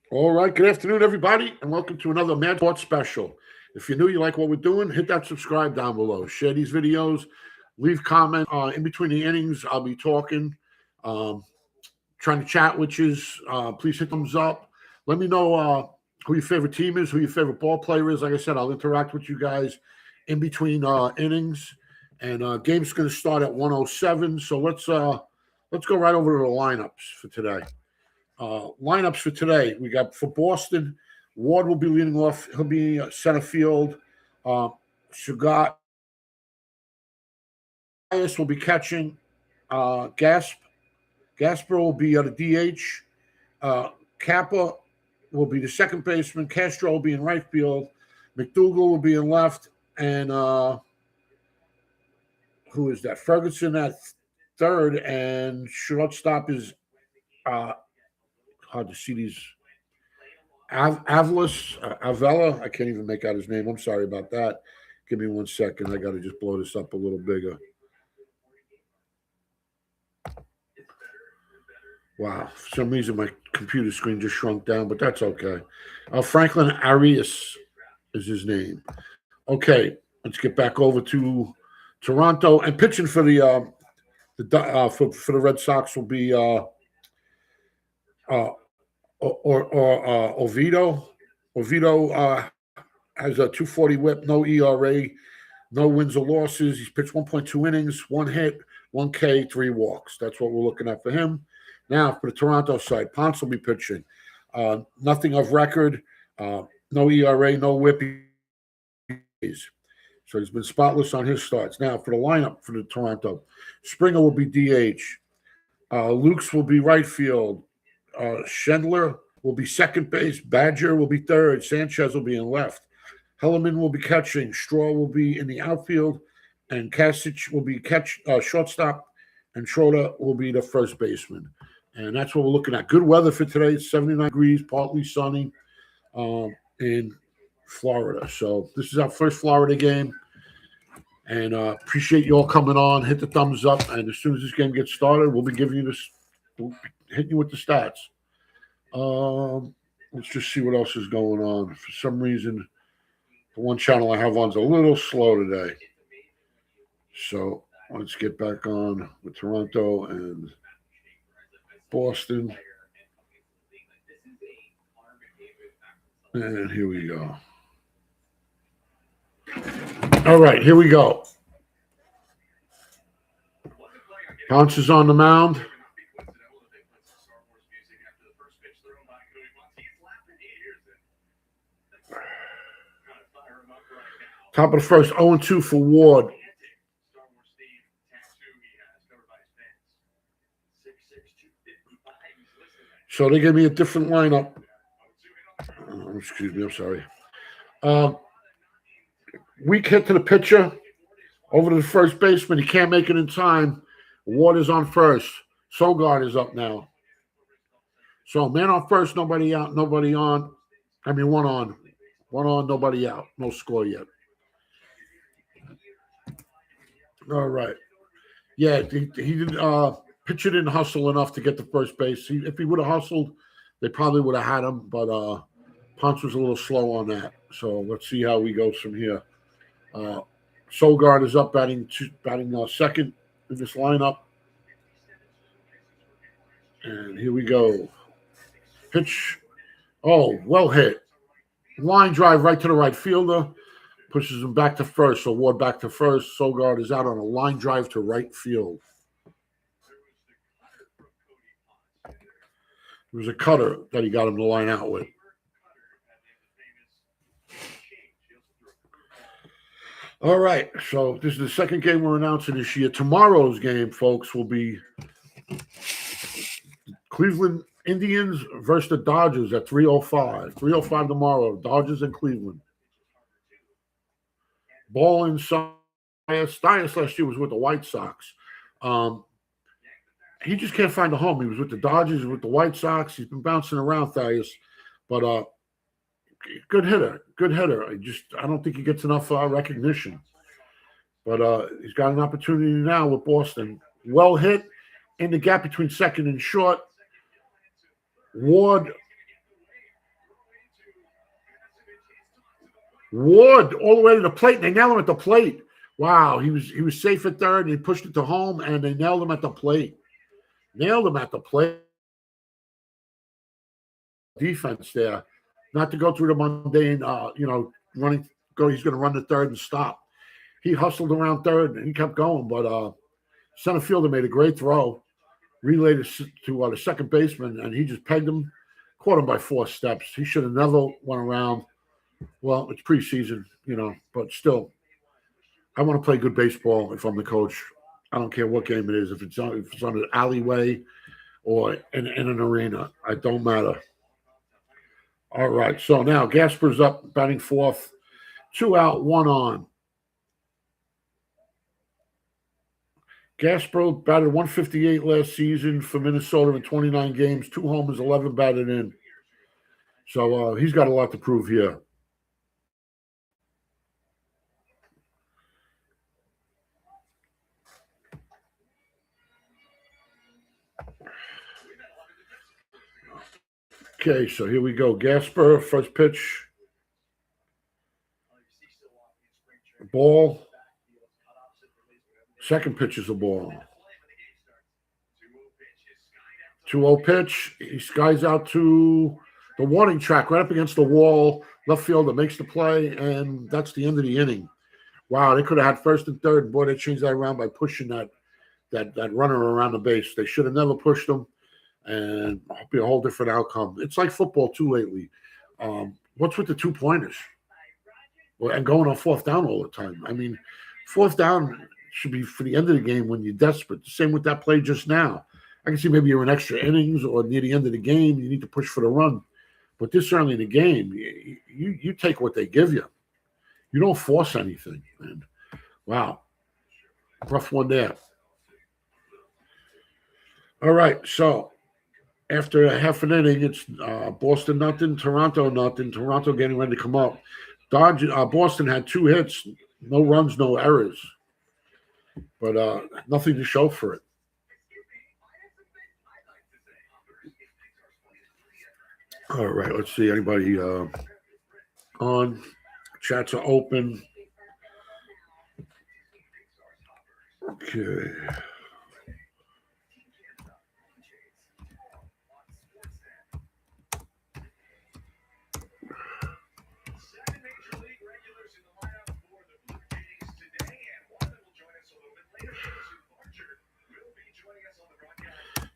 All right, good afternoon, everybody, and welcome to another Mad Sports special. If you're new, you like what we're doing, hit that subscribe down below. Share these videos, leave comment. In between the innings, I'll be talking, um, trying to chat with you. Please hit thumbs up. Let me know who your favorite team is, who your favorite ball player is. Like I said, I'll interact with you guys in between innings, and game's going to start at 107. So let's go right over to the lineups for today. Lineups for today. We got for Boston, Ward will be leading off. He'll be center field. Uh, Sugat will be catching. Gasper will be at a DH. Kappa will be the second baseman. Castro will be in right field. McDougal will be in left. And who is that? Ferguson at third. And shortstop is hard to see these. Avella. I can't even make out his name. I'm sorry about that. Give me 1 second. I got to just blow this up a little bigger. Wow. For some reason, my computer screen just shrunk down, but that's okay. Franklin Arias is his name. Okay. Let's get back over to Toronto. And pitching for for the Red Sox will be Oviedo. Oviedo has a 240 whip, no ERA, no wins or losses. He's pitched 1.2 innings, one hit, 1K, three walks. That's what we're looking at for him. Now, for the Toronto side, Ponce will be pitching. Nothing of record, no ERA, no whip. So he's been spotless on his starts. Now, for the lineup for the Toronto, Springer will be DH. Lukes will be right field. Schindler will be second base. Badger will be third. Sanchez will be in left. Hellerman will be catching. Straw will be in the outfield. And Kasich will be shortstop. And Schroeder will be the first baseman. And that's what we're looking at. Good weather for today. It's 79 degrees, partly sunny in Florida. So this is our first Florida game. And appreciate you all coming on. Hit the thumbs up. And as soon as this game gets started, we'll be giving you this. We'll hit you with the stats. Let's just see what else is going on. For some reason, the one channel I have on is a little slow today. So let's get back on with Toronto and Boston. And here we go. All right, here we go. Ponce is on the mound. Top of the first, 0-2 for Ward. So they gave me a different lineup. Excuse me, I'm sorry. Weak hit to the pitcher. Over to the first baseman. He can't make it in time. Ward is on first. Sogard is up now. So man on first, nobody out, nobody on. I mean, one on. One on, nobody out. No score yet. All right. Yeah, he didn't. Pitcher didn't hustle enough to get to first base. If he would have hustled, they probably would have had him. But Ponce was a little slow on that. So let's see how he goes from here. Sogard is up batting second in this lineup. And here we go. Pitch. Oh, well hit. Line drive right to the right fielder. Pushes him back to first. So Ward back to first. Sogard is out on a line drive to right field. It was a cutter that he got him to line out with. All right, so this is the second game we're announcing this year. Tomorrow's game, folks, will be Cleveland Indians versus the Dodgers at 3:05. 3:05 tomorrow, Dodgers and Cleveland. Ball and Stias last year was with the White Sox. He just can't find a home. He was with the Dodgers, with the White Sox. He's been bouncing around, Thias. But good hitter. I don't think he gets enough recognition. But he's got an opportunity now with Boston. Well hit in the gap between second and short. Ward Ward all the way to the plate. And they nailed him at the plate. Wow, he was safe at third, and he pushed it to home, and they nailed him at the plate. Nailed him at the plate. Defense there, not to go through the mundane, running. Go. He's going to run to third and stop. He hustled around third, and he kept going, but center fielder made a great throw, relayed it to the second baseman, and he just pegged him, caught him by 4 steps. He should have never went around. Well, it's preseason, but still, I want to play good baseball if I'm the coach. I don't care what game it is. If it's on an alleyway or in an arena, it don't matter. All right, so now Gasper's up, batting fourth. 2 out, 1 on. Gasper batted 158 last season for Minnesota in 29 games, 2 homers, 11 batted in. So he's got a lot to prove here. Okay, so here we go. Gasper, first pitch. Ball. Second pitch is a ball. 2-0 pitch. He skies out to the warning track right up against the wall. Left fielder makes the play, and that's the end of the inning. Wow, they could have had first and third. Boy, they changed that around by pushing that runner around the base. They should have never pushed him, and it'll be a whole different outcome. It's like football, too, lately. What's with the 2-pointers? And going on fourth down all the time. I mean, fourth down should be for the end of the game when you're desperate. The same with that play just now. I can see maybe you're in extra innings or near the end of the game. You need to push for the run. But this early in the game, you take what they give you. You don't force anything. And wow, rough one there. All right, so after a half an inning, it's Boston nothing, Toronto nothing. Toronto getting ready to come up. Boston had 2 hits, no runs, no errors, but nothing to show for it. All right, let's see. Anybody on? Chats are open. Okay.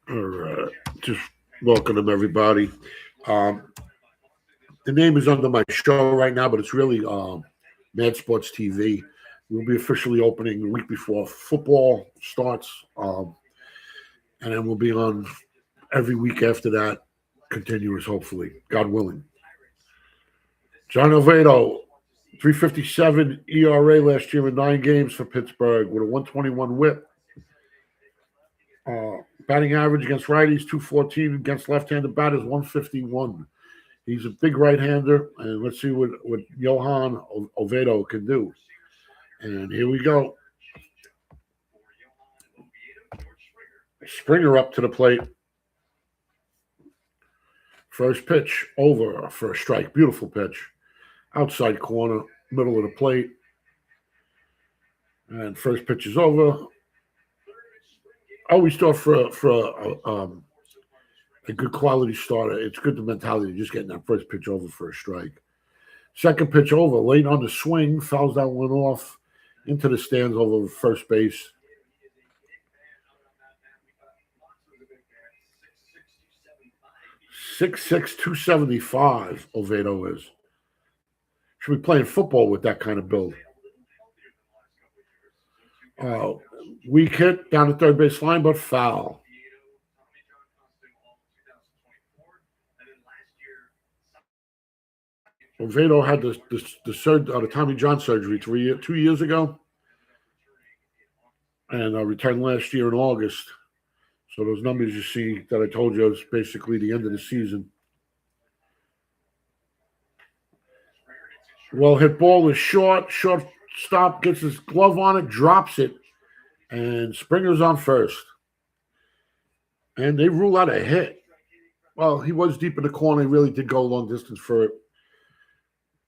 All right. Just welcome everybody. The name is under my show right now, but it's really Mad Sports TV. We'll be officially opening the week before football starts, and then we'll be on every week after that, continuous, hopefully, God willing. John Oviedo, 3.57 ERA last year in 9 games for Pittsburgh with a 121 whip. Batting average against righties, 214. Against left-handed batters, 151. He's a big right-hander, and let's see what Johan Oviedo can do. And here we go. Springer up to the plate. First pitch over for a strike. Beautiful pitch. Outside corner, middle of the plate. And first pitch is over. Always thought for a good quality starter, it's good the mentality of just getting that first pitch over for a strike. Second pitch over, late on the swing, fouls that one off into the stands over first base. 6'6", 275, Oviedo is. Should be playing football with that kind of build. Weak hit down the third base line, but foul. Oviedo had the Tommy John surgery 2 years ago, and returned last year in August. So those numbers you see that I told you is basically the end of the season. Well hit ball is short stop, gets his glove on it, drops it, and Springer's on first. And they rule out a hit. Well, he was deep in the corner. He really did go a long distance for it.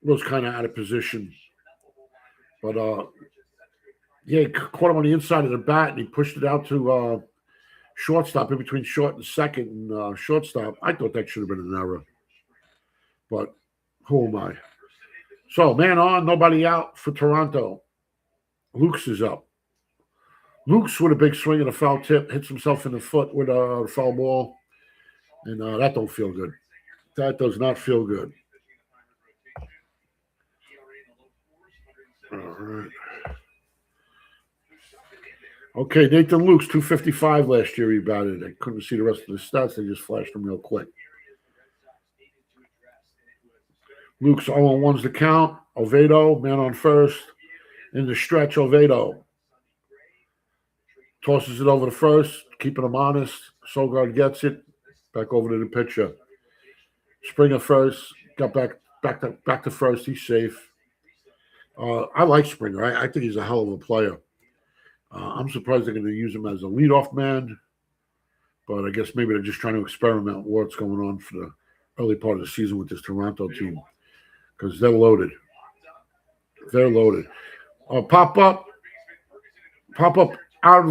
was kind of out of position. But yeah, he caught him on the inside of the bat, and he pushed it out to shortstop, in between short and second, and shortstop. I thought that should have been an error, but who am I? So, man on, nobody out for Toronto. Luke's is up. Luke's with a big swing and a foul tip, hits himself in the foot with a foul ball, and that don't feel good. That does not feel good. All right. Okay, Nathan Luke's 255 last year he batted. I couldn't see the rest of the stats. They just flashed them real quick. Luke's 0-1's the count. Oviedo, man on first. In the stretch, Oviedo tosses it over to first, keeping him honest. Sogard gets it. Back over to the pitcher. Springer first. Got back to first. He's safe. I like Springer. I think he's a hell of a player. I'm surprised they're going to use him as a leadoff man, but I guess maybe they're just trying to experiment what's going on for the early part of the season with this Toronto team, because they're loaded. They're loaded. Pop up out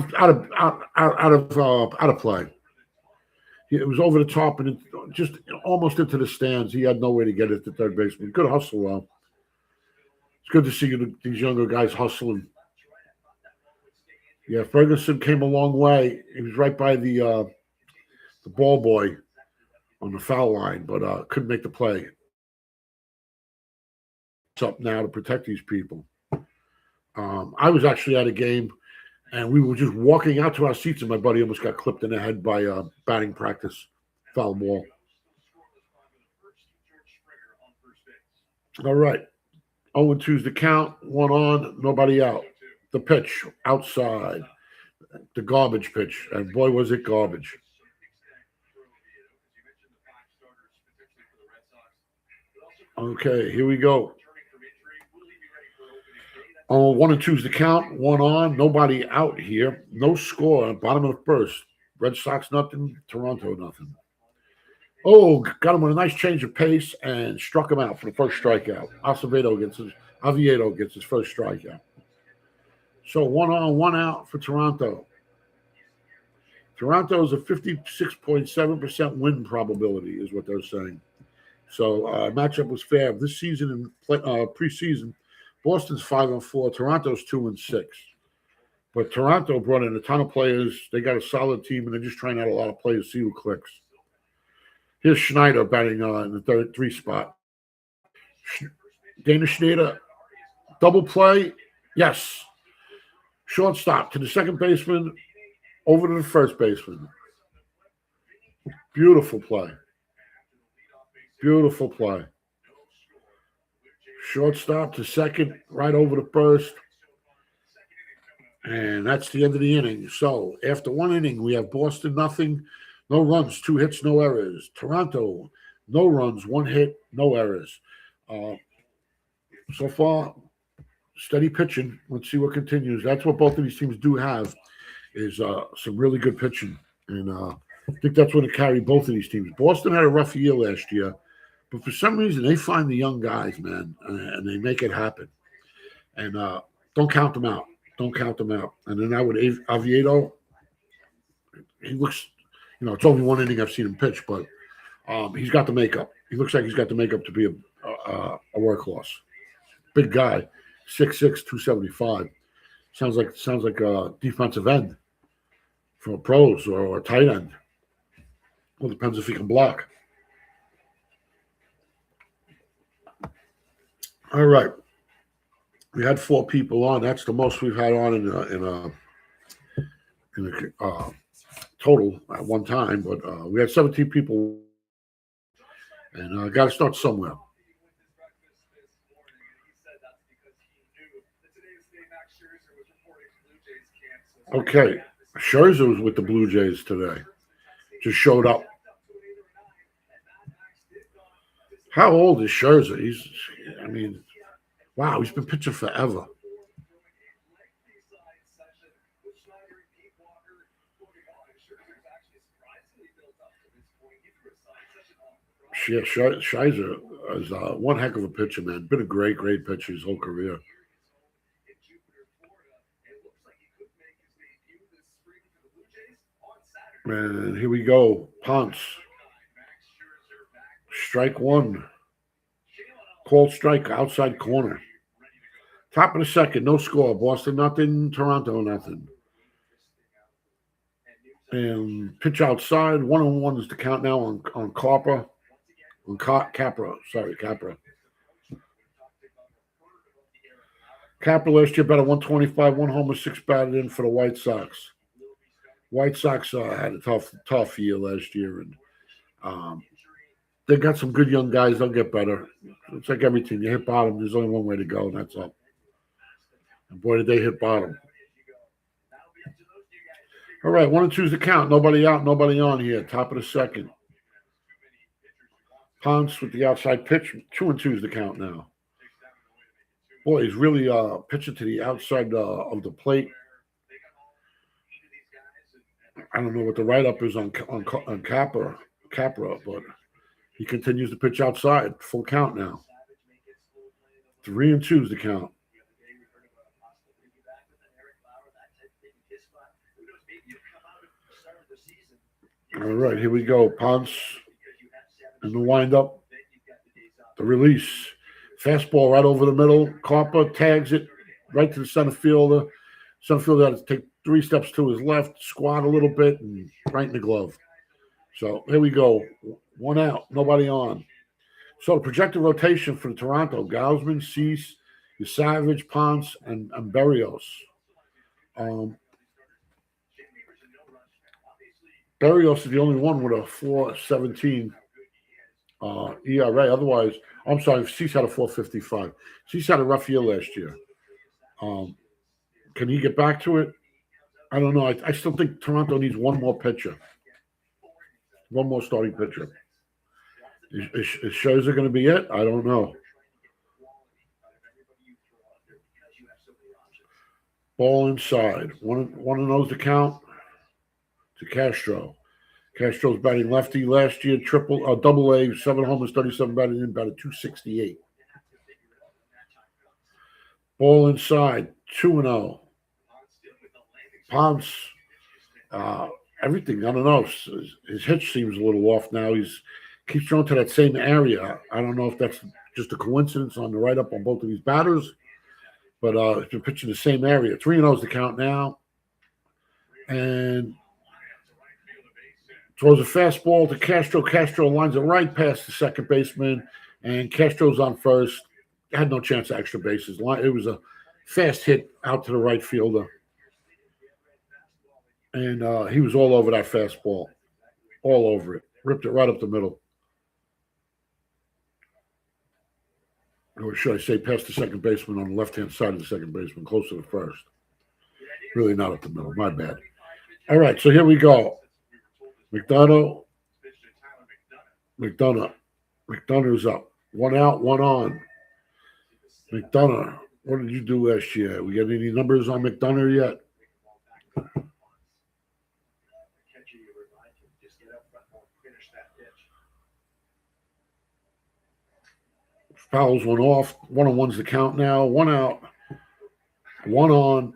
of play. It was over the top and just almost into the stands. He had no way to get it to third baseman. Good hustle, though. It's good to see these younger guys hustling. Yeah, Ferguson came a long way. He was right by the ball boy on the foul line, but couldn't make the play. It's up now to protect these people. I was actually at a game, and we were just walking out to our seats, and my buddy almost got clipped in the head by batting practice, foul ball. All right. 0-2's the count. One on, nobody out. The pitch, outside. The garbage pitch. And boy, was it garbage. Okay, here we go. 1-2's the count. One on, nobody out here. No score. Bottom of the first. Red Sox nothing. Toronto nothing. Oh, got him with a nice change of pace and struck him out for the first strikeout. Oviedo gets his first strikeout. So 1 on, 1 out for Toronto. Toronto is a 56.7% win probability, is what they're saying. So matchup was fair. This season in preseason, Boston's 5-4, Toronto's 2-6. But Toronto brought in a ton of players. They got a solid team, and they're just trying out a lot of players to see who clicks. Here's Schneider batting in the 3 spot. Dana Schneider, double play, yes. Shortstop to the second baseman, over to the first baseman. Beautiful play. Beautiful play. Shortstop to second, right over to first. And that's the end of the inning. So after 1 inning, we have Boston nothing, no runs, 2 hits, no errors. Toronto, no runs, 1 hit, no errors. So far, steady pitching. Let's see what continues. That's what both of these teams do have, is some really good pitching. And I think that's going to carry both of these teams. Boston had a rough year last year, but for some reason they find the young guys, man, and they make it happen. And don't count them out. Don't count them out. And then now with Oviedo, he looks, it's only 1 inning I've seen him pitch, but he's got the makeup. He looks like he's got the makeup to be a workhorse. Big guy, 6'6", 275. Sounds like a defensive end for pros or a tight end. Well, depends if he can block. All right. We had 4 people on. That's the most we've had on in a total at one time. But we had 17 people, and got to start somewhere. Okay, Scherzer was with the Bluejays today. Just showed up. How old is Scherzer? Wow, he's been pitching forever. Yeah, Shizer is one heck of a pitcher, man. Been a great pitcher his whole career. And here we go. Ponce. Strike one. Called strike outside corner. Top of the second, no score. Boston nothing, Toronto nothing. And pitch outside. 1-1 is the count now on Capra. On Capra. Sorry, Capra. Capra last year batted 125, one homer, 6 batted in for the White Sox. White Sox had a tough year last year, and they got some good young guys. They'll get better. It's like everything. You hit bottom. There's only one way to go, and that's up. And boy, did they hit bottom. All right, 1-2 is the count. Nobody out, nobody on here. Top of the second. Ponce with the outside pitch. 2-2 is the count now. Boy, he's really pitching to the outside of the plate. I don't know what the write-up is on Capra, but he continues to pitch outside. Full count now. 3-2 is the count. All right, here we go. Ponce in the windup. The release. Fastball right over the middle. Carper tags it right to the center fielder. Center fielder had to take 3 steps to his left, squat a little bit, and right in the glove. So here we go. 1 out, nobody on. So the projected rotation for Toronto: Gausman, Cease, Savage, Ponce, and Berrios. Berrios is the only one with a 4.17 ERA. Otherwise, I'm sorry, Cease had a 4.55. Cease had a rough year last year. Can he get back to it? I don't know. I still think Toronto needs one more pitcher. One more starting pitcher. Is Scherzer going to be it? I don't know. Ball inside. One of those to count to Castro. Castro's batting lefty last year, double A, 7 homers, 37 batting in, batted 268. Ball inside, 2-0. Ponce, everything, I don't know. His hitch seems a little off now. Keeps throwing to that same area. I don't know if that's just a coincidence on the write-up on both of these batters, but he's been pitching the same area. 3-0 is the count now. And throws a fastball to Castro. Castro lines it right past the second baseman, and Castro's on first. Had no chance of extra bases. It was a fast hit out to the right fielder. And he was all over that fastball. All over it. Ripped it right up the middle. Or should I say past the second baseman on the left-hand side of the second baseman, close to the first. Really not up the middle. My bad. All right, so here we go. McDonough's up. 1 out, 1 on. McDonough, what did you do last year? We got any numbers on McDonough yet? Fouls one off. 1-1's the count now. 1 out, 1 on.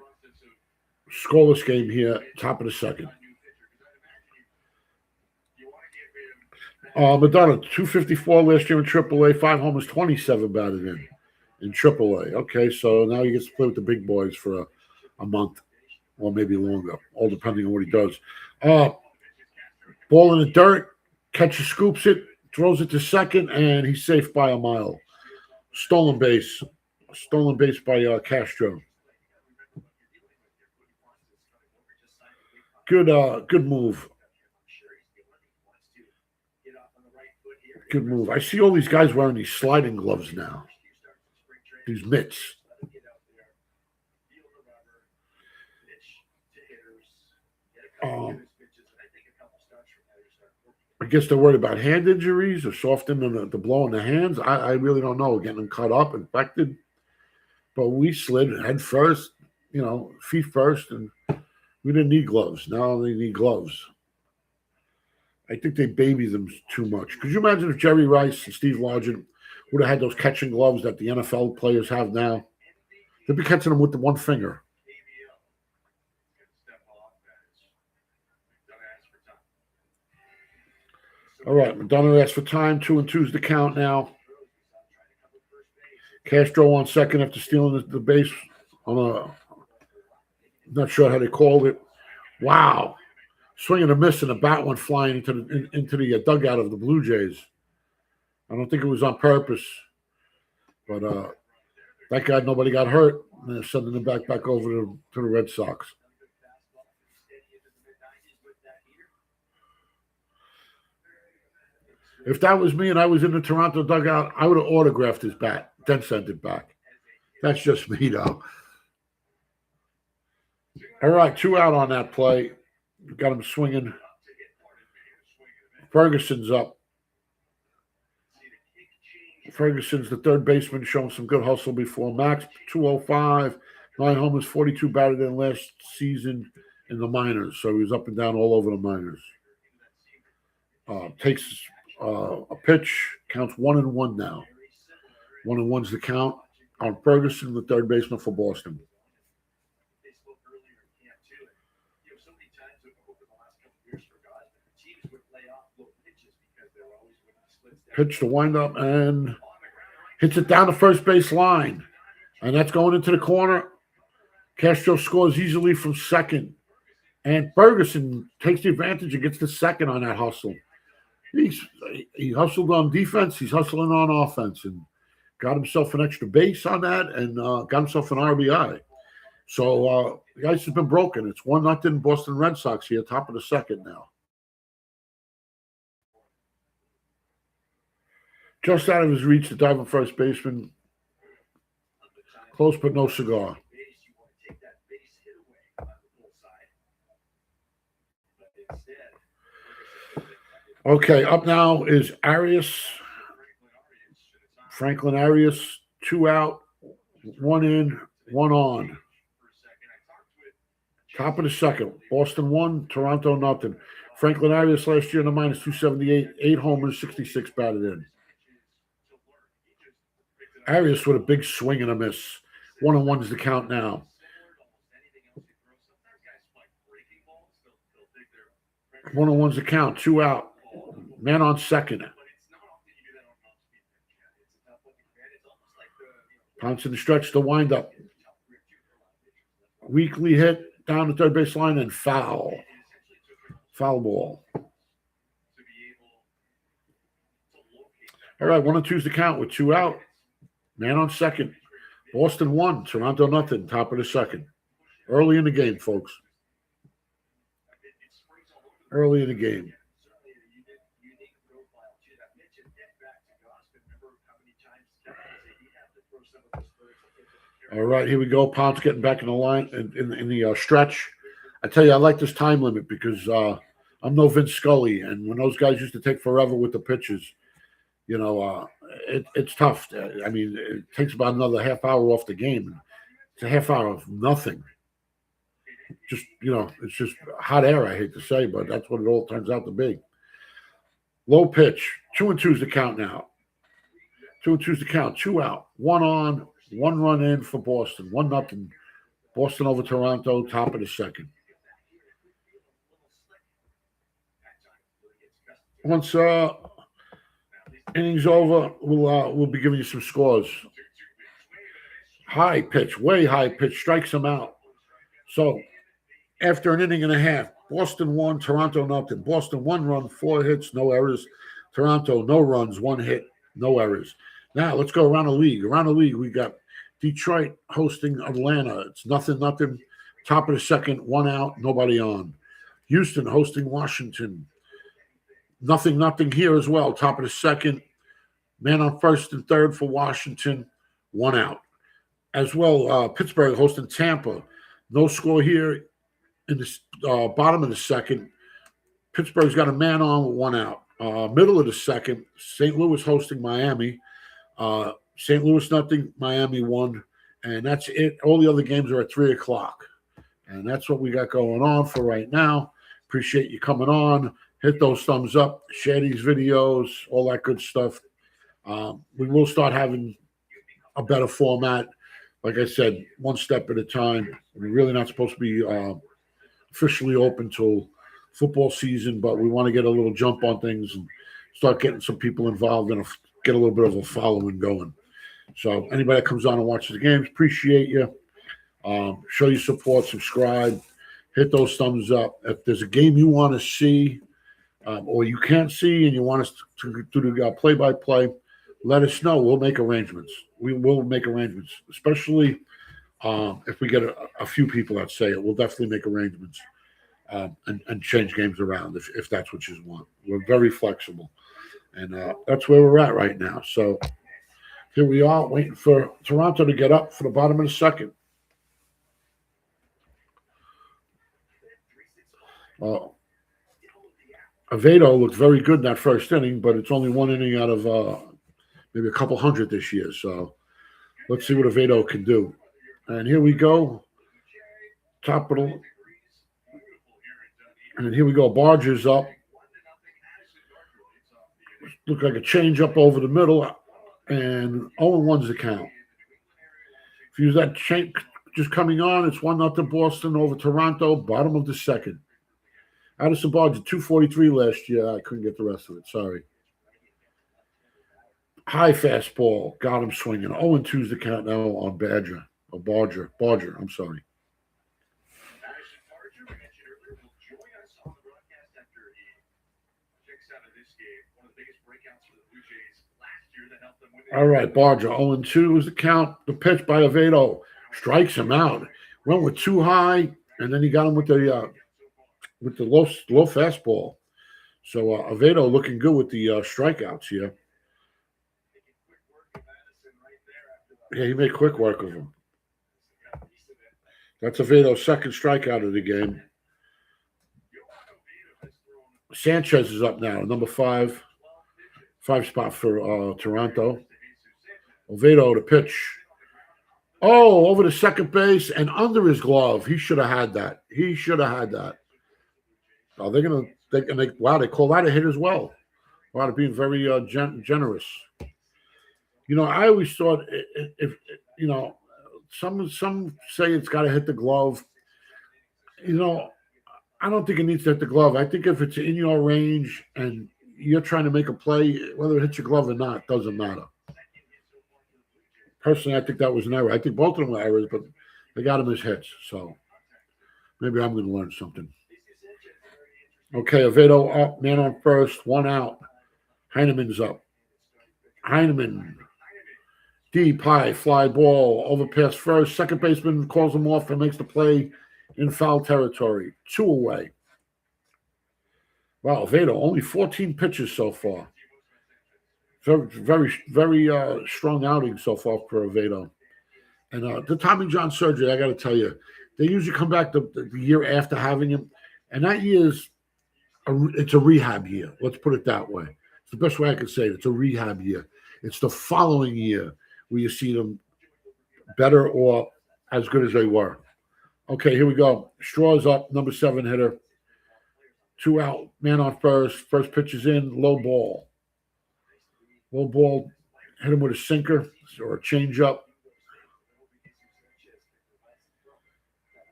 Scoreless game here. Top of the second. Madonna, 254 last year in AAA, 5 homers, 27 batted in AAA. Okay, so now he gets to play with the big boys for a month or maybe longer, all depending on what he does. Ball in the dirt, catcher scoops it, throws it to second, and he's safe by a mile. Stolen base by Castro. Good move. Good move. I see all these guys wearing these sliding gloves now. These mitts. I guess they're worried about hand injuries or softening the blow in the hands. I really don't know. Getting them cut up, infected. But we slid head first, feet first, and we didn't need gloves. Now they need gloves. I think they baby them too much. Could you imagine if Jerry Rice and Steve Largent would have had those catching gloves that the NFL players have now? They'd be catching them with the one finger. All right, McDonough asks for time. 2-2's the count now. Castro on second after stealing the base on a. Not sure how they called it. Wow. Swing and a miss, and the bat went flying into the dugout of the Bluejays. I don't think it was on purpose, but thank God nobody got hurt. And they're sending it back over to the Red Sox. If that was me and I was in the Toronto dugout, I would have autographed his bat, then sent it back. That's just me, though. All right, 2 out on that play. Got him swinging. Ferguson's up. Ferguson's the third baseman, showing some good hustle before. Max, 205, 9 homers, 42 batted in last season in the minors. So he was up and down all over the minors. Takes a pitch, counts 1-1 now. 1-1's the count on Ferguson, the third baseman for Boston. Pitch to wind up and hits it down the first base line. And that's going into the corner. Castro scores easily from second. And Ferguson takes the advantage and gets the second on that hustle. He hustled on defense. He's hustling on offense and got himself an extra base on that and got himself an RBI. So the ice has been broken. It's 1-0 Boston Red Sox here, top of the second now. Just out of his reach, the diving first baseman. Close but no cigar. Okay, up now is Arias. Franklin Arias, 2 out, 1 in, 1 on. Top of the second. Boston 1, Toronto nothing. Franklin Arias last year in the minus 278, 8 homers, 66 batted in. Arias with a big swing and a miss. 1-1 is the count now. 1-1's the count. 2 out. Man on second. Ponson the stretch to wind up. Weakly hit down the third base line and foul. Foul ball. All right, 1-2's the count with 2 out. Man on second. Boston 1, Toronto nothing. Top of the second. Early in the game, folks. Early in the game. All right, here we go. Ponce getting back in the line in the stretch. I tell you, I like this time limit because I'm no Vince Scully, and when those guys used to take forever with the pitches, you know, it's tough. I mean, it takes about another half hour off the game. It's a half hour of nothing. Just, you know, it's just hot air, I hate to say, but that's what it all turns out to be. Low pitch. 2-2's the count now. 2-2's the count. 2 out. 1 on, 1 run in for Boston. 1-0. Boston over Toronto, top of the second. Once innings over, we'll be giving you some scores. High pitch, way high pitch, strikes him out. So after an inning and a half, Boston 1, Toronto nothing. Boston 1 run, 4 hits, no errors. Toronto no runs, 1 hit, no errors. Now let's go around the league. Around the league, we got Detroit hosting Atlanta. It's 0-0. Top of the second, 1 out, nobody on. Houston hosting Washington. 0-0 here as well. Top of the second, man on first and third for Washington, 1 out. As well, Pittsburgh hosting Tampa. No score here in the bottom of the second. Pittsburgh's got a man on with 1 out. Middle of the second, St. Louis hosting Miami. St. Louis nothing, Miami 1. And that's it. All the other games are at 3 o'clock. And that's what we got going on for right now. Appreciate you coming on. hit those thumbs up, share these videos, all that good stuff. We will start having a better format. Like I said, one step at a time. We're really not supposed to be officially open till football season, but we want to get a little jump on things and start getting some people involved and get a little bit of a following going. So anybody that comes on and watches the games, appreciate you. Show your support, subscribe, hit those thumbs up. If there's a game you want to see or you can't see and you want us to do the play-by-play, let us know. We'll make arrangements. We will make arrangements, especially if we get a few people that say it. We'll definitely make arrangements and change games around if that's what you want. We're very flexible, and that's where we're at right now. So here we are waiting for Toronto to get up for the bottom of the second. Avedo looked very good in that first inning, but it's only one inning out of maybe a couple hundred this year. So let's see what Avedo can do. And here we go. Top of the. And here we go. Barger's up. Looked like a change up over the middle. And 0-1's the count. If you use that change just coming on, it's 1-0 Boston over Toronto, bottom of the second. Addison Barger, 243 last year. I couldn't get the rest of it. Sorry. High fastball. Got him swinging. 0-2's the count now on Barger. I'm sorry. All right, Barger, 0-2 is the count. The pitch by Avedo strikes him out. Went with too high, and then he got him with the low fastball. So Avedo looking good with the strikeouts here. Yeah, he made quick work of him. That's Avedo's second strikeout of the game. Sanchez is up now, number 5 spot for Toronto. Oviedo to pitch. Oh, over to second base and under his glove. He should have had that. Oh, they call that a hit as well. Wow, they're being very generous. I always thought if some say it's got to hit the glove. I don't think it needs to hit the glove. I think if it's in your range and you're trying to make a play, whether it hits your glove or not, doesn't matter. Personally, I think that was an error. I think both of them were errors, but they got them as hits. So maybe I'm going to learn something. Okay, Avedo up, man on first, 1 out. Heineman's up. Heineman, deep, high, fly ball, over past first. Second baseman calls him off and makes the play in foul territory. 2 away. Wow, Avedo, only 14 pitches so far. Very, very, very strong outing so far for Avedo. And the Tommy John surgery, I got to tell you, they usually come back the year after having him. And that year's it's a rehab year. Let's put it that way. It's the best way I could say it. It's a rehab year. It's the following year where you see them better or as good as they were. Okay, here we go. Straw's up, number 7 hitter. 2 out, man on first. First pitch is in, low ball. Low ball, hit him with a sinker or a changeup.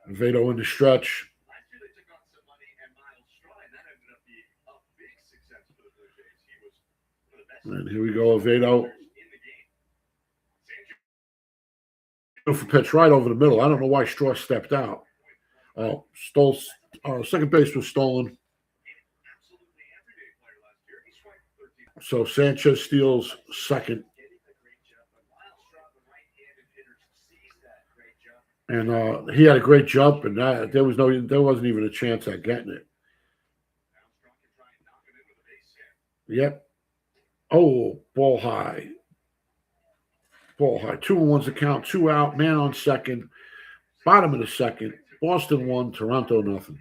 Avedo in the stretch. And here we go, Avedo. Beautiful pitch right over the middle. I don't know why Straw stepped out. Second base was stolen. So Sanchez steals second. And he had a great jump, and there wasn't even a chance at getting it. Yep. Oh, ball high. 2-1's the count. 2 out. Man on second. Bottom of the second. Boston 1. Toronto nothing.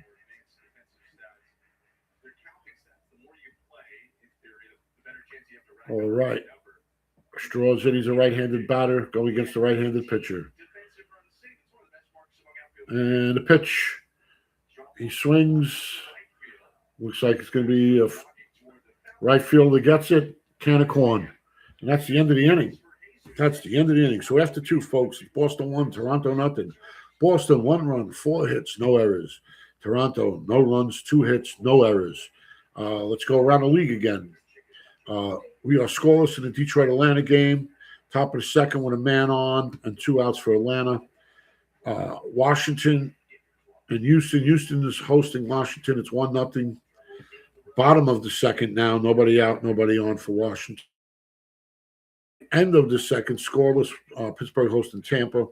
All right. Straw's in. He's a right-handed batter going against the right-handed pitcher. And the pitch. He swings. Looks like it's going to be a right fielder gets it, can of corn. And that's the end of the inning. That's the end of the inning. So after two, folks, Boston 1, Toronto nothing. Boston 1 run, 4 hits, no errors. Toronto, no runs, 2 hits, no errors. Let's go around the league again. We are scoreless in the Detroit-Atlanta game. Top of the second with a man on and 2 outs for Atlanta. Washington and Houston. Houston is hosting Washington. It's 1-0. Bottom of the second now. Nobody out, nobody on for Washington. End of the second, scoreless. Pittsburgh hosting Tampa.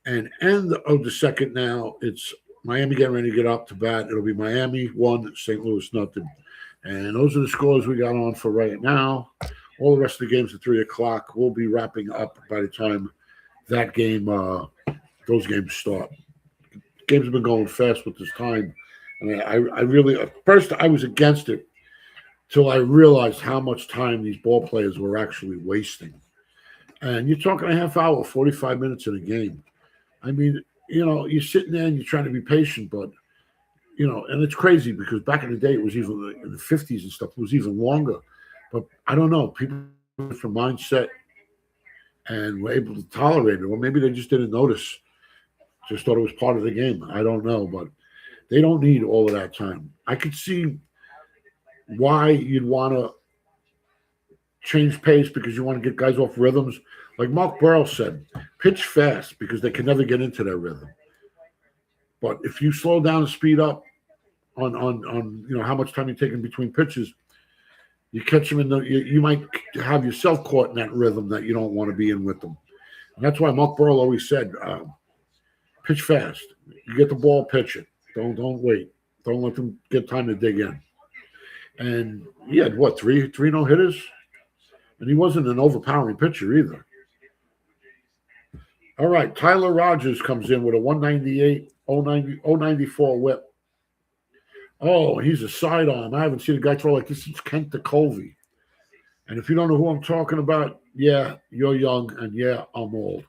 And end of the second now, it's Miami getting ready to get up to bat. It'll be Miami 1, St. Louis nothing. And those are the scores we got on for right now. All the rest of the games at 3 o'clock. We'll be wrapping up by the time that game, those games start. Games have been going fast with this time. And I really, at first I was against it till I realized how much time these ball players were actually wasting. And you're talking a half hour, 45 minutes in a game. I mean, you're sitting there and you're trying to be patient, but, and it's crazy because back in the day, it was even in the 50s and stuff, it was even longer. But I don't know, people from mindset and were able to tolerate it, or maybe they just didn't notice, just thought it was part of the game. I don't know, but they don't need all of that time. I could see why you'd want to change pace because you want to get guys off rhythms. Like Mark Burrell said, pitch fast because they can never get into their rhythm. But if you slow down and speed up on how much time you're taking between pitches, you catch them you might have yourself caught in that rhythm that you don't want to be in with them. And that's why Mark Burrell always said, pitch fast. You get the ball, pitch it. Don't wait. Don't let them get time to dig in. And he had three no-hitters? And he wasn't an overpowering pitcher either. All right, Tyler Rogers comes in with a 198, 094 whip. Oh, he's a sidearm. I haven't seen a guy throw like this since Kent DeColvey. And if you don't know who I'm talking about, yeah, you're young, and yeah, I'm old.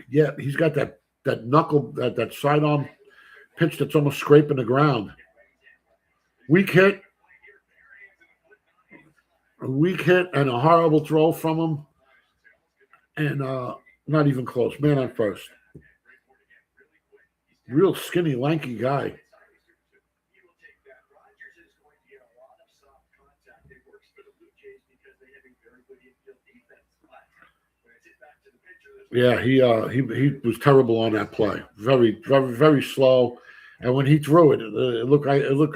Yeah, he's got that knuckle, that sidearm pitch that's almost scraping the ground. Weak hit and a horrible throw from him. And not even close. Man on first. Real skinny, lanky guy. Yeah, he was terrible on that play. Very, very, very slow. And when he threw it, it looked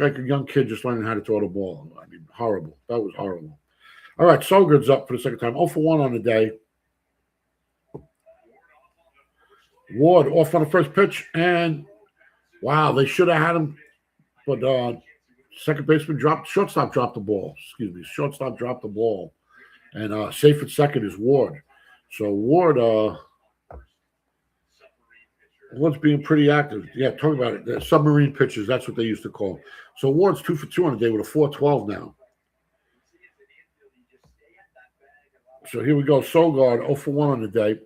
like a young kid just learning how to throw the ball. I mean, horrible. That was horrible. All right, Sogard's up for the second time. 0 for 1 on the day. Ward off on the first pitch, and wow, they should have had him, but second baseman shortstop dropped the ball. Shortstop dropped the ball, and safe at second is Ward. So Ward's being pretty active. Yeah, talk about it. The submarine pitches, that's what they used to call. So Ward's 2 for 2 on the day with a 4.12 now. So here we go. Sogard 0 for 1 on the day.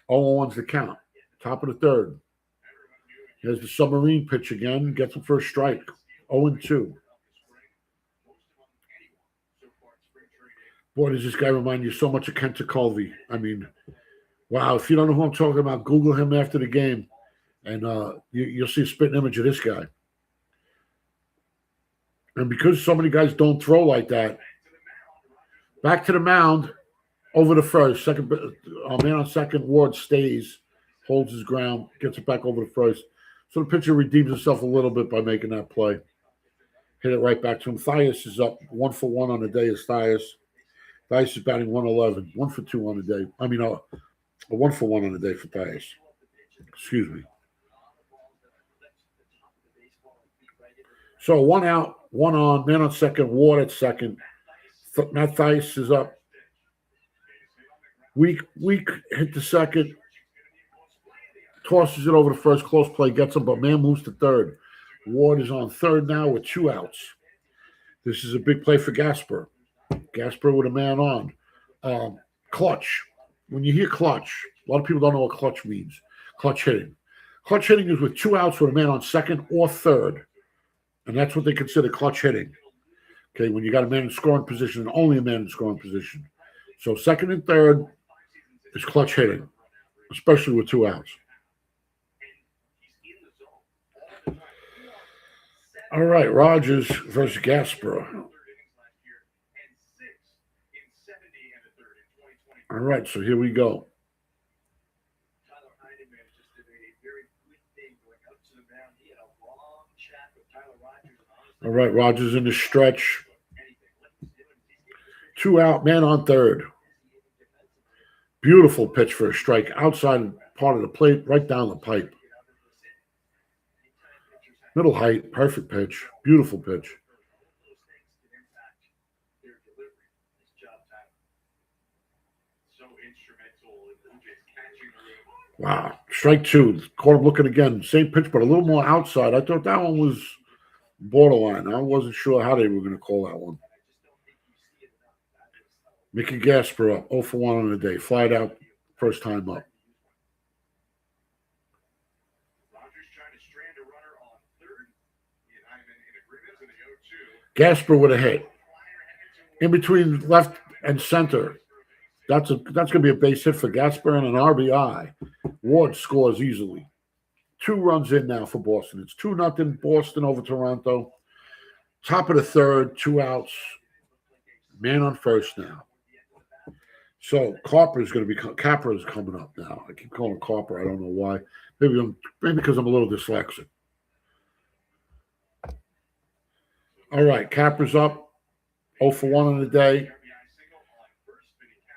0-1's the count. Top of the third. Here's the submarine pitch again. Gets him for a strike. 0-2. Boy, does this guy remind you so much of Kent DeColvey. I mean, wow. If you don't know who I'm talking about, Google him after the game, and you'll see a spitting image of this guy. And because so many guys don't throw like that, back to the mound, over the first. Second, man on second, Ward stays. Holds his ground, gets it back over the first. So the pitcher redeems himself a little bit by making that play. Hit it right back to him. Thias is up 1 for 1 on the day is Thias. Thias is batting 111, 1 for 2 on the day. I mean, a 1 for 1 on the day for Thias. Excuse me. So 1 out, 1 on, man on second, Ward at second. Matt Thias is up. Weak hit the second. Tosses it over the first, close play, gets him, but man moves to third. Ward is on third now with 2 outs. This is a big play for Gasper. Gasper with a man on. Clutch. When you hear clutch, a lot of people don't know what clutch means. Clutch hitting. Clutch hitting is with 2 outs with a man on second or third. And that's what they consider clutch hitting. Okay, when you got a man in scoring position and only a man in scoring position. So second and third is clutch hitting, especially with 2 outs. All right, Rogers versus Gasper. All right, so here we go. All right, Rogers in the stretch. 2 out, man on third. Beautiful pitch for a strike. Outside part of the plate, right down the pipe. Middle height, perfect pitch. Beautiful pitch. Wow. Strike 2. Caught him looking again. Same pitch, but a little more outside. I thought that one was borderline. I wasn't sure how they were going to call that one. Mickey Gasper up. 0 for 1 on the day. Flied out first time up. Gasper with a hit. In between left and center. That's going to be a base hit for Gasper and an RBI. Ward scores easily. 2 runs in now for Boston. It's 2-0 Boston over Toronto. Top of the third, 2 outs. Man on first now. So Capra is coming up now. I keep calling him Capra. I don't know why. Maybe because I'm a little dyslexic. All right, Capra's up. 0 for 1 on the day.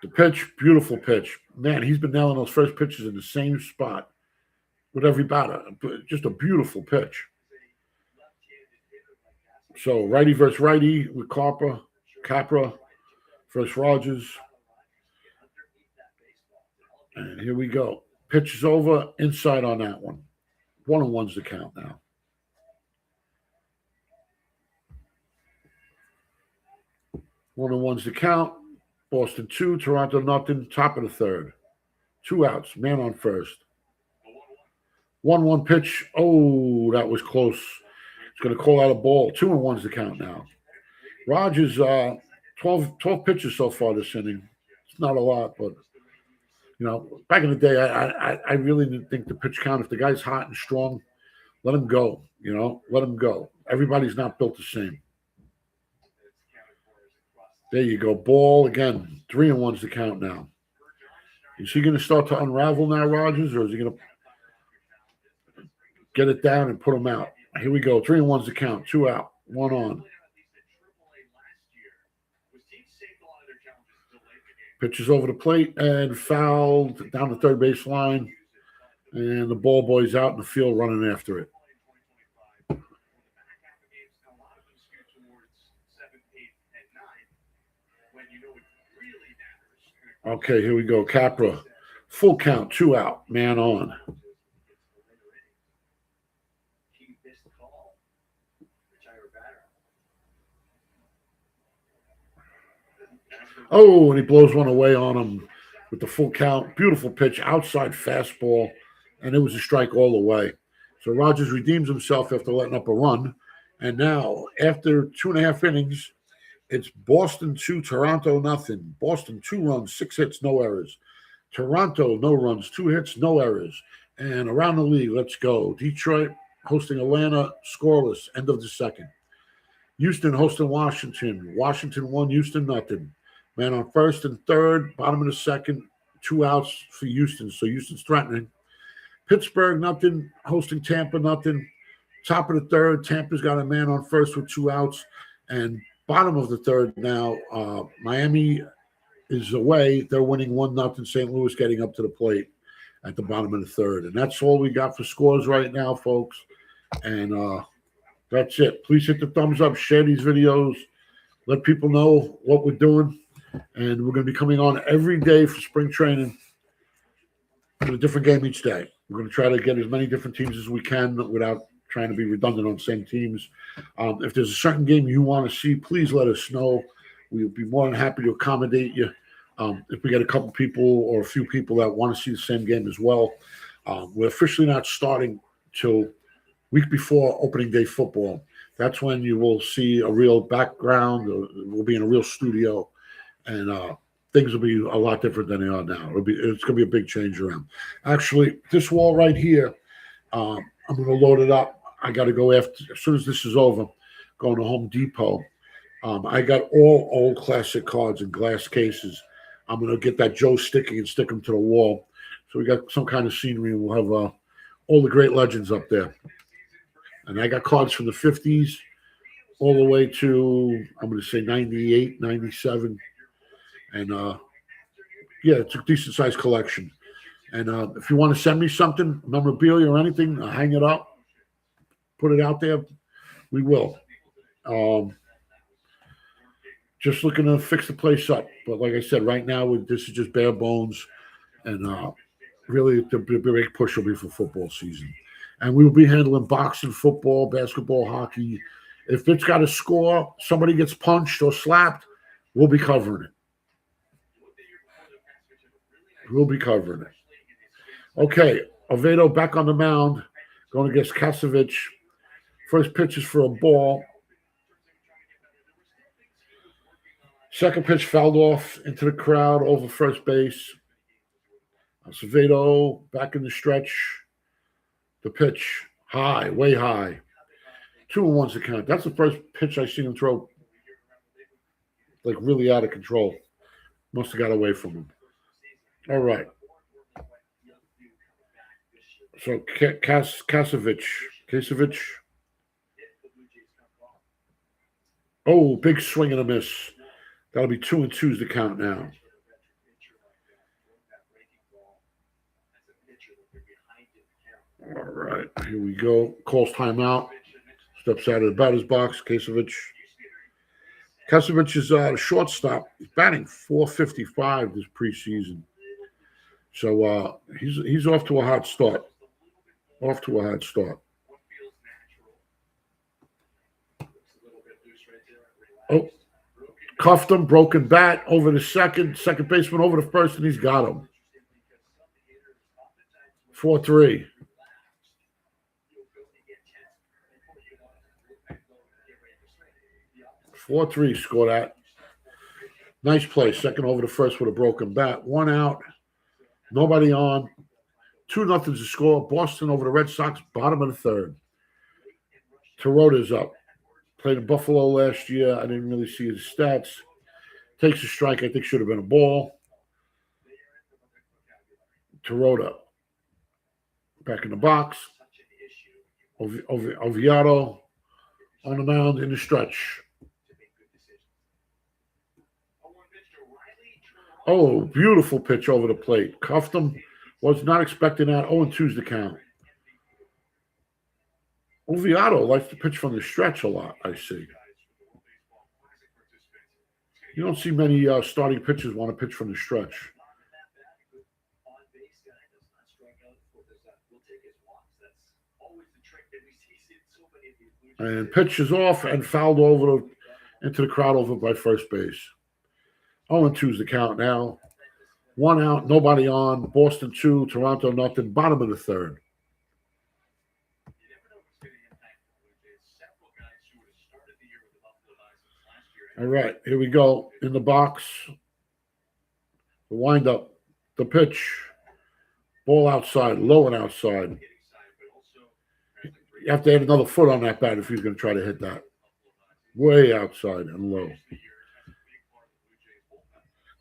The pitch, beautiful pitch. Man, he's been nailing those first pitches in the same spot with every batter. Just a beautiful pitch. So righty versus righty with Capra versus Rogers. And here we go. Pitch is over, inside on that one. 1-1's the count now. One and one's the count. Boston 2, Toronto 0, top of the third. 2 outs, man on first. 1-1 pitch. Oh, that was close. It's going to call out a ball. 2-1's the count now. Rogers, 12 pitches so far this inning. It's not a lot, but, back in the day, I really didn't think the pitch count. If the guy's hot and strong, let him go, let him go. Everybody's not built the same. There you go. Ball again. 3-1's the count now. Is he going to start to unravel now, Rogers, or is he going to get it down and put him out? Here we go. 3-1's the count. 2 out. 1 on. Pitches over the plate and fouled down the third base line. And the ball boy's out in the field running after it. Okay, here we go. Capra, full count, 2 out, man on. Oh, and he blows one away on him with the full count. Beautiful pitch, outside fastball, and it was a strike all the way. So Rogers redeems himself after letting up a run. And now, after 2.5 innings, it's Boston 2, Toronto 0. Boston 2 runs, 6 hits, no errors. Toronto, no runs, 2 hits, no errors. And around the league, let's go. Detroit hosting Atlanta, scoreless, end of the second. Houston hosting Washington. Washington 1, Houston 0. Man on first and third, bottom of the second, 2 outs for Houston. So Houston's threatening. Pittsburgh 0, hosting Tampa 0. Top of the third, Tampa's got a man on first with 2 outs. And bottom of the third now, Miami is away. They're winning 1-0. St. Louis getting up to the plate at the bottom of the third. And that's all we got for scores right now, folks. And that's it. Please hit the thumbs up, share these videos, let people know what we're doing. And we're going to be coming on every day for spring training with a different game each day. We're going to try to get as many different teams as we can without trying to be redundant on the same teams. If there's a certain game you want to see, please let us know. We'll be more than happy to accommodate you. If we get a couple people or a few people that want to see the same game as well. We're officially not starting till week before opening day football. That's when you will see a real background. We'll be in a real studio, and things will be a lot different than they are now. It's going to be a big change around. Actually, this wall right here, I'm going to load it up. I got to go after as soon as this is over. Going to Home Depot. I got all old classic cards in glass cases. I'm going to get that Joe sticky and stick them to the wall. So we got some kind of scenery, and we'll have all the great legends up there. And I got cards from the 50s all the way to, I'm going to say 98, 97. And yeah, it's a decent sized collection. And if you want to send me something, memorabilia or anything, hang it up, put it out there, we will. Just looking to fix the place up. But like I said, right now, this is just bare bones. And really, the big push will be for football season. And we will be handling boxing, football, basketball, hockey. If it's got a score, somebody gets punched or slapped, we'll be covering it. We'll be covering it. Okay, Oviedo back on the mound, going against Kasevich. First pitch is for a ball. Second pitch fouled off into the crowd over first base. Acevedo back in the stretch. The pitch high, way high. 2-1's the count. That's the first pitch I seen him throw like really out of control. Must have got away from him. All right. So Kasevich. Oh, big swing and a miss. That'll be 2-2's the count now. All right, here we go. Calls timeout. Steps out of the batter's box. Kasevich is a shortstop. He's batting .455 this preseason. So he's off to a hot start. Oh, cuffed him, broken bat over the second baseman over the first, and he's got him. 4-3. Score that. Nice play. Second over the first with a broken bat. 1 out. Nobody on. 2-0 to score. Boston over the Red Sox. Bottom of the third. Terota's up. Played in Buffalo last year. I didn't really see his stats. Takes a strike. I think should have been a ball. Terota. Back in the box. Oviedo on the mound in the stretch. Oh, beautiful pitch over the plate. Cuffed him. Was not expecting that. 0-2's the count. Oviedo likes to pitch from the stretch a lot, I see. You don't see many starting pitchers want to pitch from the stretch. And pitch is off and fouled over into the crowd over by first base. 0-2's the count now. 1 out, nobody on. Boston 2, Toronto nothing. Bottom of the third. All right, here we go. In the box. The windup. The pitch. Ball outside, low and outside. You have to add another foot on that bat if he's going to try to hit that. Way outside and low.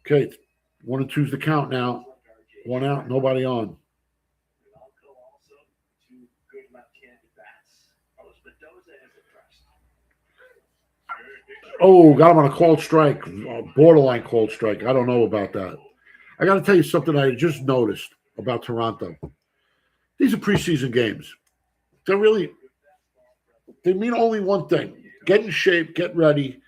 Okay, 1-2's the count now. 1 out, nobody on. Oh, got him on a called strike, borderline called strike. I don't know about that. I got to tell you something I just noticed about Toronto. These are preseason games. They mean only one thing: get in shape, get ready,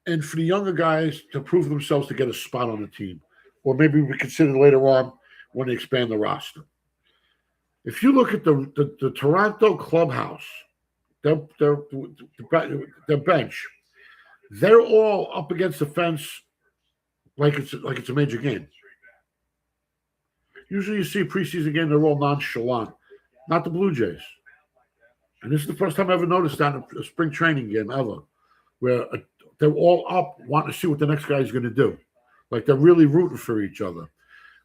and for the younger guys to prove themselves to get a spot on the team. Or maybe we consider later on when they expand the roster. If you look at the Toronto clubhouse, their bench, they're all up against the fence like it's a major game. Usually you see a preseason game, they're all nonchalant. Not the Bluejays. And this is the first time I ever noticed that in a spring training game ever, where they're all up wanting to see what the next guy's going to do. Like they're really rooting for each other.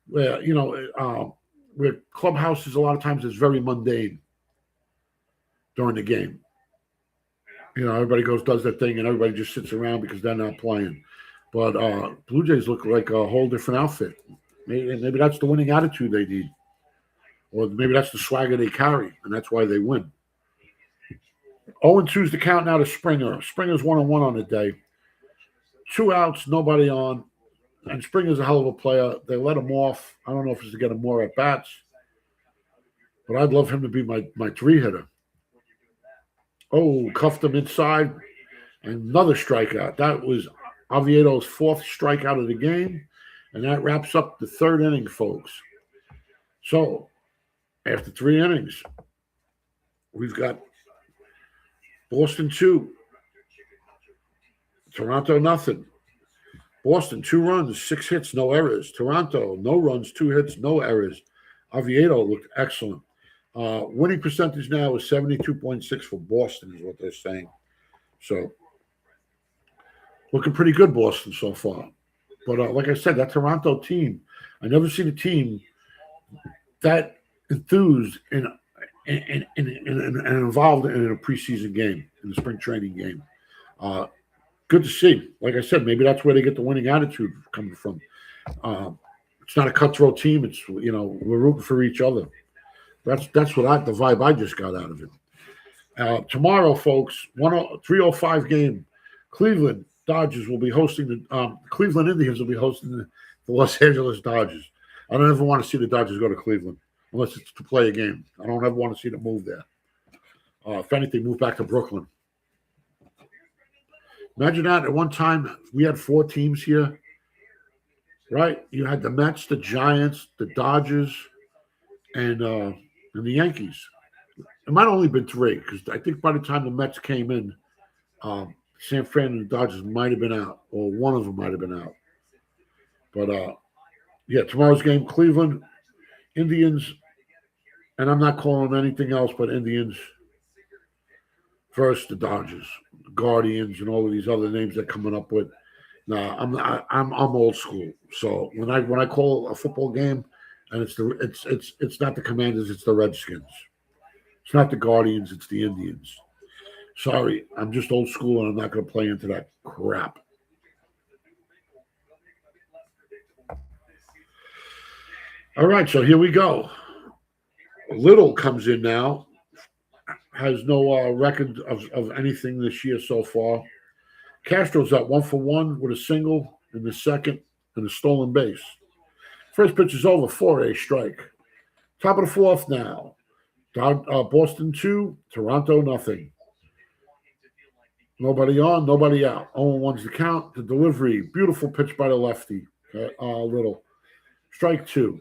Where, where clubhouses a lot of times is very mundane during the game. Everybody does their thing, and everybody just sits around because they're not playing. But Blue Jays look like a whole different outfit. Maybe that's the winning attitude they need. Or maybe that's the swagger they carry, and that's why they win. 0-2 is the count now to Springer. Springer's 1-1 on the day. 2 outs, nobody on. And Springer's a hell of a player. They let him off. I don't know if it's to get him more at-bats. But I'd love him to be my 3-hitter. Oh, cuffed him inside. Another strikeout. That was Oviedo's 4th strikeout of the game. And that wraps up the 3rd inning, folks. So, after 3 innings, we've got Boston 2, Toronto nothing. Boston 2 runs, 6 hits, no errors. Toronto no runs, 2 hits, no errors. Oviedo looked excellent. Winning percentage now is 72.6 for Boston, is what they're saying. So, looking pretty good, Boston, so far. But like I said, that Toronto team, I never seen a team that enthused and involved in a preseason game, in the spring training game. Good to see. Like I said, maybe that's where they get the winning attitude coming from. It's not a cutthroat team. It's we're rooting for each other. That's the vibe I just got out of it. Tomorrow, folks, 3:05 game. Cleveland Dodgers will be hosting the Cleveland Indians will be hosting the Los Angeles Dodgers. I don't ever want to see the Dodgers go to Cleveland unless it's to play a game. I don't ever want to see them move there. If anything, move back to Brooklyn. Imagine that. At one time, we had 4 teams here, right? You had the Mets, the Giants, the Dodgers, and the Yankees. It might have only been 3 because I think by the time the Mets came in, San Fran and the Dodgers might have been out, or one of them might have been out. But, tomorrow's game, Cleveland, Indians, and I'm not calling them anything else but Indians versus the Dodgers, Guardians, and all of these other names they're coming up with. No, I'm old school. So when I call a football game, and it's not the Commanders, it's the Redskins. It's not the Guardians, it's the Indians. Sorry, I'm just old school, and I'm not going to play into that crap. All right, so here we go. Little comes in now. Has no record of anything this year so far. Castro's at 1-for-1 with a single in the second and a stolen base. First pitch is over, 4-a strike. Top of the 4th now. Boston 2, Toronto nothing. Nobody on, nobody out. 0-1's the count. The delivery, beautiful pitch by the lefty. Little. Strike 2.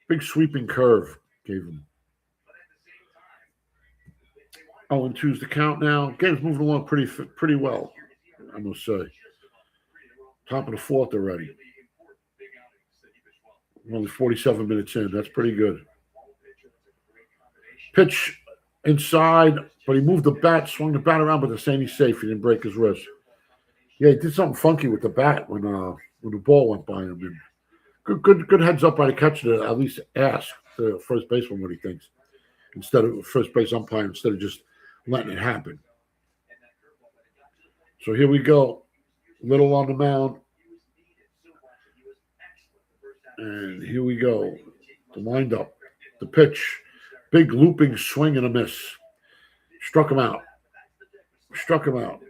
Big sweeping curve gave him. 0-2's the count now. Game's moving along pretty well, I must say. Top of the 4th already. Only 47 minutes in. That's pretty good. Pitch inside, but he moved the bat, swung the bat around, but they're saying he's safe. He didn't break his wrist. Yeah, he did something funky with the bat when the ball went by him. And good heads up by the catcher to at least ask the first baseman what he thinks, instead of first base umpire, instead of just letting it happen. So here we go. Little on the mound. And here we go. The windup. The pitch. Big looping swing and a miss. Struck him out.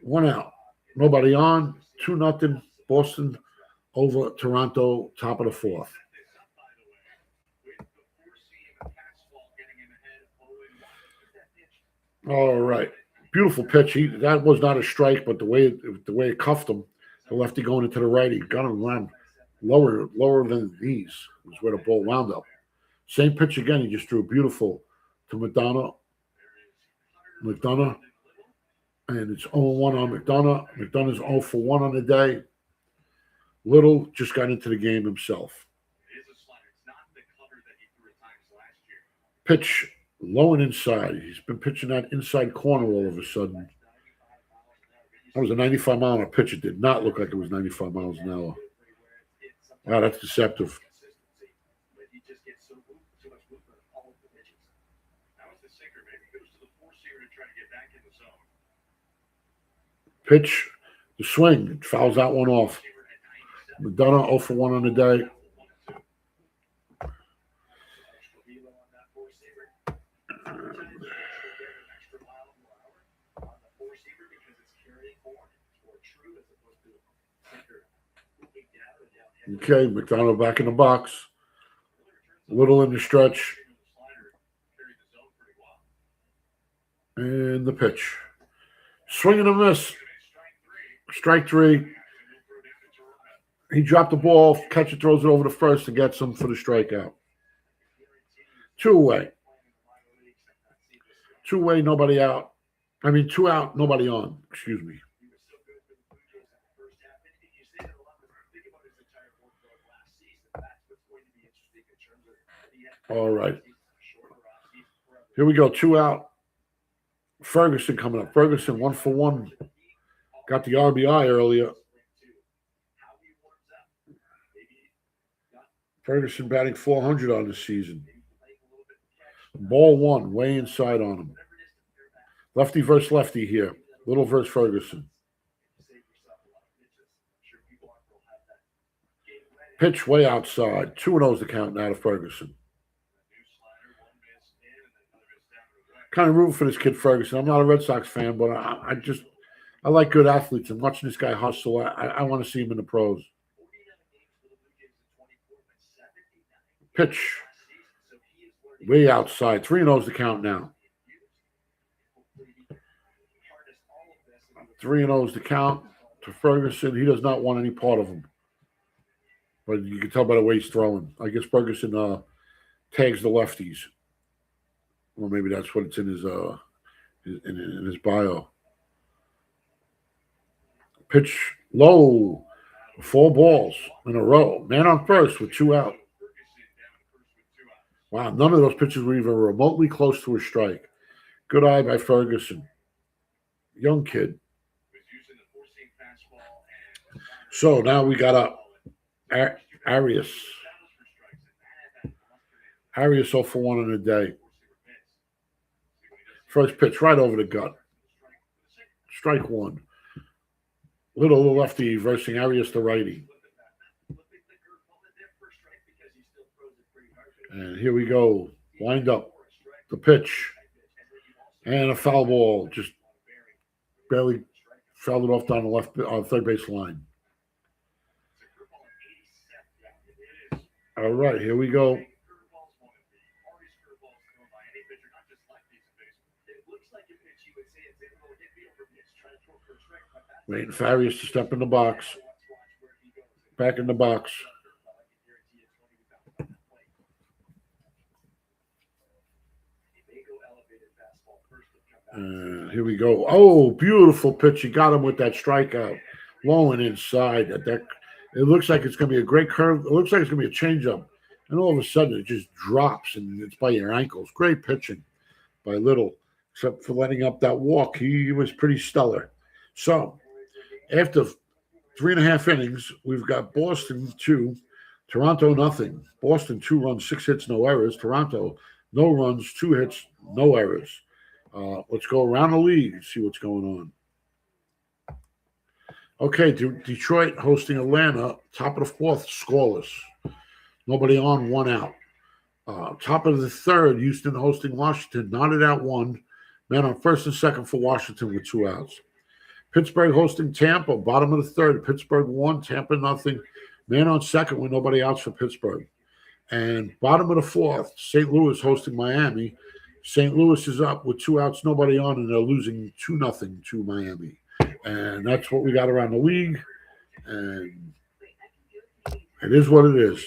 1 out. Nobody on. 2-0. Boston over Toronto, top of the 4th. All right. Beautiful pitch. That was not a strike, but the way it cuffed him, the lefty going into the righty, got him around lower than these was where the ball wound up. Same pitch again. He just threw beautiful to McDonough, and it's 0-1 on McDonough. McDonough's 0-for-1 on the day. Little just got into the game himself. Pitch Low and inside. He's been pitching that inside corner all of a sudden. That was a 95-mile-an-hour pitch. It did not look like it was 95 miles an hour. Wow, that's deceptive. Pitch, the swing, fouls that one off. McDonough 0 for 1 on the day. Okay, McDonough back in the box. Little in the stretch. And the pitch. Swing and a miss. Strike 3. He dropped the ball. Catcher throws it over to first and gets him for the strikeout. 2 away. 2 away, nobody out. 2 out, nobody on. Excuse me. All right. Here we go. 2 out. Ferguson coming up. Ferguson 1 for 1. Got the RBI earlier. Ferguson batting .400 on the season. Ball 1, way inside on him. Lefty versus lefty here. Little versus Ferguson. Pitch way outside. 2-0's the count now to Ferguson. Kind of rooting for this kid Ferguson. I'm not a Red Sox fan, but I like good athletes, and watching this guy hustle, I want to see him in the pros. Pitch way outside. 3-0's the count now. 3-0's the count to Ferguson. He does not want any part of him. But you can tell by the way he's throwing. I guess Ferguson tags the lefties. Or maybe that's what it's in his in his bio. Pitch low. 4 balls in a row. Man on first with 2 out. Wow, none of those pitches were even remotely close to a strike. Good eye by Ferguson. Young kid. So now we got Arias. Arias 0 for 1 in a day. First pitch right over the gut. Strike 1. Little lefty versing Arias the righty. And here we go. Wind up. The pitch. And a foul ball. Just barely fouled it off down the third base line. All right, here we go. Waiting for Arias to step in the box. Back in the box. Here we go. Oh, beautiful pitch. He got him with that strikeout. Low and inside. It looks like it's going to be a great curve. It looks like it's going to be a changeup. And all of a sudden, it just drops, and it's by your ankles. Great pitching by Little, except for letting up that walk. He was pretty stellar. So, after 3.5 innings, we've got Boston 2, Toronto nothing. Boston 2 runs, 6 hits, no errors. Toronto, no runs, 2 hits, no errors. Let's go around the league and see what's going on. Okay, Detroit hosting Atlanta, top of the 4th, scoreless. Nobody on, 1 out. Top of the 3rd, Houston hosting Washington, knotted out 1. Man on first and second for Washington with 2 outs. Pittsburgh hosting Tampa, bottom of the 3rd. Pittsburgh 1, Tampa nothing. Man on second with nobody outs for Pittsburgh. And bottom of the 4th, St. Louis hosting Miami. St. Louis is up with 2 outs, nobody on, and they're losing 2-0 to Miami. And that's what we got around the league. And it is what it is.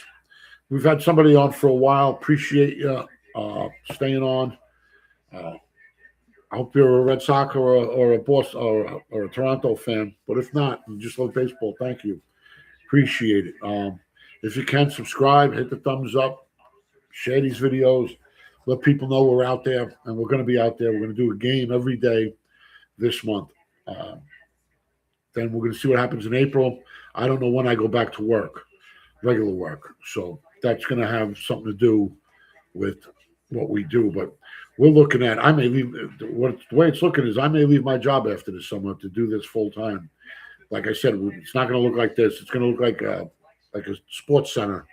We've had somebody on for a while. Appreciate you staying on. I hope you're a Red Sox or a Boston or a Toronto fan. But if not, you just love baseball. Thank you. Appreciate it. If you can, subscribe, hit the thumbs up, share these videos. let people know we're out there, and we're going to be out there. We're going to do a game every day this month. Then we're going to see what happens in April. I don't know when I go back to work, regular work. So that's going to have something to do with what we do. But we're looking at, I may leave, the way it's looking is I may leave my job after this summer to do this full time. Like I said, it's not going to look like this. It's going to look like a sports center,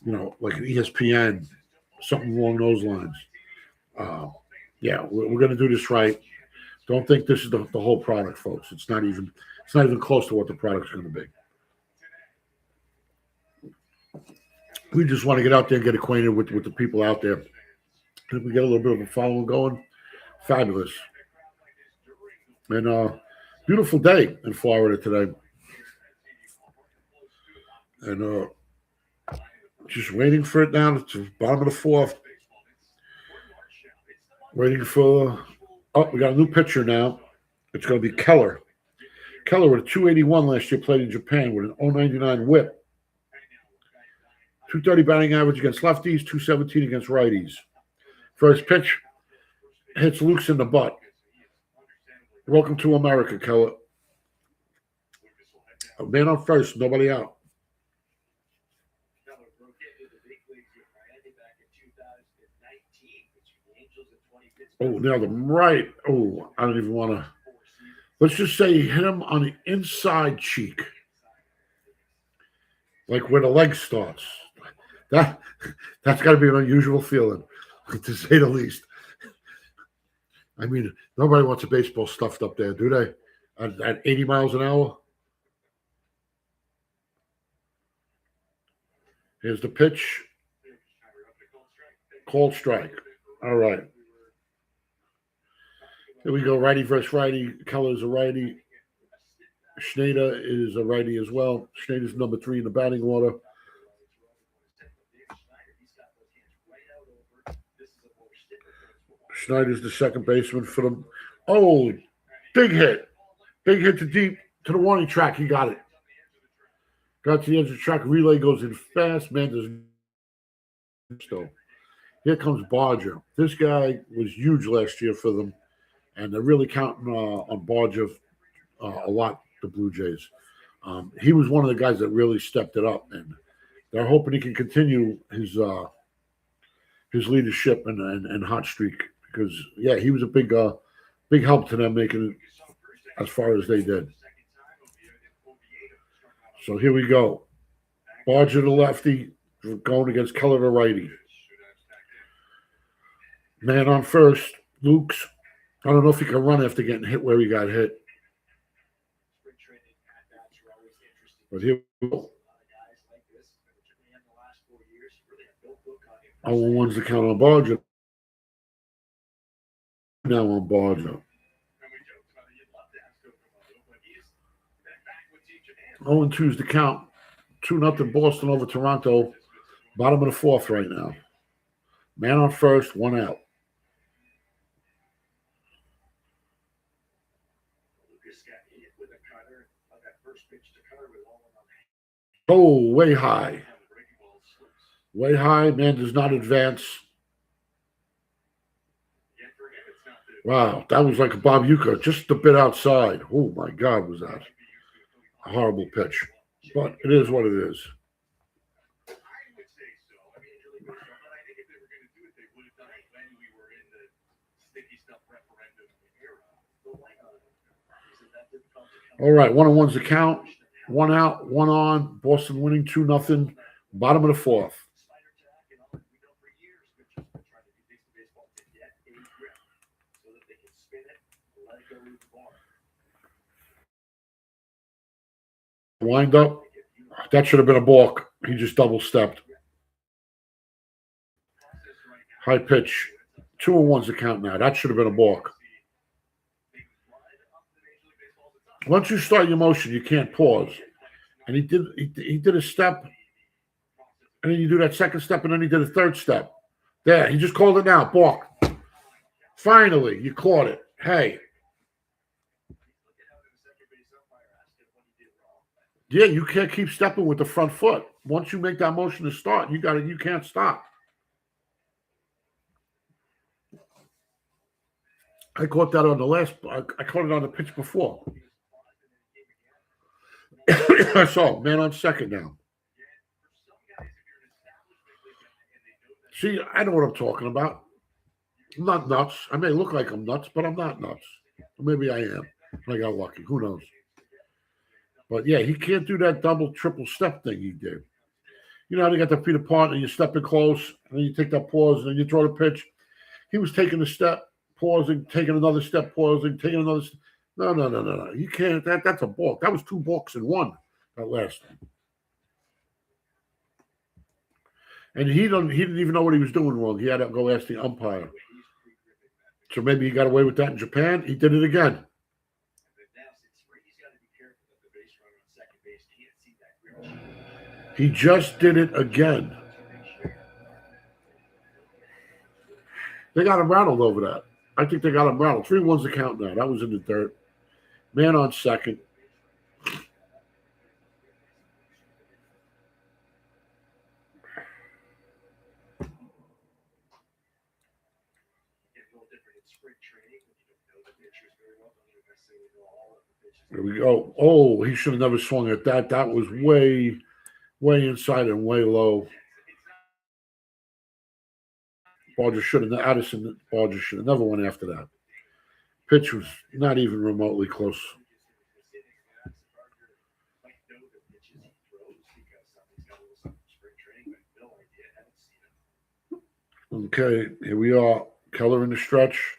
like an ESPN, something along those lines. Yeah, we're going to do this right. Don't think this is the whole product, folks. It's not even close to what the product's going to be. We just want to get out there and get acquainted with the people out there. If we get a little bit of a following going, fabulous. And beautiful day in Florida today. And just waiting for it now. It's the bottom of the fourth. Waiting for... Oh, we got a new pitcher now. It's going to be Keller. Keller with a 281 last year, played in Japan with an 099 whip. 230 batting average against lefties, 217 against righties. First pitch hits Luke's in the butt. Welcome to America, Keller. A man on first, nobody out. Oh, nailed him right. Oh, I don't even want to. Let's just say he hit him on the inside cheek, like where the leg starts. That's got to be an unusual feeling, to say the least. I mean, nobody wants a baseball stuffed up there, do they? At 80 miles an hour? Here's the pitch. Called strike. All right. Here we go, righty versus righty. Keller's a righty. Schneider is a righty as well. Schneider's number 3 in the batting order. Schneider's the second baseman for them. Oh, big hit. Big hit to deep to the warning track. He got it. Got to the edge of the track. Relay goes in fast. Man, does still. Here comes Barger. This guy was huge last year for them. And they're really counting on Barger a lot, the Blue Jays. He was one of the guys that really stepped it up, and they're hoping he can continue his leadership and hot streak because, yeah, he was a big help to them making it as far as they did. So here we go. Barger the lefty going against Keller the righty. Man on first, Luke's. I don't know if he can run after getting hit where he got hit. But here we go. 0-1's the count on Barger. Now on Barger. 0-2's the count. 2-0 Boston over Toronto. Bottom of the fourth right now. Man on first, 1 out. Oh, way high. Way high. Man does not advance. Wow, that was like a Bob Uecker, just a bit outside. Oh, my God, was that a horrible pitch. But it is what it is. All right, 1-1's the count. 1 out, 1 on. Boston winning 2-0. Bottom of the fourth. Wind up. That should have been a balk. He just double stepped. High pitch. 2-1's the count now. That should have been a balk. Once you start your motion, you can't pause. And he did a step, and then you do that second step, and then he did a third step. There, he just called it now. Balk. Finally, you caught it. Hey. Yeah, you can't keep stepping with the front foot. Once you make that motion to start, you can't stop. I caught that on the last. I caught it on the pitch before. So, man on second now. See, I know what I'm talking about. I'm not nuts. I may look like I'm nuts, but I'm not nuts. Maybe I am. I got lucky. Who knows? But yeah, he can't do that double, triple step thing he did. You know how they got their feet apart and you step in close and then you take that pause and then you throw the pitch. He was taking a step, pausing, taking another step, pausing, taking another. No, no, no, no, no. You can't. That's a balk. That was two balks in one. That last one. And he didn't even know what he was doing wrong. He had to go ask the umpire. So maybe he got away with that in Japan. He did it again. He just did it again. They got him rattled over that. I think they got him rattled. 3-1's the count now. That was in the dirt. Man on second. There we go. Oh, he should have never swung at that. That was way inside and way low. Barger should have. Addison Barger should have never went after that. Pitch was not even remotely close. Okay, here we are. Keller in the stretch.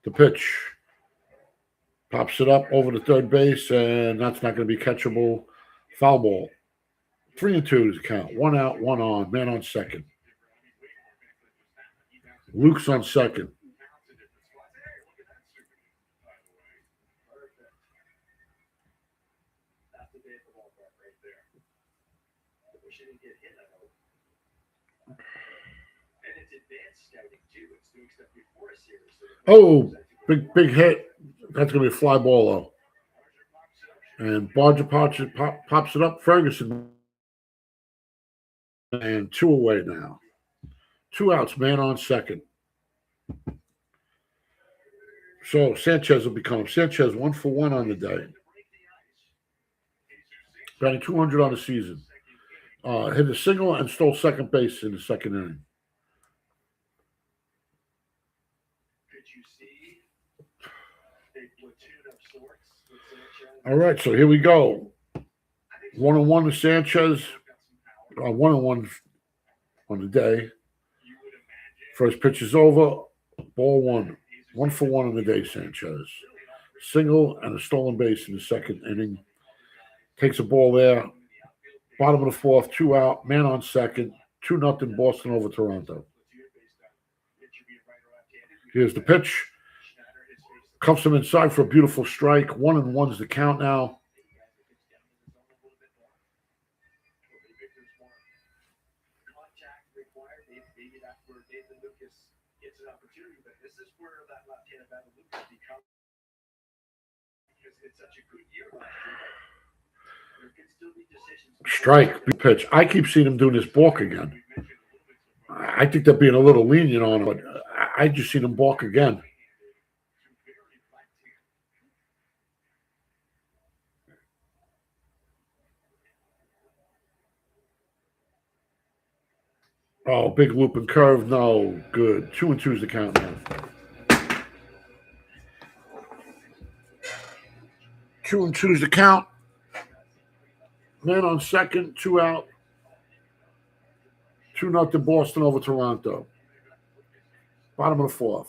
The pitch. Pops it up over the third base, and that's not going to be catchable. Foul ball. 3-2 is the count. 1 out, 1 on. Man on second. Luke's on second. Oh, big hit. That's going to be a fly ball, though. And Barger pops it up. Ferguson. And 2 away now. 2 outs, man on second. So Sanchez will become Sanchez 1 for 1 on the day. Batting 200 on the season. Hit a single and stole second base in the second inning. All right, so here we go. 1-1 to Sanchez. 1-1 on the day. First pitch is over. Ball 1. 1 for 1 on the day, Sanchez. Single and a stolen base in the second inning. Takes a ball there. Bottom of the fourth, 2 out. Man on second. 2-0 Boston over Toronto. Here's the pitch. Cuffs him inside for a beautiful strike. 1-1's the count now. Strike, big pitch. I keep seeing him doing this balk again. I think they're being a little lenient on him, but I just seen him balk again. Oh, big loop and curve. No, good. 2-2 is the count now. 2-2 is the count. Man on second, 2 out. 2-0 Boston over Toronto. Bottom of the fourth.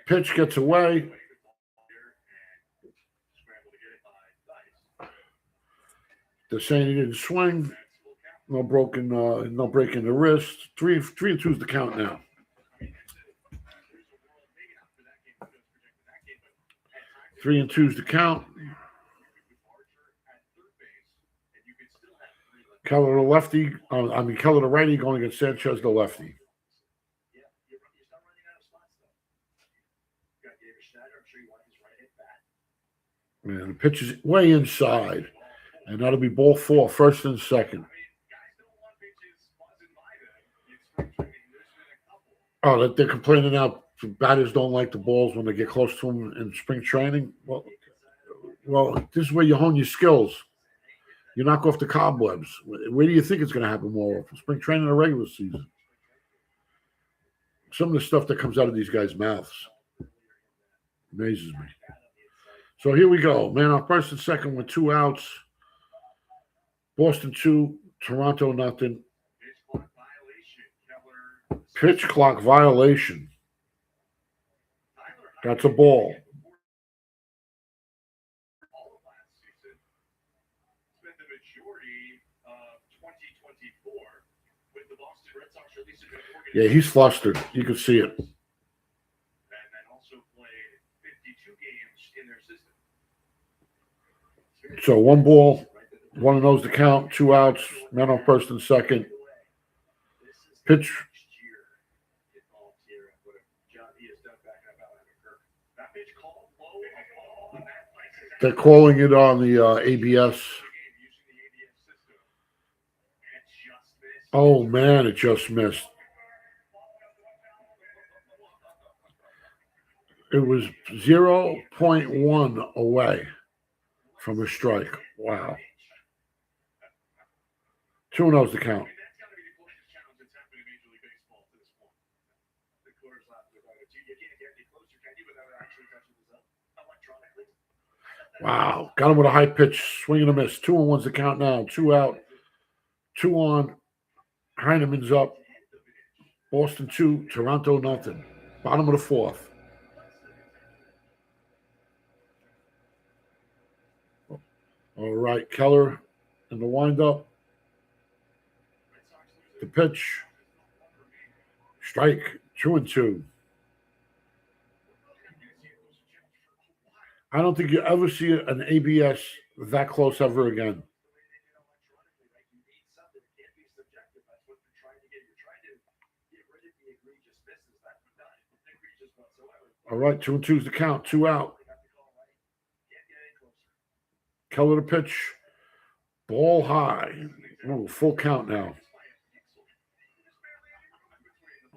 Pitch gets away. They're saying he didn't swing. No breaking the wrist. 3-2 is the count now. 3-2 is the count. Keller the lefty. Keller the righty going against Sanchez the lefty. Man, the pitch is way inside. And that'll be ball 4, first and second. Oh, that they're complaining now. Batters don't like the balls when they get close to them in spring training. Well, this is where you hone your skills. You knock off the cobwebs. Where do you think it's going to happen more often? Spring training or regular season? Some of the stuff that comes out of these guys' mouths amazes me. So here we go. Man on first and second with 2 outs. Boston 2, Toronto nothing. Pitch clock violation. That's a ball. Yeah, he's flustered. You can see it. So 1 ball, 1 of those to count, 2 outs, man on first and second. Pitch. They're calling it on the ABS. Oh, man, it just missed. It was 0.1 away from a strike. Wow. 2-0's the count. Wow. Got him with a high pitch, swing and a miss. 2-1's the count now. 2 out, 2 on. Heineman's up. Boston 2, Toronto nothing. Bottom of the 4th. All right, Keller in the windup. The pitch. Strike. 2-2. I don't think you ever see an ABS that close ever again. All right, 2-2's the count. 2 out. Keller to pitch. Ball high. Oh, full count now.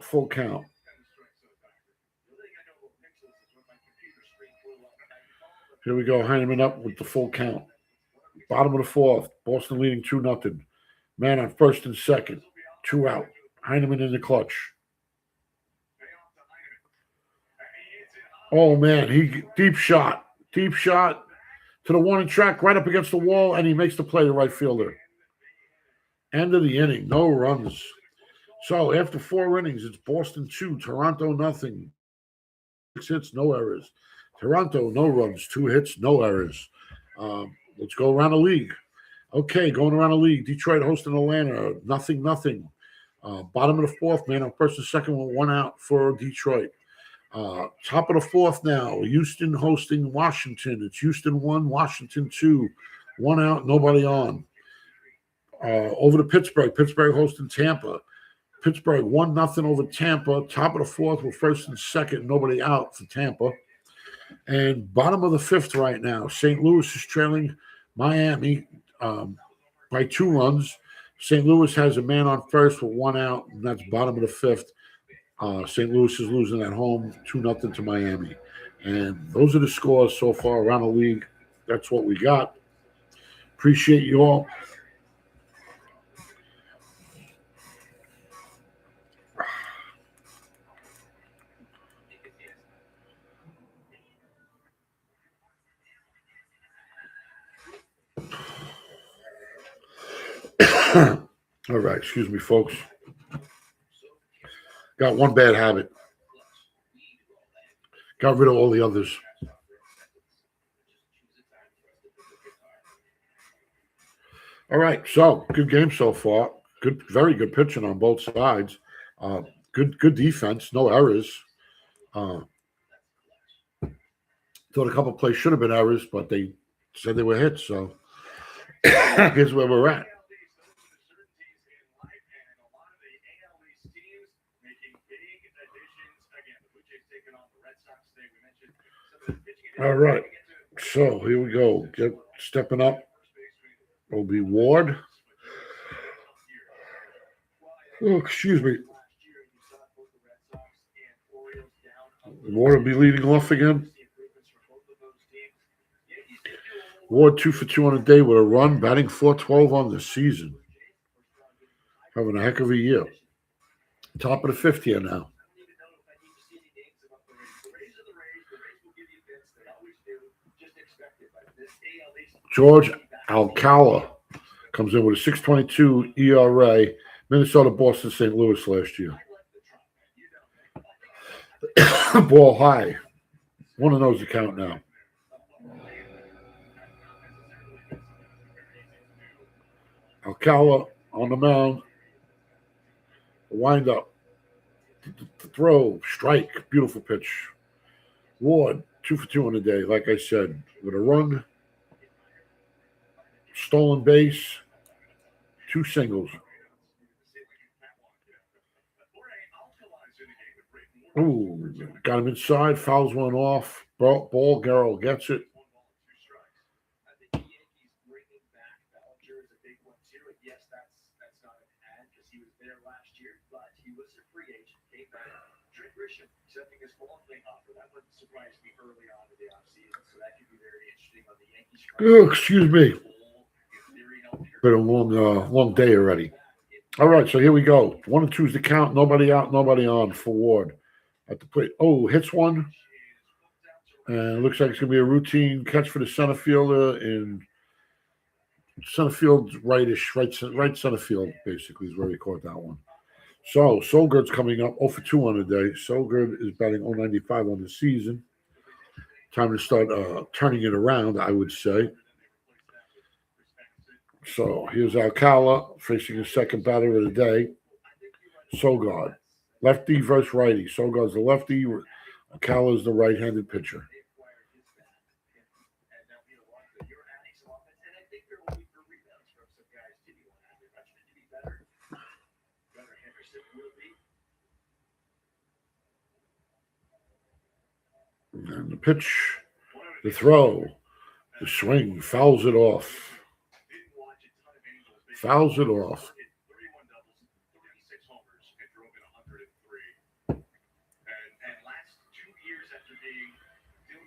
Full count. Here we go. Heineman up with the full count. Bottom of the 4th. Boston leading 2-0. Man on first and second. 2 out. Heineman in the clutch. Oh, man. He deep shot. Deep shot to the warning track right up against the wall, and he makes the play to right fielder. End of the inning. No runs. So after 4 innings, it's Boston 2, Toronto nothing. 6 hits, no errors. Toronto, no runs, 2 hits, no errors. Let's go around the league. Okay, going around the league. Detroit hosting Atlanta, 0-0. Bottom of the 4th, man on first and second with 1 out for Detroit. Top of the 4th now, Houston hosting Washington. It's Houston 1, Washington 2. 1 out, nobody on. Over to Pittsburgh. Pittsburgh hosting Tampa. Pittsburgh 1-0 over Tampa. Top of the 4th with first and second, nobody out for Tampa. And bottom of the 5th right now, St. Louis is trailing Miami by 2 runs. St. Louis has a man on first with 1 out, and that's bottom of the 5th. St. Louis is losing at home 2-0 to Miami. And those are the scores so far around the league. That's what we got. Appreciate you all. All right, excuse me, folks. Got one bad habit. Got rid of all the others. All right, so good game so far. Good, very good pitching on both sides. Good defense, no errors. Thought a couple plays should have been errors, but they said they were hits. So here's where we're at. All right, so here we go. Stepping up will be Ward. Oh, excuse me. Ward will be leading off again. Ward 2 for 2 on a day with a run, batting .412 on the season. Having a heck of a year. Top of the fifth here now. George Alcala comes in with a 6.22 ERA. Minnesota, Boston, St. Louis last year. Ball high. One of those to count now. Alcala on the mound. Wind up. The throw. Strike. Beautiful pitch. Ward, 2 for 2 on the day, like I said, with a run, stolen base, 2 singles. Ooh, got him inside, fouls one off. Ball, Garrell gets it. Oh, excuse me. Been a long day already. All right, so here we go. 1 and 2 is the count. Nobody out, nobody on for Ward at the plate. Oh, hits one. And it looks like it's going to be a routine catch for the center fielder in center field, right center field, basically, is where he caught that one. So, Solgard's coming up 0 for 2 on the day. Solgard is batting 0.95 on the season. Time to start turning it around, I would say. So, here's Alcala facing his second batter of the day. Solgard. Lefty versus righty. Solgard's the lefty. Alcala's the right-handed pitcher. And the pitch, the throw, the swing, fouls it off. Fouls it off.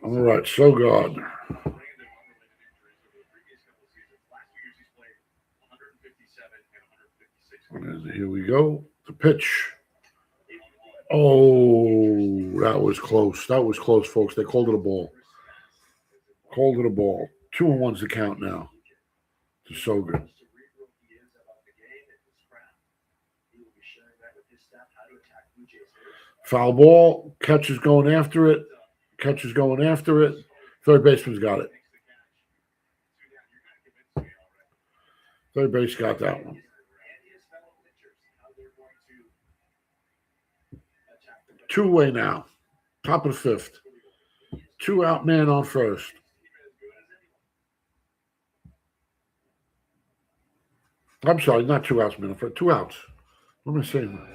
All right, Solgard. And here we go. The pitch. Oh, that was close. That was close, folks. They called it a ball. Called it a ball. 2 and 1's the count now to Solgard. Foul ball. Catcher's going after it. Catcher's going after it. Third baseman's got it. Third base got that one. 2-way now. Top of the fifth. 2 out, man on first. I'm sorry, not 2 outs, man on first. 2 outs. What am I saying?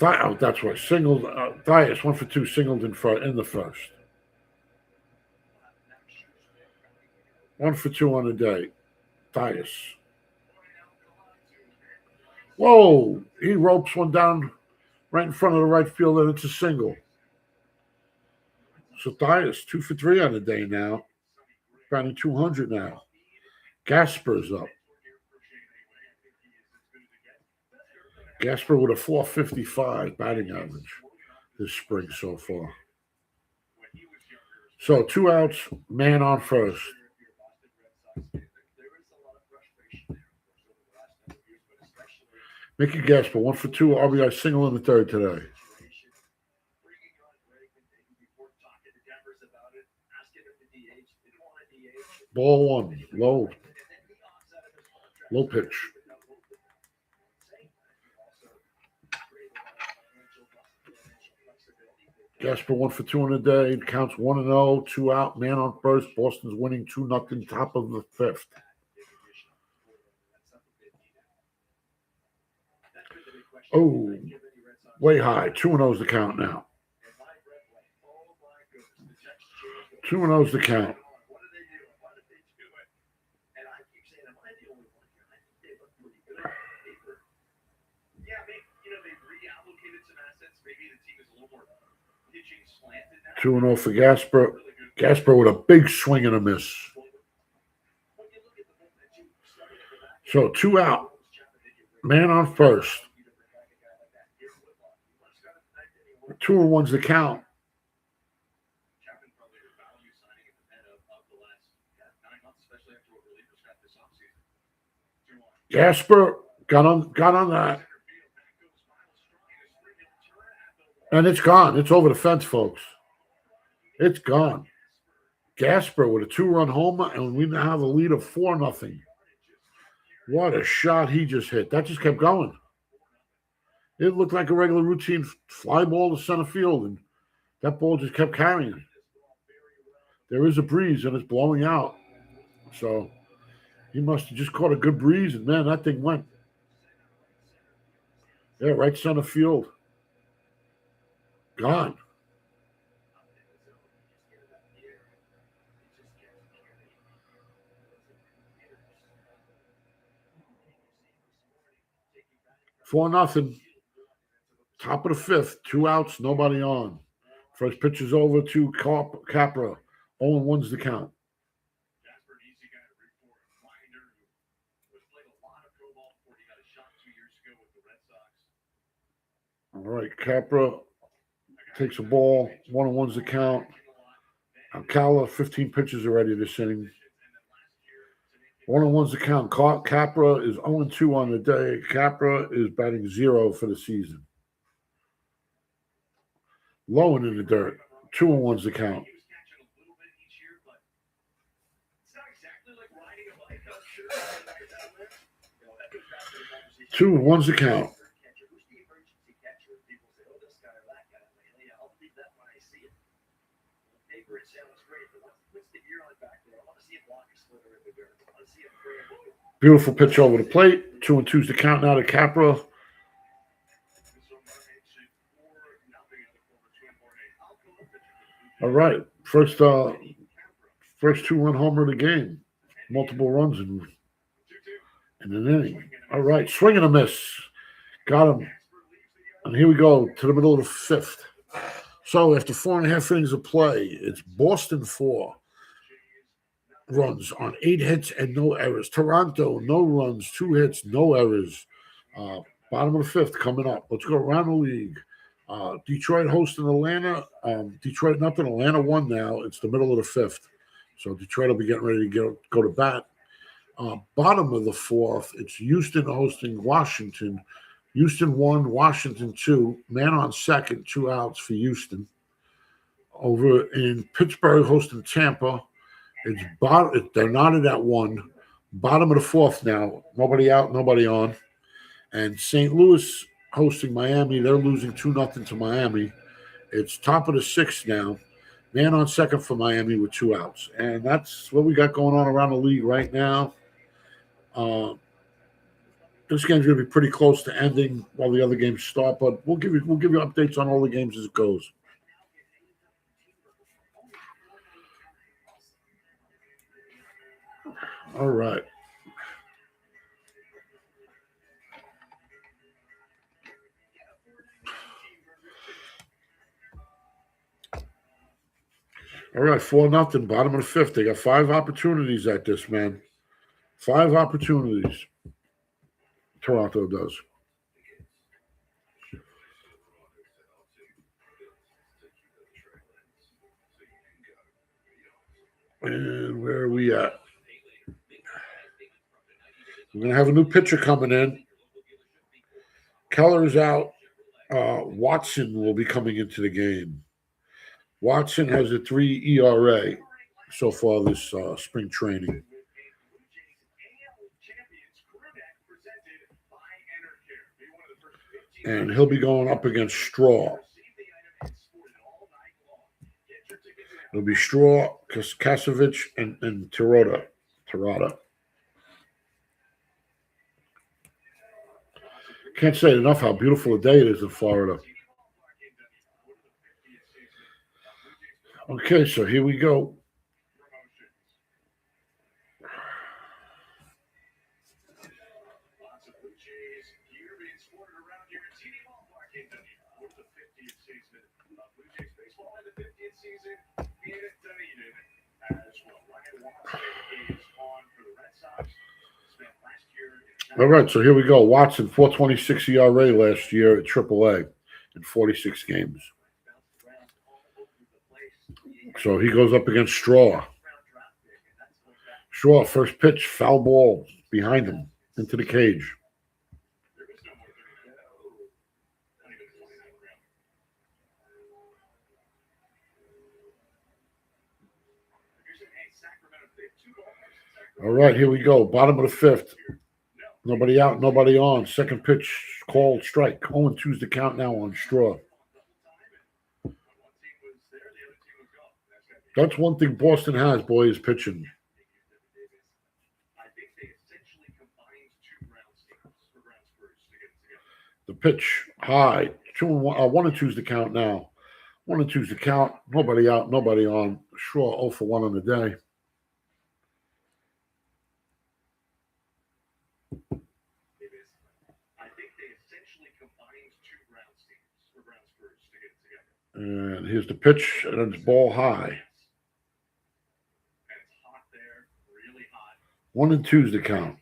Oh, that's right. Singled. Thias, 1 for 2, singled in the first. 1 for 2 on the day. Thias. Whoa! He ropes one down right in front of the right fielder, and it's a single. So Thias, 2 for 3 on the day now. Batting 200 now. Gasper's up. Gasper with a 455 batting average this spring so far. So 2 outs, man on first. Mickey Gasper, 1 for 2, RBI single in the third today. Ball 1, low pitch. Gasper 1 for 2 on the day. Counts 1-0, 2 out, man on first. Boston's winning 2-0, top of the fifth. Oh, way high. 2-0's the count now. 2-0's the count. 2-0 for Gasper. Gasper with a big swing and a miss. So 2 out. Man on first. 2-1's the count. Gasper got on that. And it's gone. It's over the fence, folks. It's gone. Gasper with a 2-run homer, and we now have a lead of 4-0. What a shot he just hit. That just kept going. It looked like a regular routine fly ball to center field, and that ball just kept carrying. There is a breeze, and it's blowing out. So he must have just caught a good breeze, and man, that thing went. Yeah, right center field. Gone. Four nothing. Top of the fifth. 2 outs, nobody on. First pitch is over to Capra. 0-1's the count. All right, Capra takes a ball. 1-1's the count. Alcala, 15 pitches already this inning. 1-1's the count. Capra is 0-2 on the day. Capra is batting 0 for the season. Low and in the dirt. 2-1's the count. Two and one's the count. Beautiful pitch over the plate. 2-2's the count now to Capra. All right. First 2-run homer of the game. Multiple runs in an inning. All right. Swing and a miss. Got him. And here we go to the middle of the fifth. So after 4.5 innings of play, it's Boston 4 runs on 8 hits and no errors. Toronto, no runs, 2 hits, no errors. Bottom of the fifth coming up. Let's go around the league. Detroit hosting Atlanta. Detroit nothing. Atlanta 1 now. It's the middle of the fifth. So Detroit will be getting ready to go to bat. Bottom of the fourth, it's Houston hosting Washington. Houston 1, Washington 2. Man on second, 2 outs for Houston. Over in Pittsburgh hosting Tampa. They're knotted at 1. Bottom of the fourth now. Nobody out, nobody on. And St. Louis hosting Miami. They're losing 2-0 to Miami. It's top of the sixth now. Man on second for Miami with 2 outs. And that's what we got going on around the league right now. This game's going to be pretty close to ending while the other games start, but we'll give you updates on all the games as it goes. All right. All right, 4-0, bottom of the fifth. They got 5 opportunities at this, man. 5 opportunities. Toronto does. And where are we at? We're going to have a new pitcher coming in. Keller's out. Watson will be coming into the game. Watson has a 3 ERA so far this spring training. And he'll be going up against Straw. It'll be Straw, Kasevich, and Tirada. Can't say enough how beautiful a day it is in Florida. Okay, so here we go. All right, so here we go. Watson, 4.26 ERA last year at AAA in 46 games. So he goes up against Straw. Straw, first pitch, foul ball behind him into the cage. All right, here we go. Bottom of the fifth. Nobody out, nobody on. Second pitch called strike. 0-2's the count now on Straw. That's one thing Boston has, boy, is pitching. The pitch high. 1-2's the count now. 1-2's the count. Nobody out, nobody on. Straw 0 for 1 on the day. And here's the pitch, and it's ball high. 1-2's the count.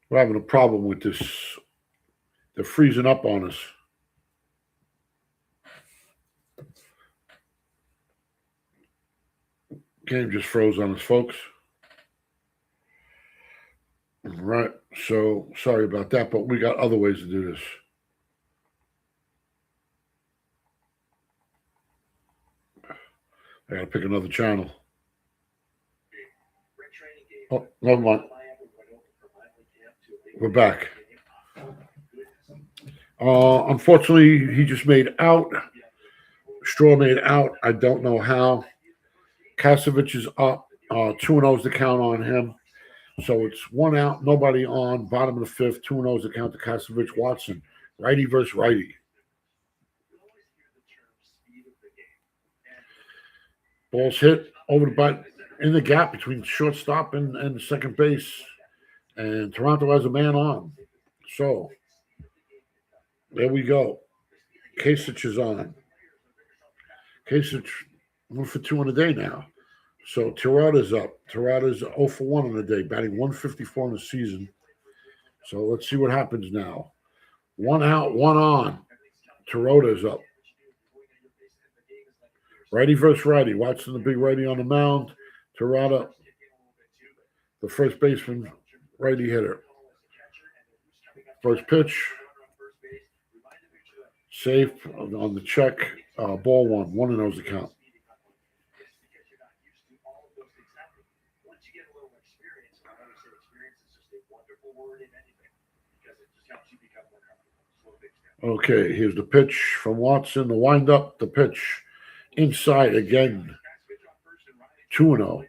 We're having a problem with this. They're freezing up on us. Game just froze on us, folks. Right. So sorry about that, but we got other ways to do this. I gotta pick another channel. Oh, never mind. We're back. Unfortunately, he just made out. Straw made out. I don't know how. Kasevich is up. 2-0's the count on him. So it's 1 out, nobody on. Bottom of the fifth, 2-0's the count to Kasevich. Watson, righty versus righty. Ball's hit over the butt in the gap between shortstop and second base. And Toronto has a man on. So there we go. Kasich is on. Kasich 1 for 2 on the day now. So Terada's up. Terada's 0 for 1 on the day, batting 154 in the season. So let's see what happens now. 1 out, 1 on. Terada's up. Righty versus righty. Watson, the big righty on the mound. Terada, the first baseman, righty hitter. First pitch. Safe on the check. Ball 1. 1-0's the count. Okay, here's the pitch from Watson. The windup, the pitch. Inside again. 2-0.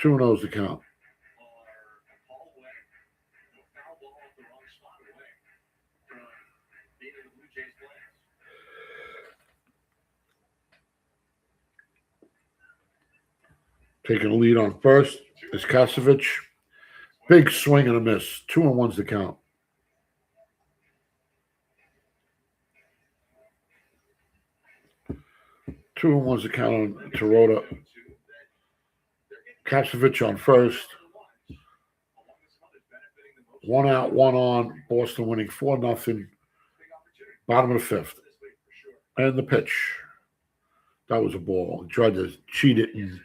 2-0's the count. Taking the lead on first is Kasevich. Big swing and a miss. 2-1's the count. Two and one's the count on Terada. Kasevich on first. 1 out, 1 on. Boston winning 4-0. Bottom of the fifth. And the pitch. That was a ball. He tried to cheat it and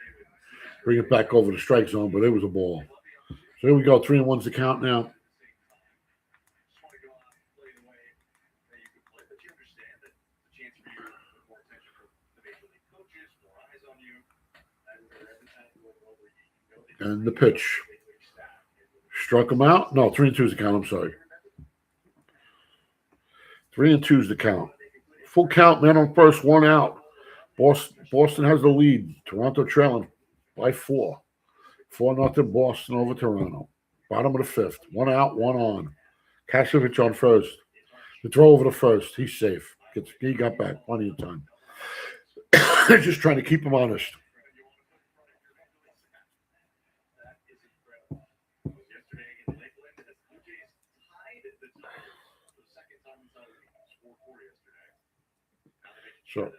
bring it back over the strike zone, but it was a ball. So here we go. 3-1's the count now. And the pitch. Struck him out. No, 3-2's the count. I'm sorry. 3-2's the count. Full count, man on first, 1 out. Boston has the lead. Toronto trailing by 4. 4-0 Boston over Toronto. Bottom of the fifth. 1 out, 1 on. Kasevich on first. The throw over to first. He's safe. He got back plenty of time. Just trying to keep him honest. So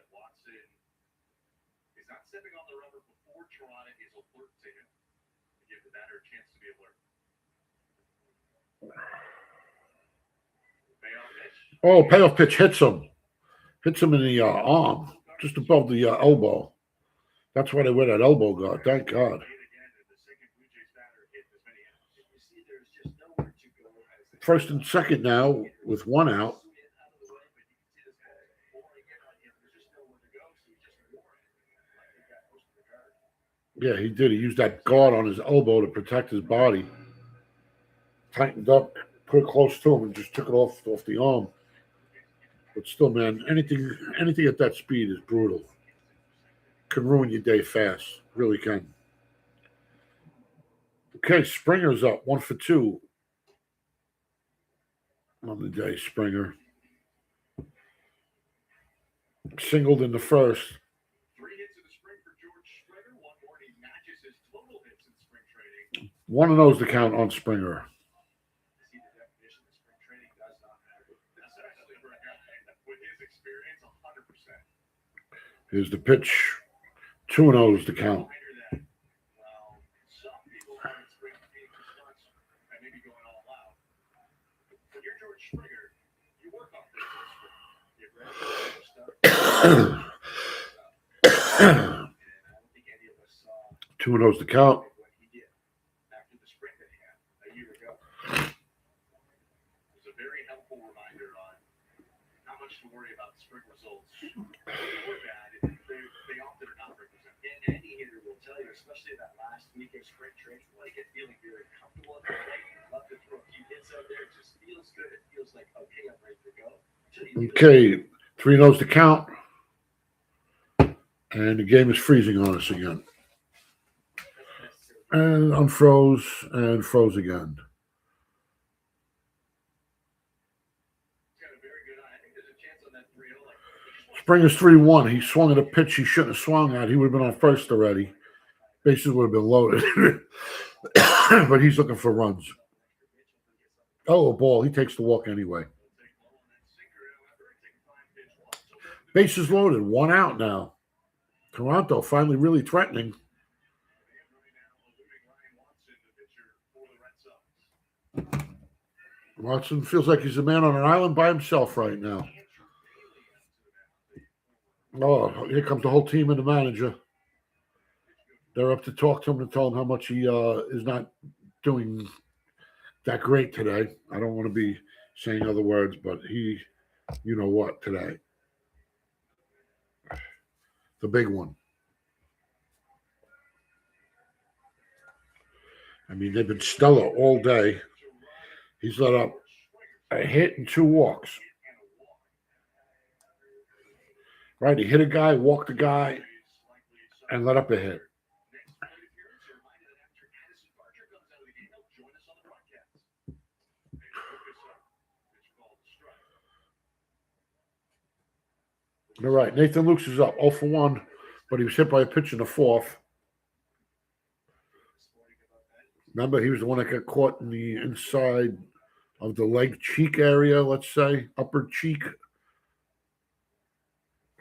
payoff pitch hits him. Hits him in the arm, just above the elbow. That's why they wear that elbow guard. Thank God. First and second now with one out. Yeah, he did. He used that guard on his elbow to protect his body. Tightened up, put it close to him, and just took it off the arm. But still, man, anything at that speed is brutal. Can ruin your day fast. Really can. Okay, Springer's up 1 for 2 on the day. Springer singled in the first. 1 of those to count on Springer. Here's the pitch. 2 of those to count. Two of those to count. Especially that last week of spring training, like it feeling very comfortable at the plate. Love to throw a few hits out there. It just feels good. It feels like, okay, I'm ready to go. Okay, 3 no's to count. And the game is freezing on us again. And unfroze and froze again. Springer's 3-1. He swung at a pitch he shouldn't have swung at. He would have been on first already. Bases would have been loaded. But he's looking for runs. Oh, a ball. He takes the walk anyway. Bases loaded. 1 out now. Toronto finally really threatening. Watson feels like he's a man on an island by himself right now. Oh, here comes the whole team and the manager. They're up to talk to him and tell him how much he is not doing that great today. I don't want to be saying other words, but he, you know what, today. The big one. I mean, they've been stellar all day. He's let up a hit and 2 walks. Right, he hit a guy, walked a guy, and let up a hit. All right, Nathan Lukes is up 0 for 1, but he was hit by a pitch in the 4th. Remember, he was the one that got caught in the inside of the leg cheek area, let's say, upper cheek.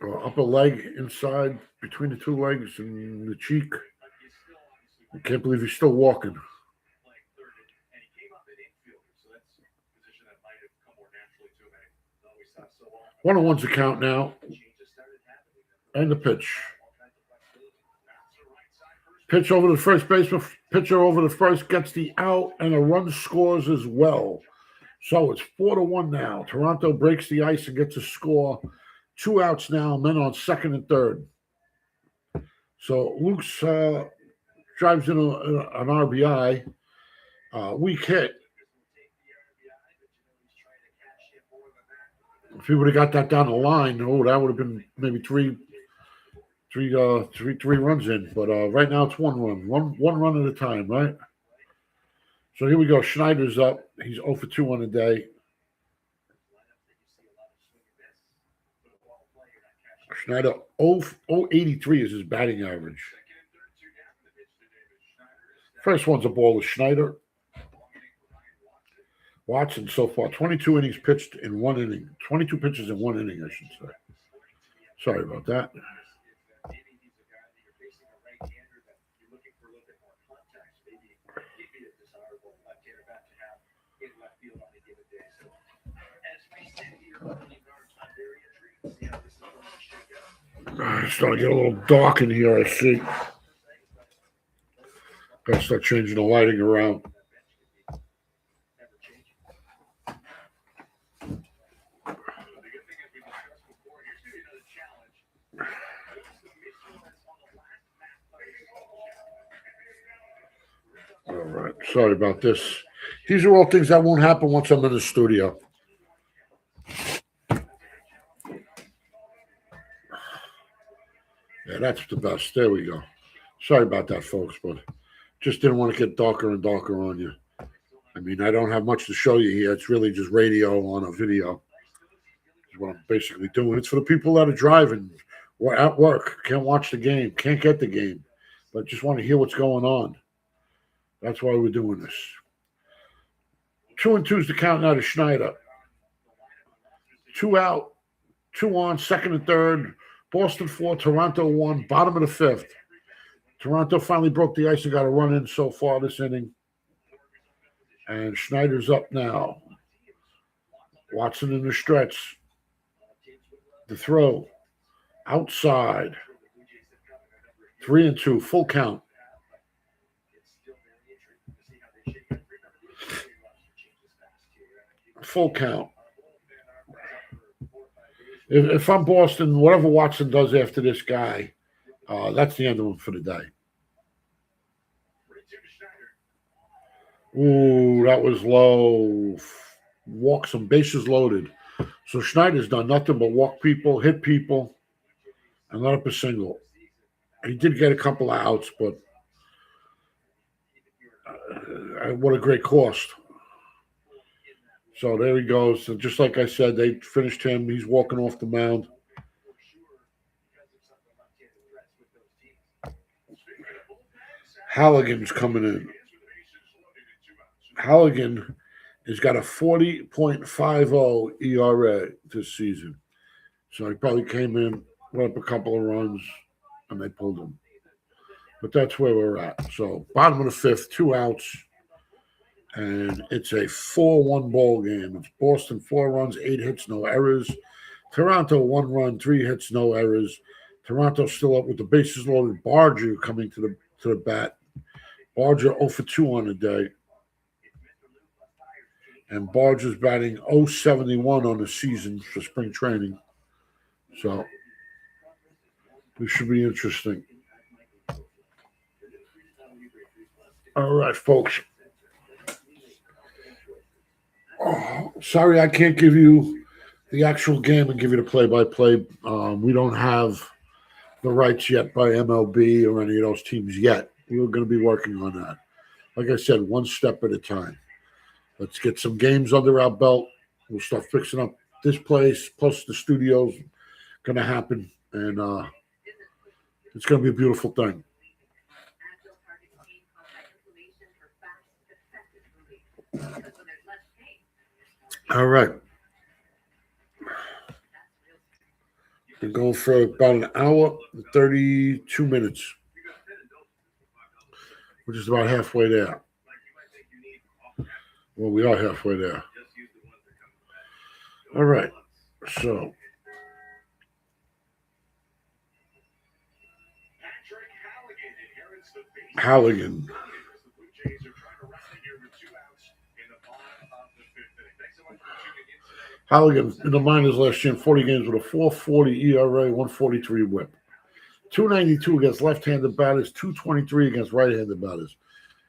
Or upper leg inside between the 2 legs and the cheek. I can't believe he's still walking. 1-1's the count now. And the pitch. Pitch over to the first baseman. Pitcher over the first gets the out, and a run scores as well. So it's 4-1 now. Toronto breaks the ice and gets a score. 2 outs now, men on second and third. So Luke's drives in an RBI. Weak hit. If he would have got that down the line, that would have been maybe three runs in. But right now it's 1 run. One run at a time, right? So here we go. Schneider's up. He's 0 for 2 on the day. Schneider 0.83 is his batting average. First one's a ball to Schneider. Watson so far, 22 innings pitched in 1 inning. 22 pitches in 1 inning, I should say. Sorry about that. Maybe he's a guy that you're facing a right-hander that you're looking for a little bit more contact. Maybe he'd be a desirable left-hander bat to have in left field on a given day. So as we sit here early March, I'm very intrigued to see how this is going to shake out. It's starting to get a little dark in here, I see. Gotta start changing the lighting around. Never changing. The good thing is we discussed before. Here's going to be another challenge. What's the mission that's on the last map of the All right. Sorry about this. These are all things that won't happen once I'm in the studio. Yeah, that's the best. There we go. Sorry about that, folks, but just didn't want to get darker and darker on you. I mean, I don't have much to show you here. It's really just radio on a video. Is what I'm basically doing. It's for the people that are driving or at work, can't watch the game, can't get the game, but just want to hear what's going on. That's why we're doing this. 2-2 is the count now to Schneider. 2 out, 2 on, second and third. Boston 4, Toronto 1, bottom of the fifth. Toronto finally broke the ice and got a run in so far this inning. And Schneider's up now. Watson in the stretch. The throw. Outside. 3-2, full count. Full count. If I'm Boston, whatever Watson does after this guy, that's the end of him for the day. Ooh, that was low. Walk some bases loaded. So Schneider's done nothing but walk people, hit people, and let up a single. He did get a couple of outs, but what a great cost. So there he goes. So just like I said, they finished him. He's walking off the mound. Halligan's coming in. Halligan has got a 40.50 ERA this season. So he probably came in, went up a couple of runs, and they pulled him. But that's where we're at. So bottom of the fifth, 2 outs. And it's a 4-1 ball game. It's Boston 4 runs, 8 hits, no errors. Toronto 1 run, 3 hits, no errors. Toronto still up with the bases loaded. Barger coming to the bat. Barger 0 for 2 on the day. And Barger's batting 0.71 on the season for spring training. So this should be interesting. All right, folks. Oh, sorry, I can't give you the actual game and give you the play-by-play. We don't have the rights yet by MLB or any of those teams yet. We're going to be working on that. Like I said, one step at a time. Let's get some games under our belt. We'll start fixing up this place, plus the studio's going to happen, and it's going to be a beautiful thing. All right. Been going for about an hour and 32 minutes. We're just about halfway there. Well, we are halfway there. All right. So. Halligan. Halligan in the minors last year in 40 games with a 4.40 ERA, 1.43 WHIP. 2.92 against left-handed batters, 2.23 against right-handed batters.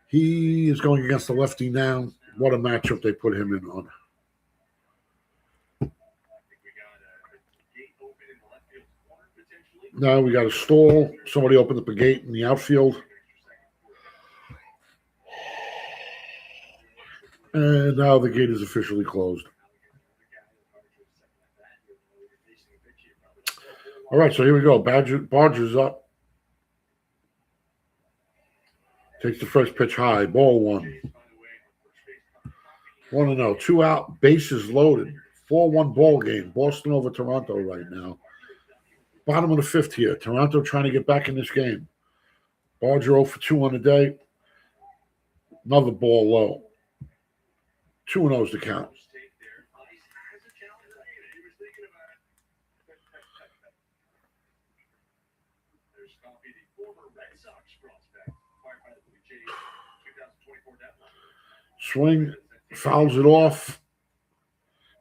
He is going against the lefty now. What a matchup they put him in on. Now we got a stall. Somebody opened up a gate in the outfield. And now the gate is officially closed. All right, so here we go. Barger's up. Takes the first pitch high. Ball 1. 1-0. 2 out. Bases loaded. 4-1 ball game. Boston over Toronto right now. bottom of the fifth here. Toronto trying to get back in this game. Barger 0 for 2 on the day. Another ball low. 2-0 is the count. There's Coffee, the former Red Sox prospect, acquired by the Bluejays 2024 deadline. Swing, fouls it off.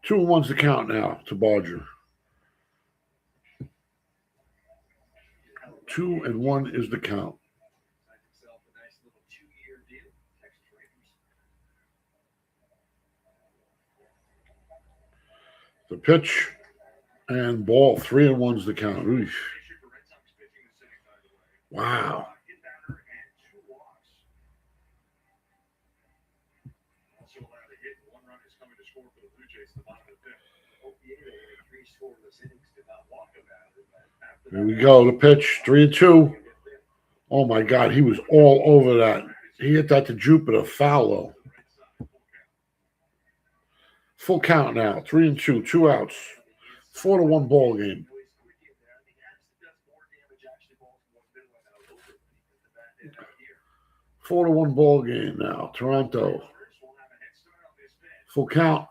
2-1's the count now to Barger. 2-1 is the count. Signed himself a nice little 2-year deal. Texas Rangers. The pitch and ball. 3-1's the count. Oof. For Red Sox pitching this inning, by the way. Wow. Hit batter and 2 walks. Also allowed a hit and 1 run is coming to score for the Blue Jays at the bottom of the fifth. OPA in 3 scoreless innings did not walk a batter, but after Here we go. The pitch. 3-2. Oh my God. He was all over that. He hit that to Jupiter. Foul though. Full count now. 3-2. 2 outs. 4-1 ball game. 4-1 ball game now. Toronto. Full count.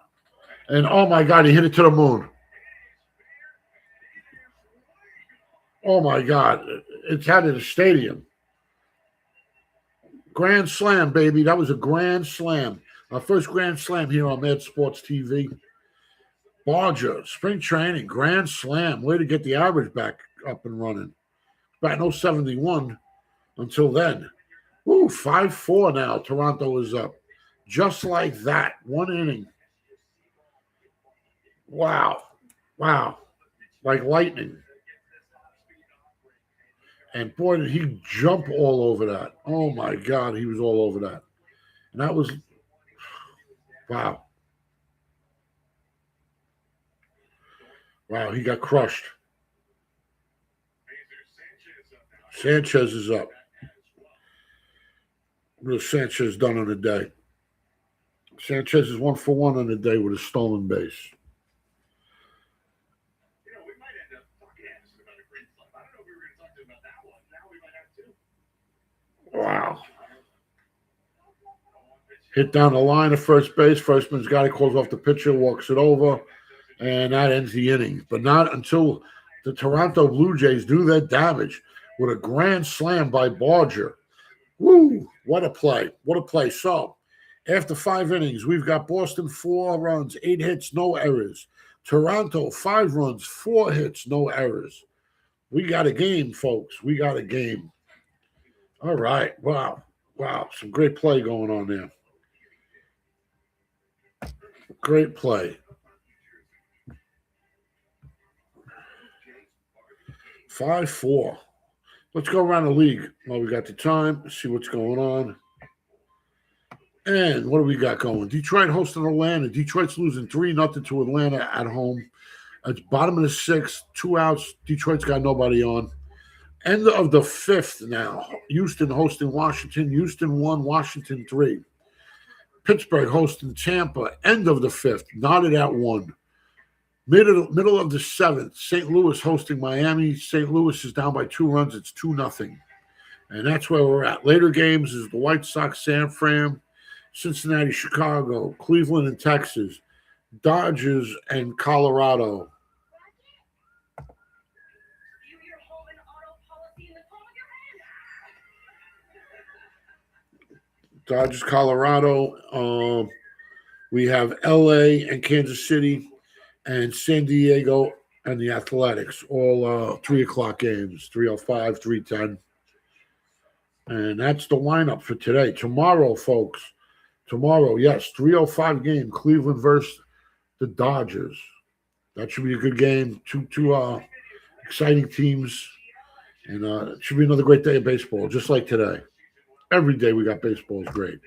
And oh my God, he hit it to the moon. Oh my God. It's out of the stadium. Grand slam, baby. That was a grand slam. Our first grand slam here on Mad Sports TV. Barger, spring training, grand slam. Way to get the average back up and running. Batting 071 until then. Woo, 5-4 now. Toronto is up. Just like that. 1 inning. Wow. Wow. Like lightning. And boy, did he jump all over that. Oh my God, he was all over that. And that was, wow. Wow, he got crushed. Sanchez is up. What has Sanchez done on the day? Sanchez is 1 for 1 on the day with a stolen base. You know, we might end up talking to Anderson about a great club. I don't know if we were going to talk to him about that one. Now we might have to. Wow. Hit down the line of first base. Firstman's got it, calls off the pitcher, walks it over, and that ends the inning. But not until the Toronto Blue Jays do their damage with a grand slam by Barger. Woo! What a play. What a play. So, after 5 innings, we've got Boston 4 runs, 8 hits, no errors. Toronto 5 runs, 4 hits, no errors. We got a game, folks. We got a game. All right. Wow. Wow. Some great play going on there. Great play. 5-4. Let's go around the league while we got the time, see what's going on. And what do we got going? Detroit hosting Atlanta. Detroit's losing 3-0 to Atlanta at home. It's bottom of the 6th, 2 outs. Detroit's got nobody on. End of the 5th now. Houston hosting Washington. Houston 1, Washington 3. Pittsburgh hosting Tampa. End of the 5th. Knotted at 1. Middle of the 7th. St. Louis hosting Miami. St. Louis is down by 2 runs. It's 2-0. And that's where we're at. Later games is the White Sox, San Fran, Cincinnati, Chicago, Cleveland, and Texas, Dodgers, and Colorado. Dodgers, Colorado. We have LA and Kansas City and San Diego and the Athletics, all 3 o'clock games, 3:05, 3:10. And that's the lineup for today. Tomorrow, folks, yes, 3:05 game, Cleveland versus the Dodgers. That should be a good game. Two exciting teams. And it should be another great day of baseball, just like today. Every day we got baseball is great.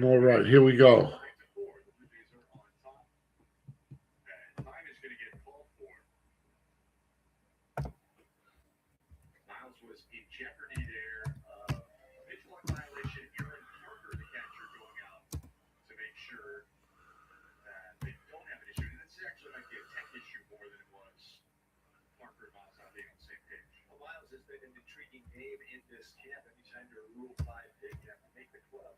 All right, here we go. was in jeopardy there. Visual violation, Aaron Parker, the catcher, going out to make sure that they don't have an issue. And this actually might be a tech issue more than it was Parker and Miles not being on the same page. Well, Miles has been an intriguing name in this camp. Anytime you're a Rule 5 pick, you have to make the club.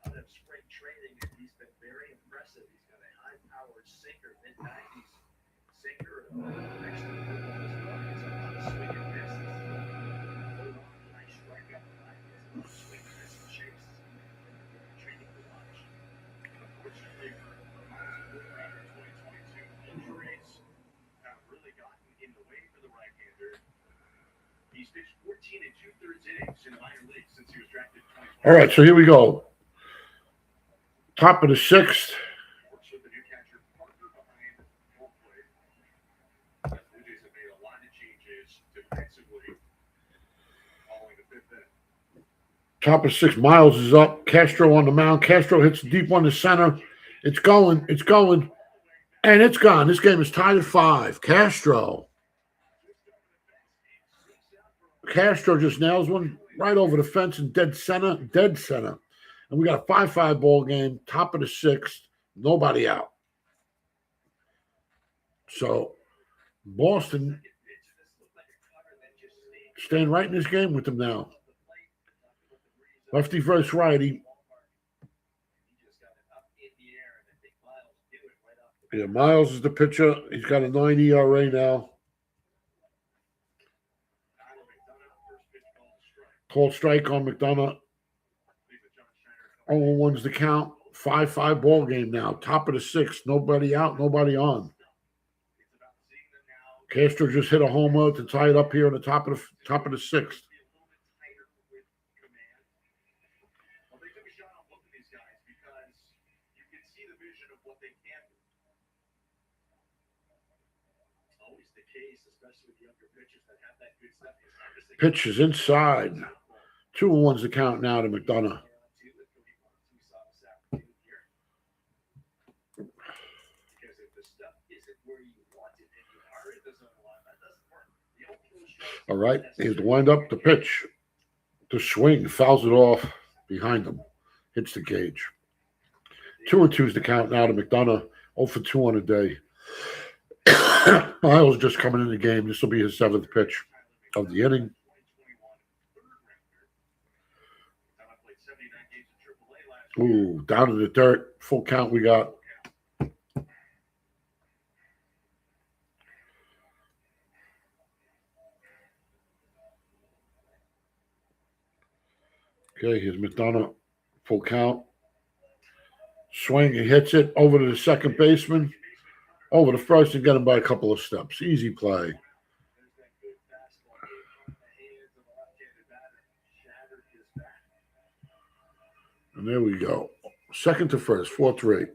Out of spring training, and he's been very impressive. He's got a high-powered sinker, mid-90s sinker, excellent football as well. He has a lot of swing and misses. Hold on, nice strikeout line. He has a lot of swing and miss and chase. Intriguing to watch. Unfortunately for Miles Woodruff in 2022, injuries have really gotten in the way for the right-hander. He's pitched 14 2/3 innings in the minor leagues since he was drafted in 2020. All right, so here we go. Top of the sixth. Works with the new catcher Parker behind home plate. The Bluejays have made a lot of changes defensively following the fifth inning. Top of six. Miles is up. Castro on the mound. Castro hits deep one to center. It's going. It's going. And it's gone. This game is tied at 5. Castro just nails one right over the fence in dead center. Dead center. And we got a 5-5 ball game, top of the sixth, nobody out. So Boston staying right in this game with them now. Lefty versus righty. Yeah, Miles is the pitcher. He's got a 9 ERA now. Called strike on McDonough. 0-1's the count. 5-5 ball game now. Top of the sixth. Nobody out, nobody on. Castro just hit a homer to tie it up here on the top of the sixth. Pitch is inside. 2-1's the count now to McDonough. All right, here's the wind up, the pitch, the swing, fouls it off behind him, hits the cage. 2-2's the count now to McDonough, 0 for 2 on the day. Miles just coming in the game. This will be his 7th pitch of the inning. Ooh, down in the dirt, full count we got. Okay, here's McDonough, full count. Swing, he hits it over to the second baseman, over to first, and get him by a couple of steps. Easy play. And there we go. Second to first, 4-3.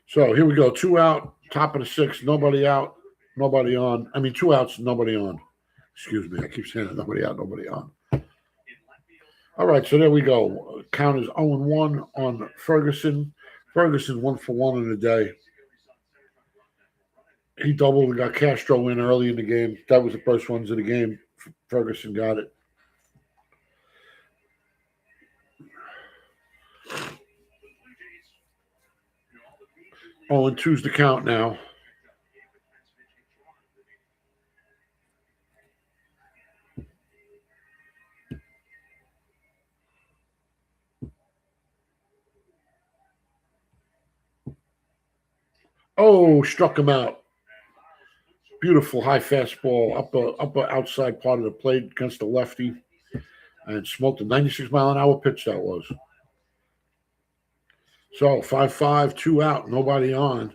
So here we go. 2 out, top of the sixth, nobody out, nobody on. I mean, 2 outs, nobody on. Excuse me. I keep saying that. Nobody out, nobody on. All right, so there we go. Count is 0-1 on Ferguson. Ferguson 1 for 1 in the day. He doubled and got Castro in early in the game. That was the first runs of the game. Ferguson got it. Oh, and 2's the count now. Oh, struck him out. Beautiful high fastball upper outside part of the plate against the lefty, and smoked a 96-mile-an-hour pitch that was. So 5-5, 2 out, nobody on.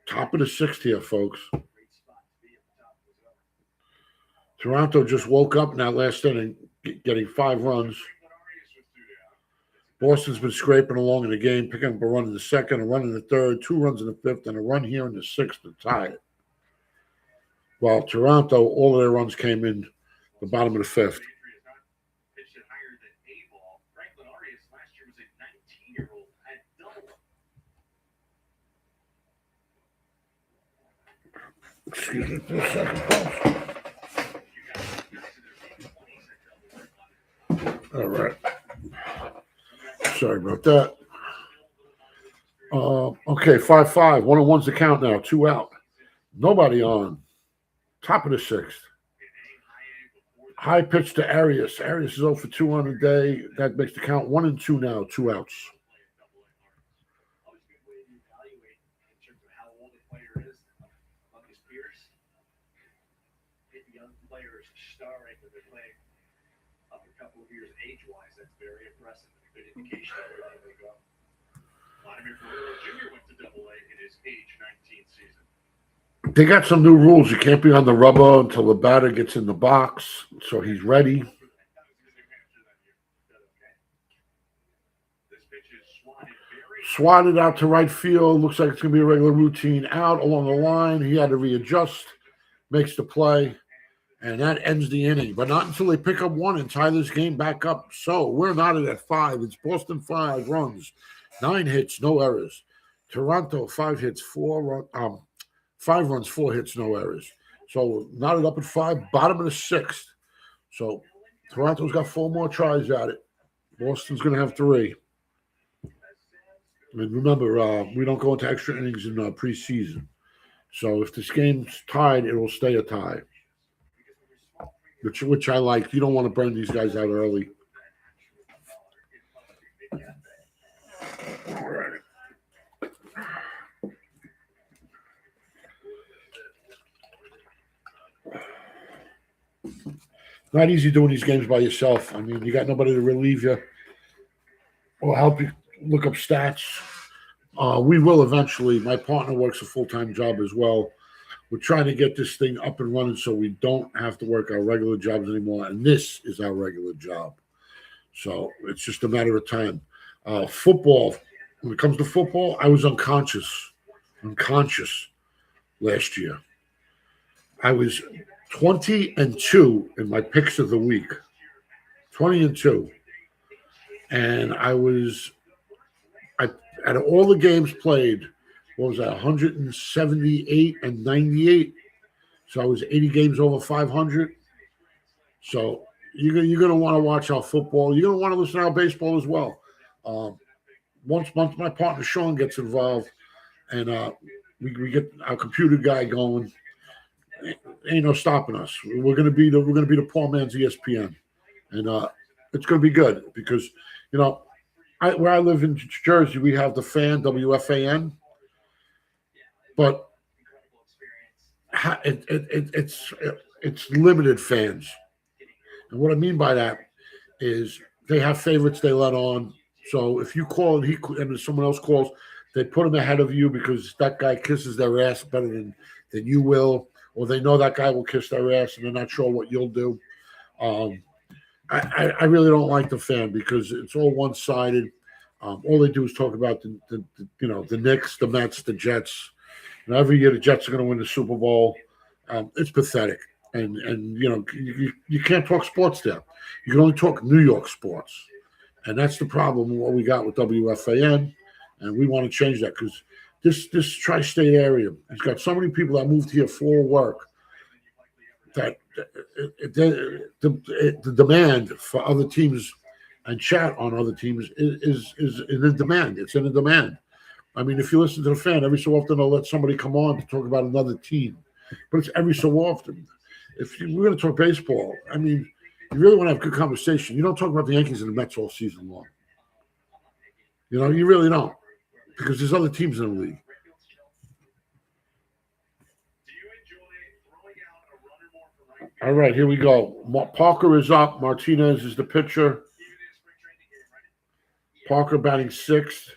Top of the sixth here, folks. Toronto just woke up in that last inning, getting 5 runs. Boston's been scraping along in the game, picking up a run in the second, a run in the third, 2 runs in the fifth, and a run here in the sixth to tie it. While Toronto, all of their runs came in the bottom of the fifth. Excuse me for a second, folks. All right. Sorry about that. Okay, 5-5. 1-1's the count now. 2 out. Nobody on. Top of the 6th. High pitch to Arias. Arias is 0 for 2 on the day. That makes the count 1-2 now. 2 outs. Starring, but they're playing up a couple of years age-wise. That's very impressive. Good indication of where they go. Vladimir Guerrero Jr. went to Double-A in his age 19 season. They got some new rules. You can't be on the rubber until the batter gets in the box, so he's ready. Swatted out to right field. Looks like it's going to be a regular routine out along the line. He had to readjust. Makes the play. And that ends the inning, but not until they pick up 1 and tie this game back up. So we're not at 5. It's Boston 5 runs, 9 hits, no errors. Toronto 5 hits, 5 runs, 4 hits, no errors. So knotted up at 5, bottom of the 6th. So Toronto's got 4 more tries at it. Boston's going to have 3. And remember, we don't go into extra innings in preseason. So if this game's tied, it will stay a tie. Which I like. You don't want to burn these guys out early. All right. Not easy doing these games by yourself. I mean, you got nobody to relieve you or help you look up stats. We will eventually. My partner works a full-time job as well. We're trying to get this thing up and running so we don't have to work our regular jobs anymore. And this is our regular job. So it's just a matter of time. Football, when it comes to football, I was unconscious last year. I was 20-2 in my picks of the week. 20-2. And I out of all the games played, what was that, 178 and 98? So I was 80 games over 500. So you're going to want to watch our football. You're going to want to listen to our baseball as well. Once my partner Sean gets involved and we get our computer guy going, ain't no stopping us. We're going to be the poor man's ESPN. And it's going to be good because, where I live in Jersey, we have the Fan, WFAN. But it's limited fans. And what I mean by that is they have favorites they let on. So if you call and someone else calls, they put them ahead of you because that guy kisses their ass better than you will, or they know that guy will kiss their ass and they're not sure what you'll do. I really don't like the Fan because it's all one-sided. All they do is talk about the Knicks, the Mets, the Jets. And every year the Jets are going to win the Super Bowl. It's pathetic. And you can't talk sports there. You can only talk New York sports. And that's the problem, what we got with WFAN. And we want to change that because this tri-state area has got so many people that moved here for work that the demand for other teams and chat on other teams is in the demand. It's in the demand. I mean, if you listen to the Fan, every so often they'll let somebody come on to talk about another team. But it's every so often. We're going to talk baseball, I mean, you really want to have a good conversation. You don't talk about the Yankees and the Mets all season long. You really don't. Because there's other teams in the league. All right, here we go. Parker is up. Martinez is the pitcher. Parker batting 6th.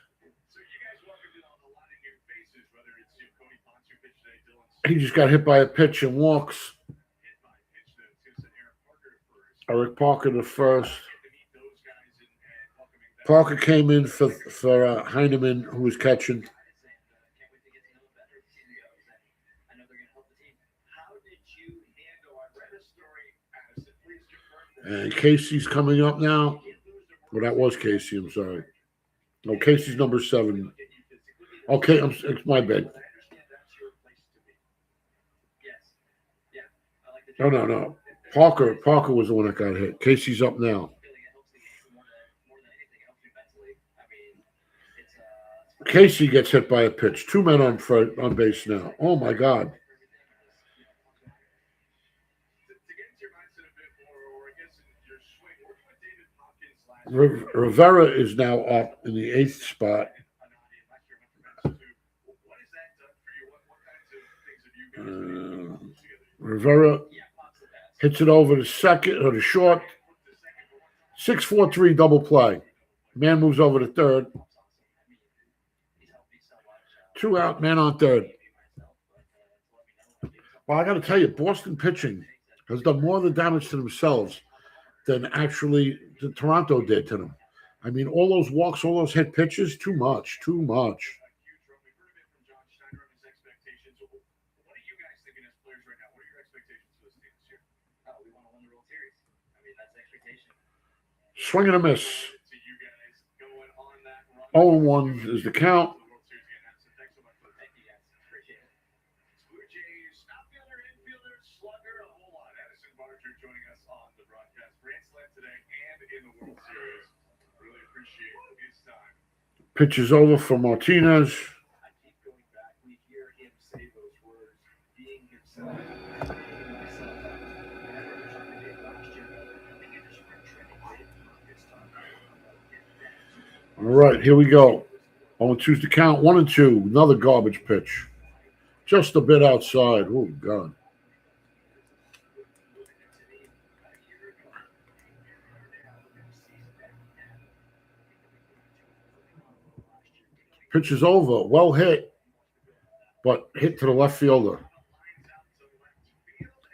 He just got hit by a pitch and walks. Eric Parker the first. Parker came in for Heineman, who was catching. And Casey's coming up now. Well, that was Casey, I'm sorry. No, Casey's number 7. Okay, it's my bad. No. Parker was the one that got hit. Casey's up now. Casey gets hit by a pitch. 2 men on base now. Oh my God. Rivera is now up in the 8th spot. Rivera hits it over the second or the short. 6-4-3 double play. Man moves over to third. 2 out, man on third. Well, I got to tell you, Boston pitching has done more of the damage to themselves than actually the Toronto did to them. I mean, all those walks, all those hit pitches, too much. Swing and a miss. 0-1 is the count. Pitch is over for Martinez. All right, here we go. 0-2's the count. 1-2. Another garbage pitch. Just a bit outside. Oh, God. Pitch is over. Well hit, but hit to the left fielder.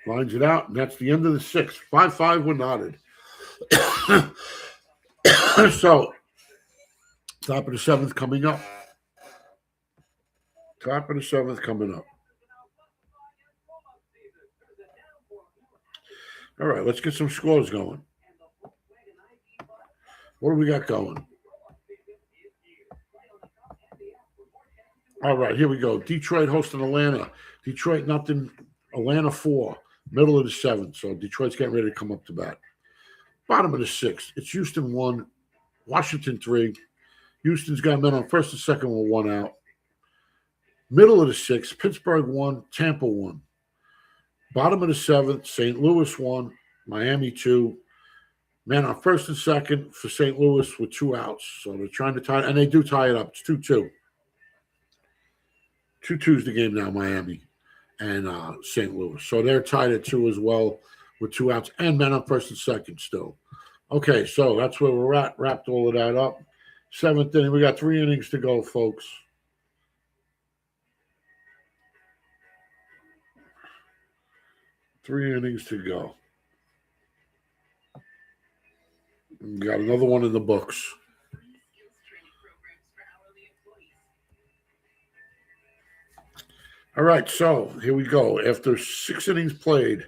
Lines it out, and that's the end of the 6th. 5-5 were knotted. So, top of the 7th coming up. All right, let's get some scores going. What do we got going? All right, here we go. Detroit hosting Atlanta. Detroit nothing. Atlanta 4. Middle of the 7th. So Detroit's getting ready to come up to bat. Bottom of the 6th. It's Houston 1. Washington 3. Houston's got men on first and second with 1 out. Middle of the 6th. Pittsburgh 1. Tampa 1. Bottom of the 7th. St. Louis 1. Miami 2. Man on first and second for St. Louis with 2 outs. So they're trying to tie it. And they do tie it up. It's 2-2. 2-2's the game now, Miami and St. Louis. So they're tied at 2 as well with 2 outs and men on first and second still. Okay, so that's where we're at. Wrapped all of that up. 7th inning. We got 3 innings to go, folks. Three innings to go. We got another one in the books. All right, so here we go. After 6 innings played,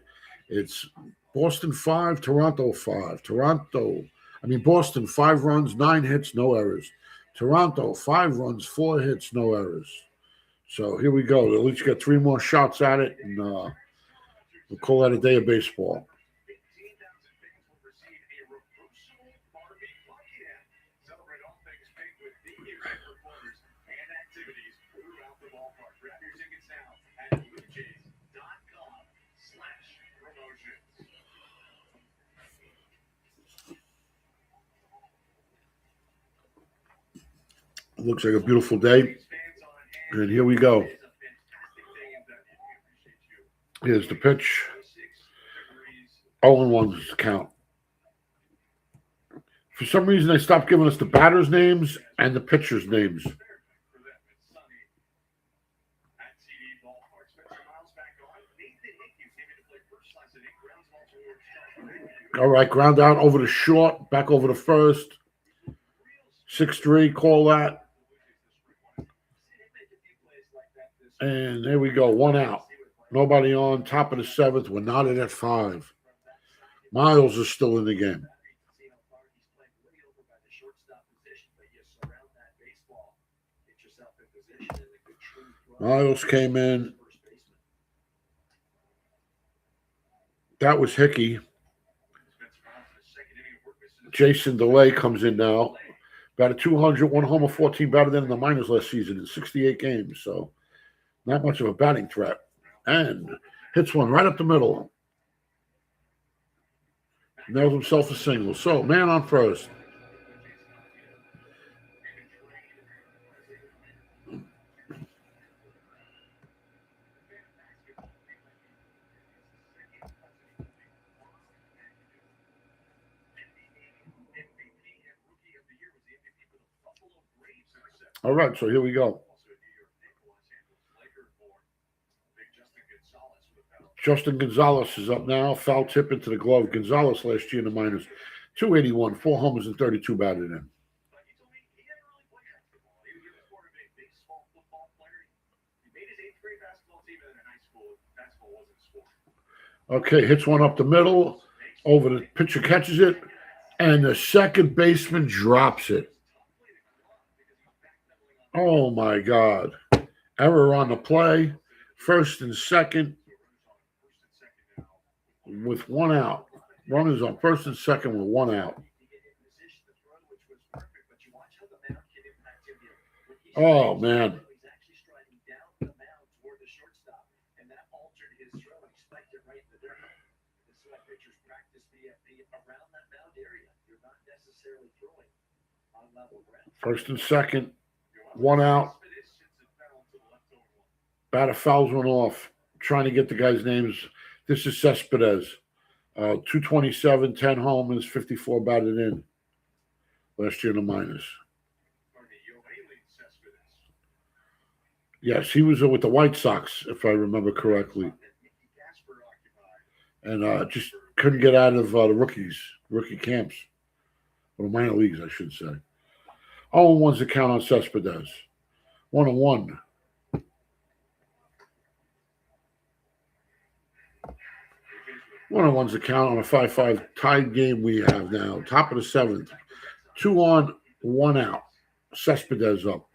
it's Boston 5, Toronto 5. Boston 5 runs, 9 hits, no errors. Toronto 5 runs, 4 hits, no errors. So here we go. They'll each get 3 more shots at it, and we'll call that a day of baseball. Looks like a beautiful day. And here we go. Here's the pitch. 0-1 is the count. For some reason, they stopped giving us the batters' names and the pitchers' names. All right, ground out over the short, back over the first. 6-3, call that. And there we go, 1 out. Nobody on. Top of the 7th. We're knotted at 5. Miles is still in the game. Miles came in. That was Hickey. Jason DeLay comes in now. Batted 200, one homer, 14 batted in the minors last season in 68 games. So not much of a batting threat. And hits one right up the middle. Nails himself a single. So man on first. All right, so here we go. Justin Gonzalez is up now. Foul tip into the glove. Gonzalez last year in the minors. 281, 4 homers and 32 batted in. Okay, hits one up the middle. Over the pitcher catches it. And the second baseman drops it. Oh, my God. Error on the play. First and second with one out. Runners on first and second with one out. Oh, man. First and second, one out. Batter fouls one off. Trying to get the guy's names. This is Cespedes. 227, 10 homers, 54 batted in. Last year in the minors. Yes, he was with the White Sox, if I remember correctly. And just couldn't get out of the rookie camps. Or the minor leagues, I should say. 0-1's the count on Cespedes. 1-1. 1-1's the count on a 5-5 tied game we have now. Top of the seventh. 2 on, 1 out. Cespedes up.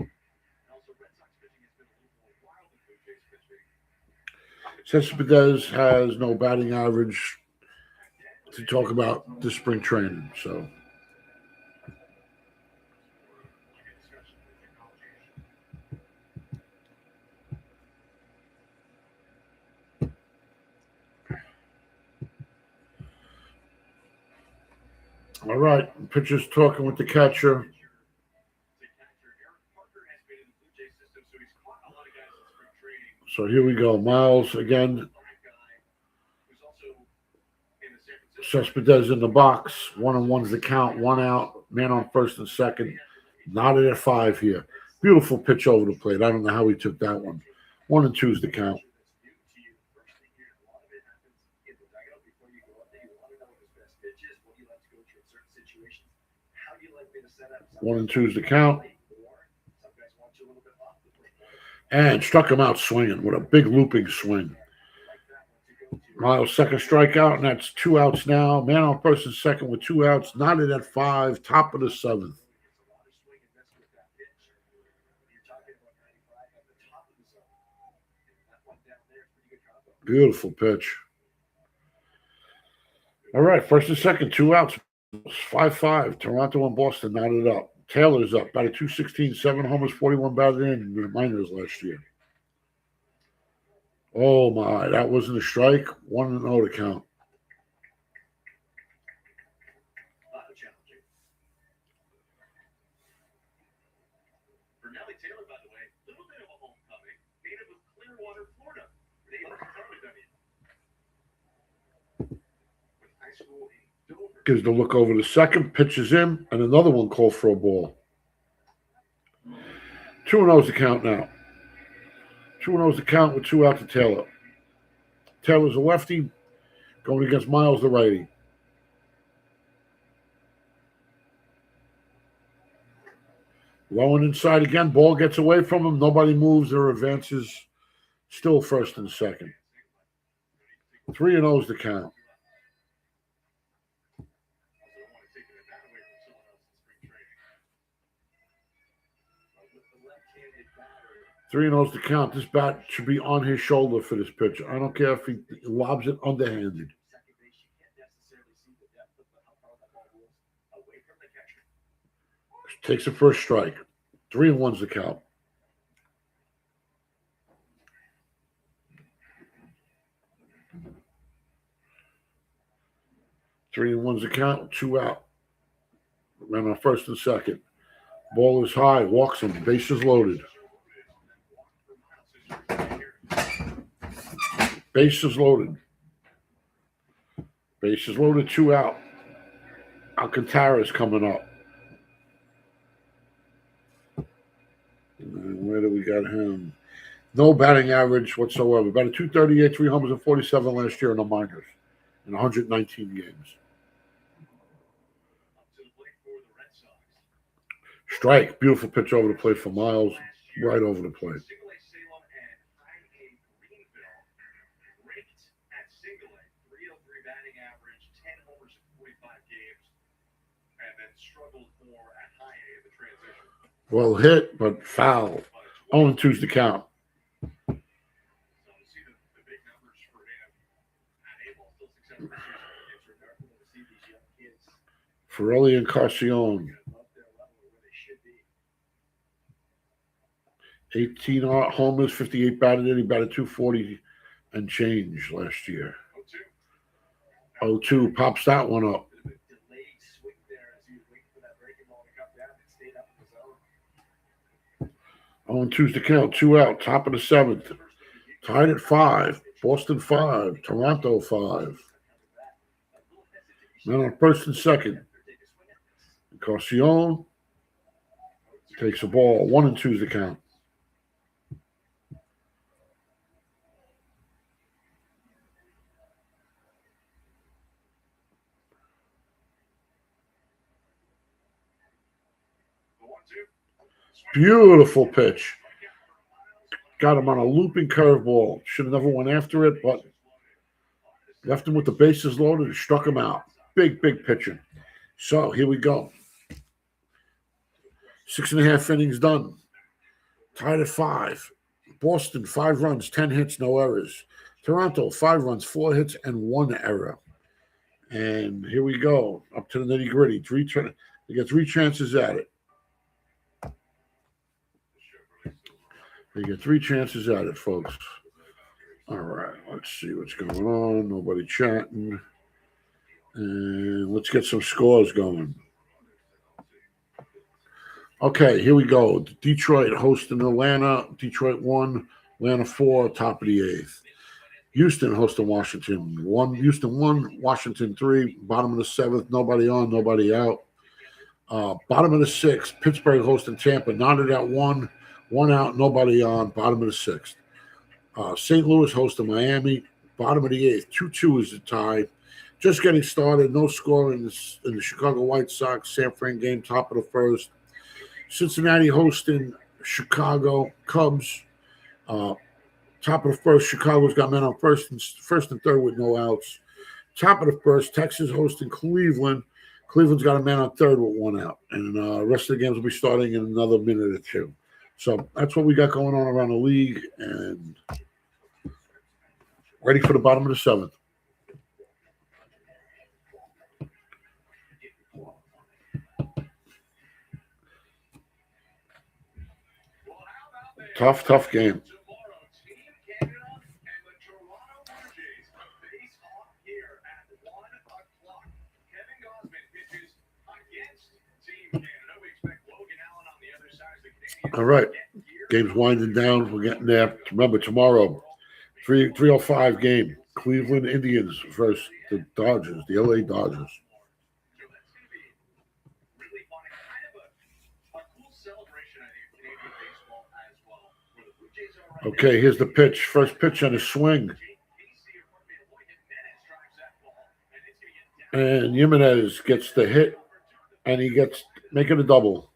Cespedes has no batting average to talk about this spring training, so. All right, pitcher's talking with the catcher. So here we go. Miles again. Cespedes in the box. 1-1's the count. 1 out. Man on first and second. Knotted at 5 here. Beautiful pitch over the plate. I don't know how he took that one. 1-2's the count. 1-2's the count. And struck him out swinging with a big looping swing. Miles' second strikeout, and that's 2 outs now. Man on first and second with 2 outs. Knotted at 5, top of the seventh. Beautiful pitch. All right, first and second, 2 outs. 5-5. Toronto and Boston knotted up. Taylor's up. Batted 216, 7 homers, 41 batted in the minors last year. Oh, my. That wasn't a strike. 1-0 to count. For Nelly Taylor, by the way, a little bit of a homecoming. Native of Clearwater, Florida. With high school in Dover. Gives the look over the second, pitches in, and another one called for a ball. 2-0's the count now. 2-0's the count with 2 out to Taylor. Taylor's a lefty going against Miles, the righty. Low and inside again. Ball gets away from him. Nobody moves or advances. Still first and second. 3-0's the count. Three and O's to count. This bat should be on his shoulder for this pitch. I don't care if he lobs it underhanded. Takes the first strike. 3-1's the count. Three and one's the count. 2 out. Man on first and second. Ball is high. Walks him. Bases loaded. Bases loaded. Bases loaded. 2 out. Alcantara's coming up. And where do we got him? No batting average whatsoever. About a 238, 347 last year in the minors in 119 games. Strike. Beautiful pitch over the plate for Miles. Right over the plate. Well hit, but foul. 0-2's the count. Ferrelli and Carcione. 18 homers, 58 batted in. He batted 240 and change last year. 0-2 pops that one up. 0-2's the count. 2 out. Top of the seventh. Tied at 5. Boston 5. Toronto 5. Man on first and second. Carcione takes the ball. 1-2's the count. Beautiful pitch. Got him on a looping curveball. Should have never went after it, but left him with the bases loaded and struck him out. Big pitcher. So here we go. 6.5 innings done. Tied at 5. Boston, 5 runs, 10 hits, no errors. Toronto, 5 runs, 4 hits, and 1 error. And here we go. Up to the nitty-gritty. They get 3 chances at it. They get 3 chances at it, folks. All right, let's see what's going on. Nobody chatting. And let's get some scores going. Okay, here we go. Detroit hosting Atlanta. Detroit 1, Atlanta 4, top of the 8th. Houston hosting Washington 1. Houston 1, Washington 3, bottom of the 7th. Nobody on, nobody out. Bottom of the 6th, Pittsburgh hosting Tampa. Knotted at 1, 1 out, nobody on, bottom of the 6th. St. Louis hosting Miami. Bottom of the 8th. 2-2 is the tie. Just getting started. No score in the Chicago White Sox San Fran game, top of the 1st. Cincinnati hosting Chicago Cubs. Top of the 1st. Chicago's got men on first and 3rd with no outs. Top of the 1st. Texas hosting Cleveland. Cleveland's got a man on 3rd with 1 out. And the rest of the games will be starting in another minute or 2. So that's what we got going on around the league. And ready for the bottom of the 7th. Tough game. All right. Game's winding down. We're getting there. Remember, tomorrow, 3:05 game. Cleveland Indians versus the Dodgers, the LA Dodgers. Okay, here's the pitch. First pitch on a swing. And Jimenez gets the hit, and he gets making a double.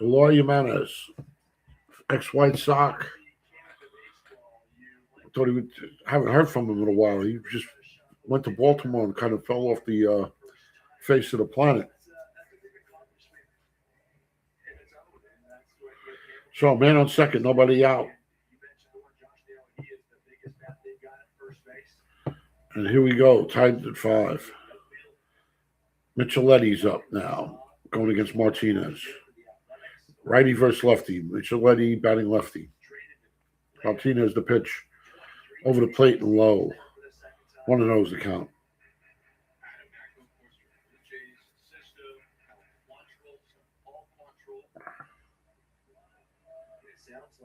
Eloy Jimenez, ex-White Sox. Thought he would. Haven't heard from him in a while. He just went to Baltimore and kind of fell off the face of the planet. So, man on second, nobody out. And here we go, tied at 5. Micheletti's up now. going against Martinez. Righty versus lefty. Micheletti batting lefty. Martinez the pitch. Over the plate and low. 1-0 the count.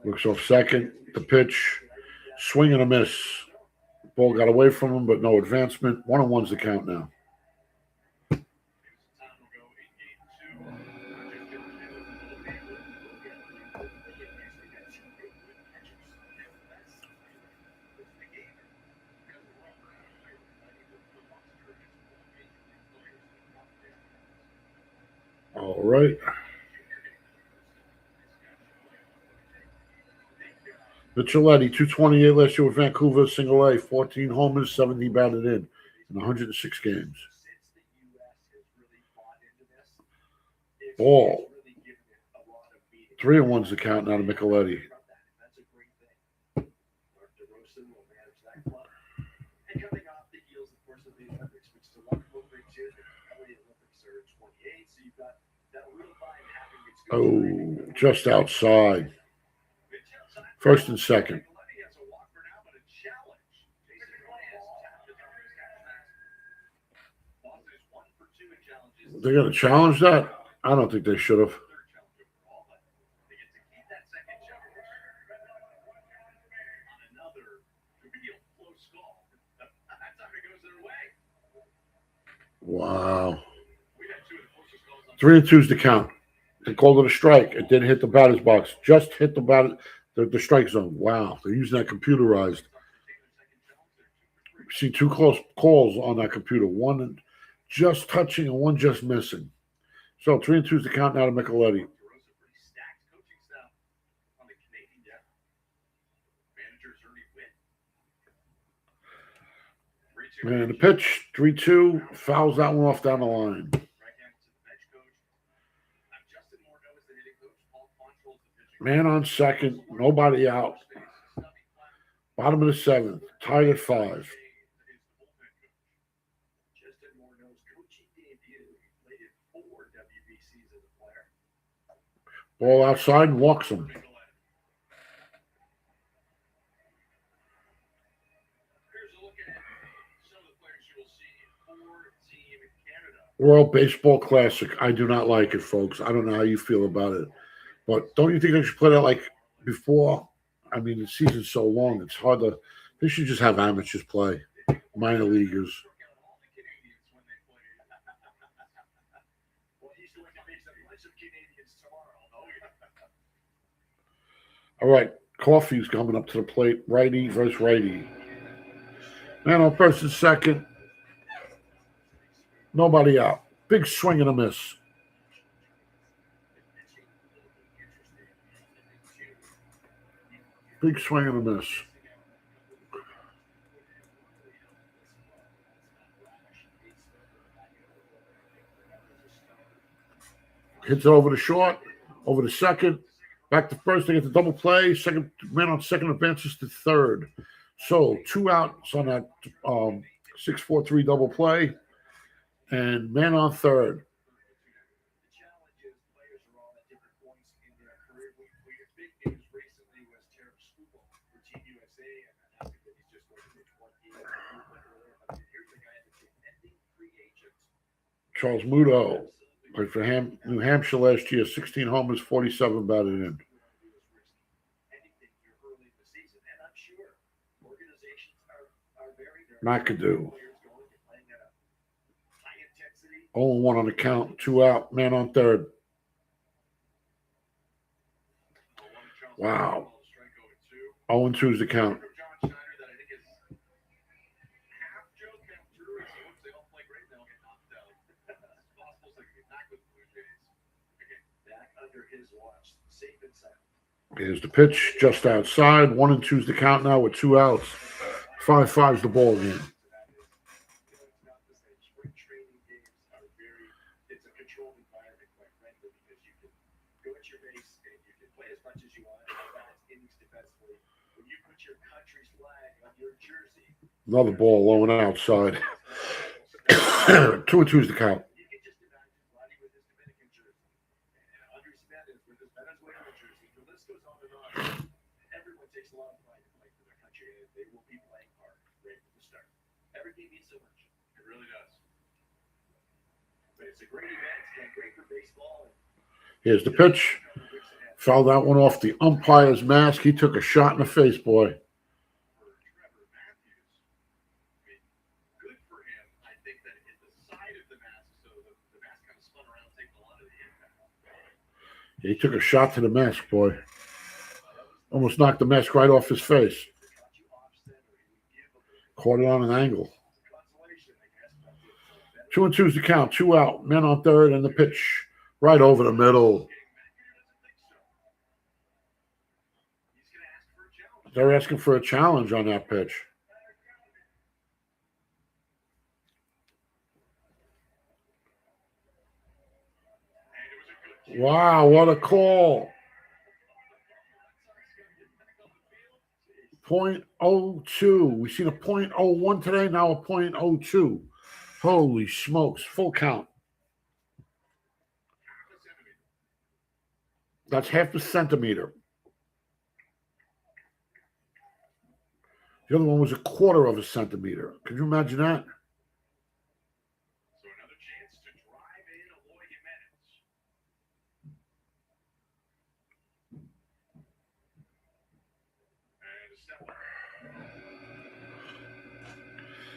Looks off second. The pitch. Swing and a miss. Ball got away from him, but no advancement. 1-1's the count now. All right. Micheletti, 228 last year with Vancouver, single A, 14 homers, 70 batted in 106 games. Ball. 3-1's the count now to Micheletti. Oh, just outside. First and second. They're going to challenge that? I don't think they should have. Wow. 3-2's the count. They called it a strike. It didn't hit the batter's box. Just hit the strike zone. Wow. They're using that computerized. You see two close calls on that computer. One just touching and one just missing. So 3-2's the count now to Micheletti. And the pitch, 3-2, fouls that one off down the line. Man on second, nobody out. Bottom of the seventh, tied at 5. Ball outside and walks him. World Baseball Classic. I do not like it, folks. I don't know how you feel about it. But don't you think they should play that like before? I mean, the season's so long, it's hard to. They should just have amateurs play, minor leaguers. All right, Coffey's coming up to the plate. Righty versus righty. Man on first and second. Nobody out. Big swing and a miss. Big swing and a miss. Hits it over the short, over the second, back to first. They get the double play. Second man on second advances to third. So 2 outs on that 6-4-3 double play, and man on third. Charles Muto played for New Hampshire last year, 16 homers, 47 batted in. McAdoo. 0-1 on the count, 2 out, man on third. Wow. 0-2 is the count. Here's the pitch, just outside. 1-2 is the count now with 2 outs. 5-5 is the ball game. Another ball low and outside. 2-2 is the count. list goes on and on. Everyone takes a lot of pride in playing for their country, and they will be playing hard right from the start. Every game means so much. It really does. But it's a great event and great for baseball. Here's the pitch. Fouled that one off the umpire's mask. He took a shot in the face, boy. Good for him. I think that it hit the side of the mask, so the mask kind of spun around, taking a lot of the impact. He took a shot to the mask, boy. Almost knocked the mask right off his face. Caught it on an angle. 2-2's the count. 2 out. Men on third, and the pitch right over the middle. They're asking for a challenge on that pitch. Wow, what a call. .02. We seen a .01 today, now a .02. Holy smokes, full count. That's half a centimeter. The other one was a quarter of a centimeter. Could you imagine that? So another chance to drive in Eloy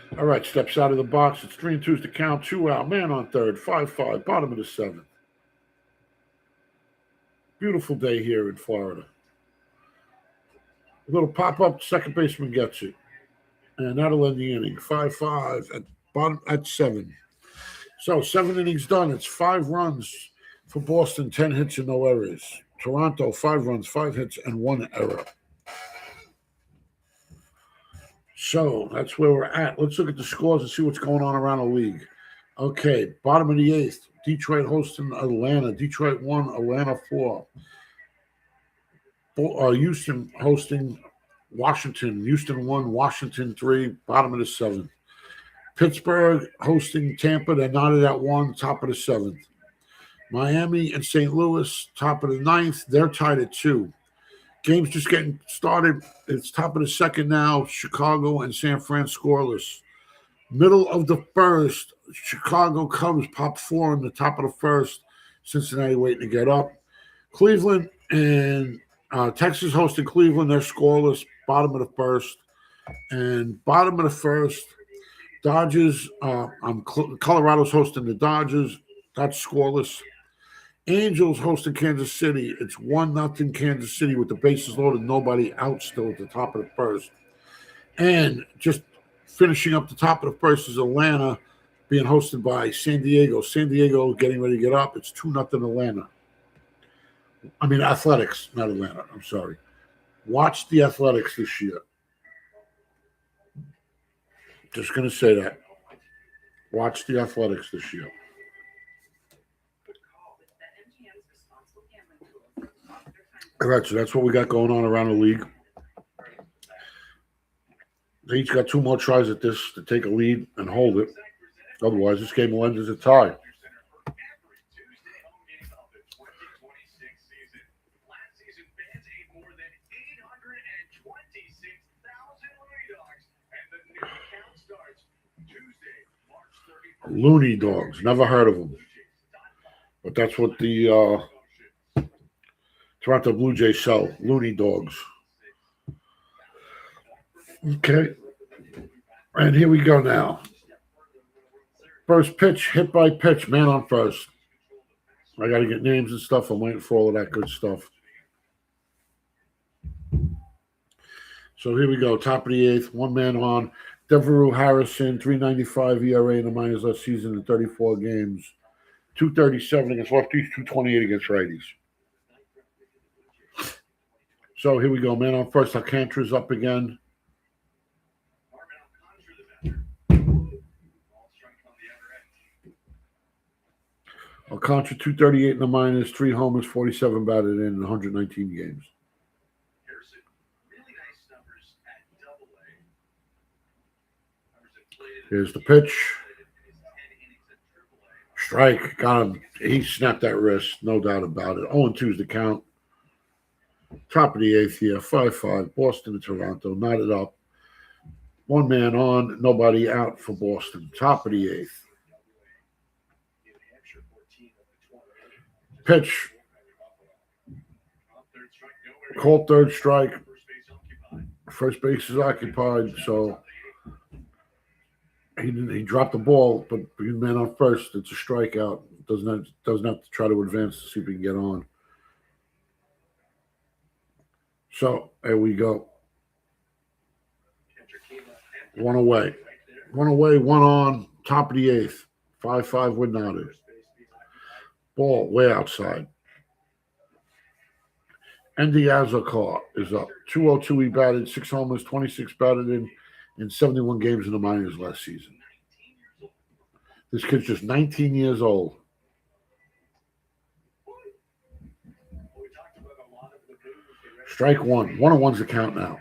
Jimenez. All right, steps out of the box. It's 3-2's the count. 2 out. Man on third. 5-5. Bottom of the seventh. Beautiful day here in Florida. A little pop-up. Second baseman gets it. And that'll end the inning. 5-5 at bottom at 7. So 7 innings done. It's 5 runs for Boston, 10 hits and no errors. Toronto, 5 runs, 5 hits, and 1 error. So that's where we're at. Let's look at the scores and see what's going on around the league. Okay, bottom of the 8th. Detroit hosting Atlanta. Detroit 1, Atlanta 4. Houston hosting Washington. Houston 1, Washington 3, bottom of the 7th. Pittsburgh hosting Tampa. They're knotted at 1, top of the 7th. Miami and St. Louis, top of the 9th. They're tied at 2. Game's just getting started. It's top of the 2nd now. Chicago and San Fran scoreless. Middle of the 1st, Chicago Cubs pop 4 in the top of the 1st. Cincinnati waiting to get up. Cleveland and Texas hosting Cleveland. They're scoreless. Bottom of the 1st. And bottom of the 1st, Dodgers. Colorado's hosting the Dodgers. That's scoreless. Angels hosting Kansas City. It's 1-0 Kansas City with the bases loaded. Nobody out still at the top of the 1st. And just finishing up the top of the 1st is Atlanta being hosted by San Diego. San Diego getting ready to get up. It's 2-0 Atlanta. I mean, Athletics, not Atlanta. I'm sorry. Watch the Athletics this year. Just going to say that. Watch the Athletics this year. All right, so that's what we got going on around the league. They each got 2 more tries at this to take a lead and hold it. Otherwise, this game will end as a tie. Looney Dogs. Never heard of them. But that's what the Toronto Bluejays sell. Looney Dogs. Okay. And here we go now. First pitch, hit by pitch, man on first. I got to get names and stuff. I'm waiting for all of that good stuff. So here we go. Top of the 8th, 1 man on. Devereaux Harrison, 3.95 ERA in the minors last season in 34 games. 237 against lefties, 228 against righties. So here we go. Man on first. Alcantara's up again. Alcantara, 238 in the minors, 3 homers, 47 batted in 119 games. Here's the pitch. Strike. Got him. He snapped that wrist. No doubt about it. 0-2 is the count. Top of the eighth here, 5-5. Boston and Toronto, knotted up. One man on, nobody out for Boston. Top of the eighth. Pitch. Called third strike. First base is occupied, so he dropped the ball, but being man on first, it's a strikeout. Doesn't have to try to advance to see if he can get on. So there we go. One away, one on. Top of the eighth. 5-5 with knotted. Ball way outside. Andy Azokar is up. 202 he batted, 6 homers, 26 batted in 71 games in the minors last season. This kid's just 19 years old. Strike one. 1-1's the count now.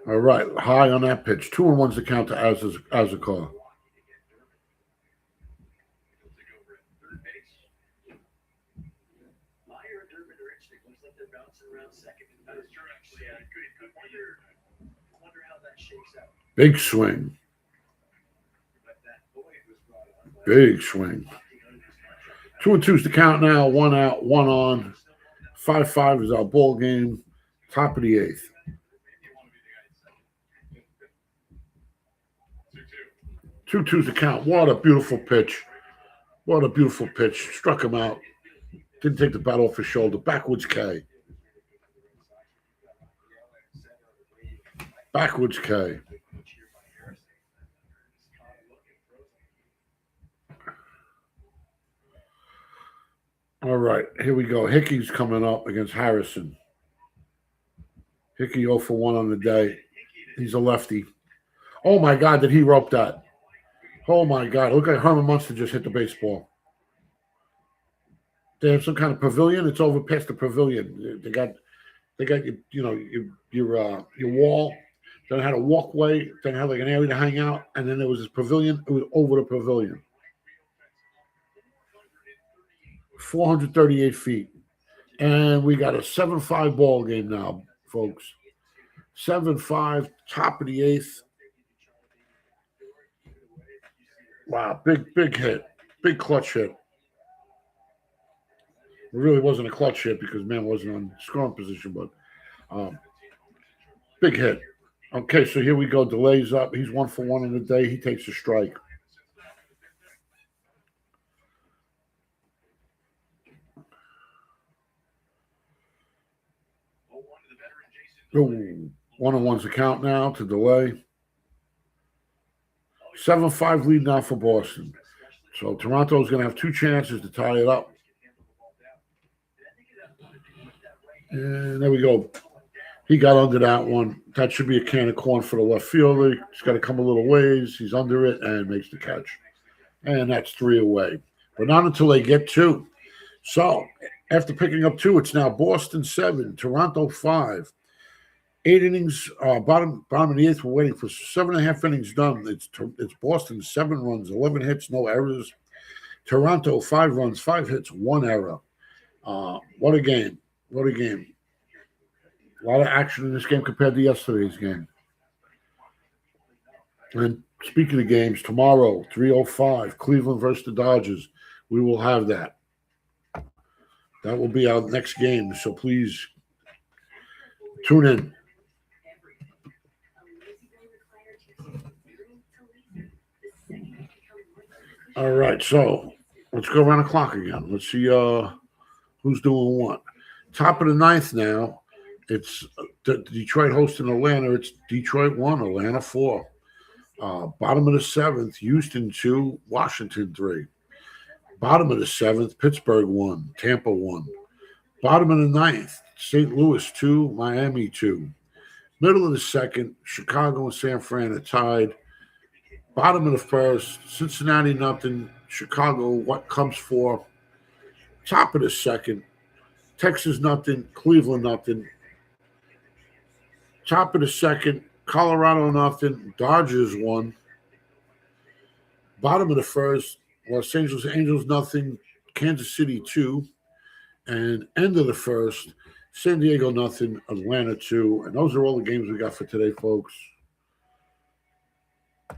All right, high on that pitch. 2-1's the count to Azokar. Big swing. Big swing. 2-2's the count now. One out, one on. 5-5 is our ball game. Top of the eighth. 2-2's the count. What a beautiful pitch. What a beautiful pitch. Struck him out. Didn't take the bat off his shoulder. Backwards K. Backwards K. All right, here we go. Hickey's coming up against Harrison. Hickey 0 for 1 on the day. He's a lefty. Oh, my God, did he rope that? Oh, my God. Look like Herman Munster just hit the baseball. They have some kind of pavilion. It's over past the pavilion. They got your wall. Then had a walkway. Then had like an area to hang out. And then there was this pavilion. It was over the pavilion. 438 feet. And we got a 7-5 ball game now, folks. 7-5, top of the eighth. Wow, big hit. Big clutch hit. It really wasn't a clutch hit because man wasn't on scoring position, but big hit. Okay, so here we go. Delays up. He's 1 for 1 in the day. He takes a strike. Oh, 1-1's the count now to delay. 7-5 lead now for Boston. So Toronto's going to have 2 chances to tie it up. And there we go. He got under that one. That should be a can of corn for the left fielder. He's got to come a little ways. He's under it and makes the catch. And that's 3 away. But not until they get 2. So after picking up 2, it's now Boston 7, Toronto 5. 8 innings, bottom of the eighth. We're waiting for 7.5 innings done. It's Boston 7 runs, 11 hits, no errors. Toronto 5 runs, 5 hits, 1 error. What a game! What a game! A lot of action in this game compared to yesterday's game. And speaking of games, tomorrow 3:05, Cleveland versus the Dodgers. We will have that. That will be our next game. So please tune in. All right, so let's go around the clock again. Let's see who's doing what. Top of the ninth now. It's Detroit hosting Atlanta. It's Detroit 1, Atlanta 4. Bottom of the seventh, Houston 2, Washington 3. Bottom of the seventh, Pittsburgh 1, Tampa 1. Bottom of the ninth, St. Louis 2, Miami 2. Middle of the second, Chicago and San Fran are tied. Bottom of the first, Cincinnati nothing, Chicago what comes for. Top of the second, Texas nothing, Cleveland nothing. Top of the second, Colorado nothing. Dodgers won. Bottom of the first, Los Angeles Angels nothing. Kansas City 2. And end of the first, San Diego nothing. Atlanta 2. And those are all the games we got for today, folks. Scotiabank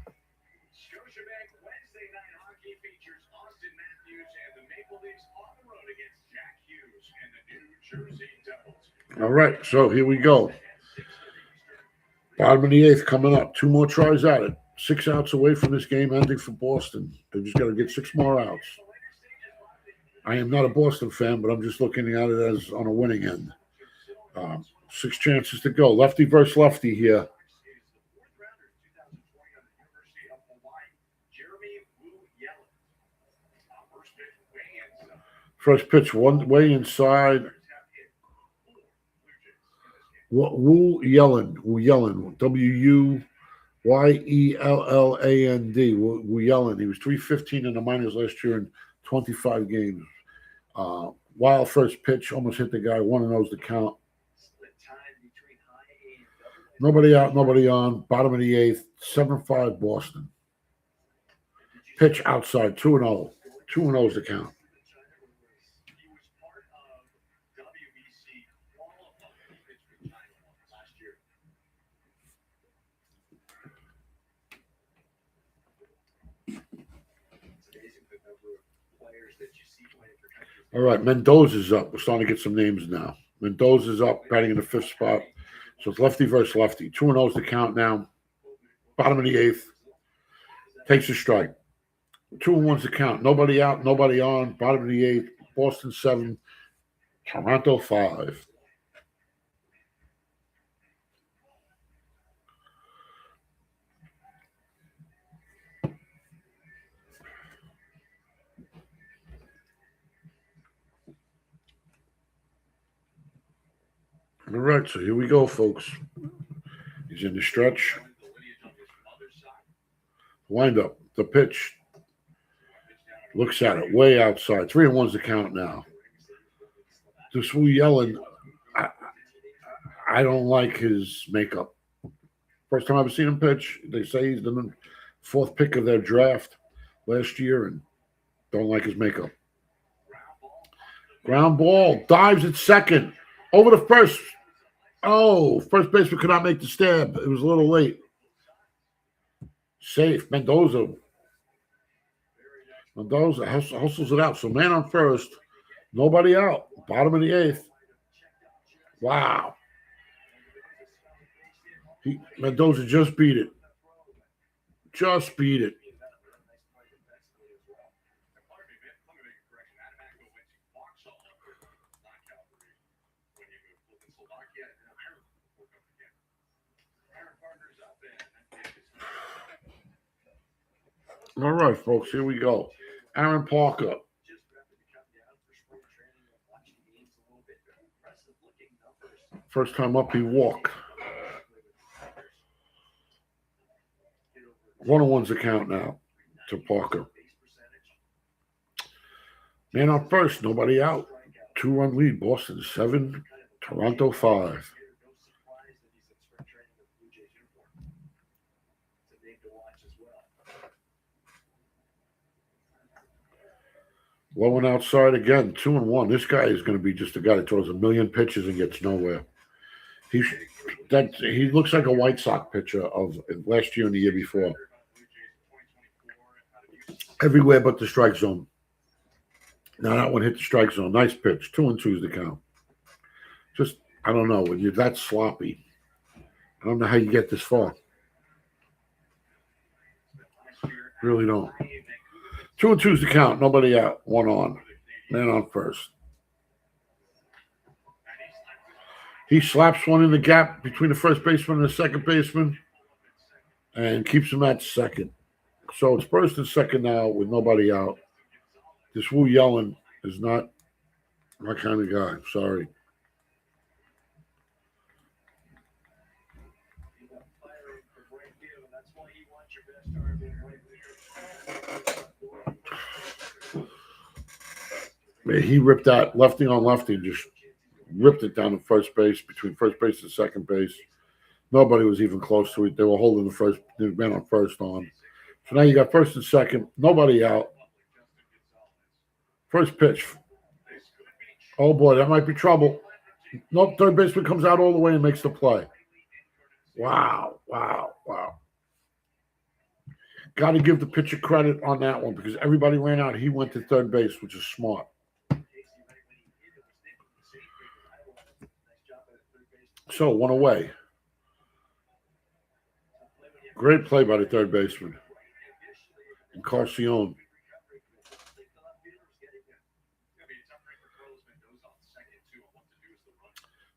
Wednesday night hockey features Austin Matthews and the Maple Leafs on the road against Jack Hughes and the New Jersey Devils. All right, so here we go. Bottom of the eighth coming up. 2 more tries at it. 6 outs away from this game ending for Boston. They just got to get 6 more outs. I am not a Boston fan, but I'm just looking at it as on a winning end. 6 chances to go. Lefty versus lefty here. First pitch, one way inside. Wu Yelland. W-U-Y-E-L-L-A-N-D. Wu Yelland. He was .315 in the minors last year in 25 games. Wild first pitch, almost hit the guy. 1-0's the count. Nobody out, nobody on. Bottom of the eighth. 7-5 Boston. Pitch outside. 2-0. 2-0's the count. All right, Mendoza's up. We're starting to get some names now. Mendoza's up, batting in the 5th spot. So it's lefty versus lefty. 2-0's the count now. Bottom of the 8th. Takes a strike. 2-1's the count. Nobody out, nobody on. Bottom of the 8th. Boston 7. Toronto 5. All right, so here we go, folks. He's in the stretch. Wind up. The pitch. Looks at it. Way outside. 3-1's the count now. This Wu Yelland, I don't like his makeup. First time I've seen him pitch. They say he's the 4th pick of their draft last year, and don't like his makeup. Ground ball. Dives at second. Over the first. Oh, first baseman could not make the stab. It was a little late. Safe. Mendoza hustles it out. So man on first. Nobody out. Bottom of the 8th. Wow. Mendoza just beat it. Just beat it. All right, folks, here we go. Aaron Parker. First time up, he walked. 1-1's the count now to Parker. Man on first, nobody out. 2-run lead, Boston 7, Toronto 5. Low and outside again, 2-1. This guy is going to be just a guy that throws a million pitches and gets nowhere. He looks like a White Sox pitcher of last year and the year before. Everywhere but the strike zone. Now that one hit the strike zone. Nice pitch. 2-2's the count. Just, I don't know. When you're that sloppy, I don't know how you get this far. Really don't. 2-2's the count. Nobody out. 1 on. Man on first. He slaps one in the gap between the first baseman and the second baseman and keeps him at second. So it's first and second now with nobody out. This Wu Yelland is not my kind of guy. Sorry. He ripped that lefty on lefty and just ripped it down to first base, between first base and second base. Nobody was even close to it. They were holding the man on first on. So now you got first and second. Nobody out. First pitch. Oh boy, that might be trouble. Nope, third baseman comes out all the way and makes the play. Wow. Got to give the pitcher credit on that one because everybody ran out. He went to third base, which is smart. So, one away. Great play by the third baseman. And Carcione.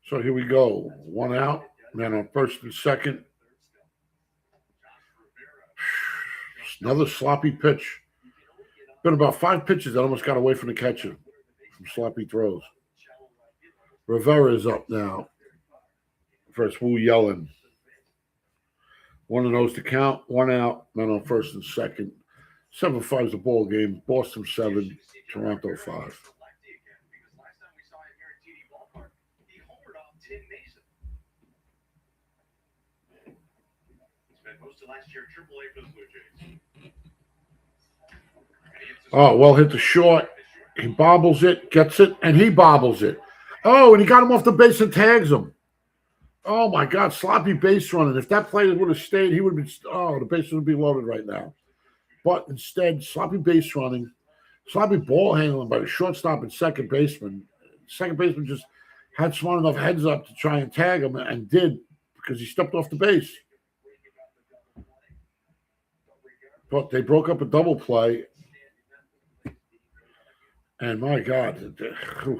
So here we go. One out. Man on first and second. Another sloppy pitch. Been about 5 pitches that almost got away from the catcher from sloppy throws. Rivera is up now. First, Wu Yellen. 1-0 to count. 1 out. Man on first and second. 7-5 is the ball game. Boston 7, Toronto 5. Last year, AAA for the Bluejays. Oh, well hit the short. He bobbles it, gets it, and he bobbles it. Oh, and he got him off the base and tags him. Oh, my God, sloppy base running. If that play would have stayed, he would have been, the base would be loaded right now. But instead, sloppy base running, sloppy ball handling by the shortstop and second baseman. Second baseman just had smart enough heads up to try and tag him and did because he stepped off the base. But they broke up a double play. And my God,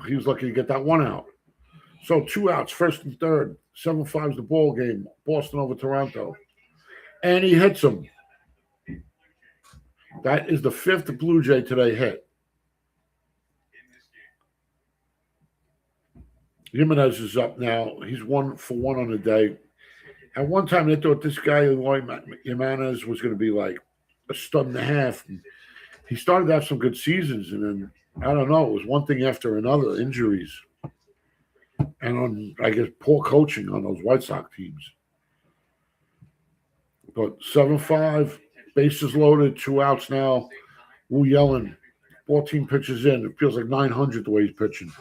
he was lucky to get that 1 out. So 2 outs, first and third. 7-5 is the ball game. Boston over Toronto. And he hits him. That is the 5th Blue Jay today hit. Jimenez is up now. He's 1 for 1 on the day. At one time, they thought this guy, Jimenez, was going to be like a stud and a half. He started to have some good seasons, and then I don't know. It was one thing after another, injuries, and I guess poor coaching on those White Sox teams. But 7-5, bases loaded, 2 outs now. Wu Yellen, 14 pitches in. It feels like 900 the way he's pitching.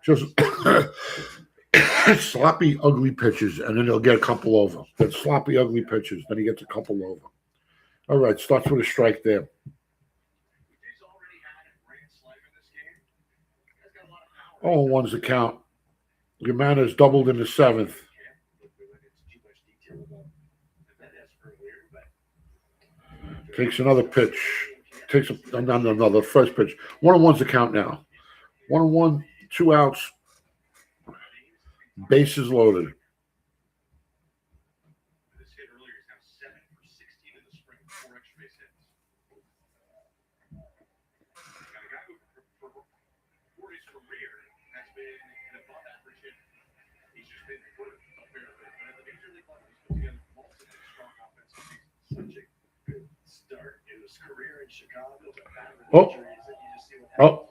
Just sloppy, ugly pitches, and then he'll get a couple over. Then sloppy, ugly pitches, then he gets a couple over. All right, starts with a strike there. Oh, one's the count. Jimenez doubled in the 7th. Takes another pitch. Takes another first pitch. 1-1's the count now. 1-1, 2 outs. Bases loaded.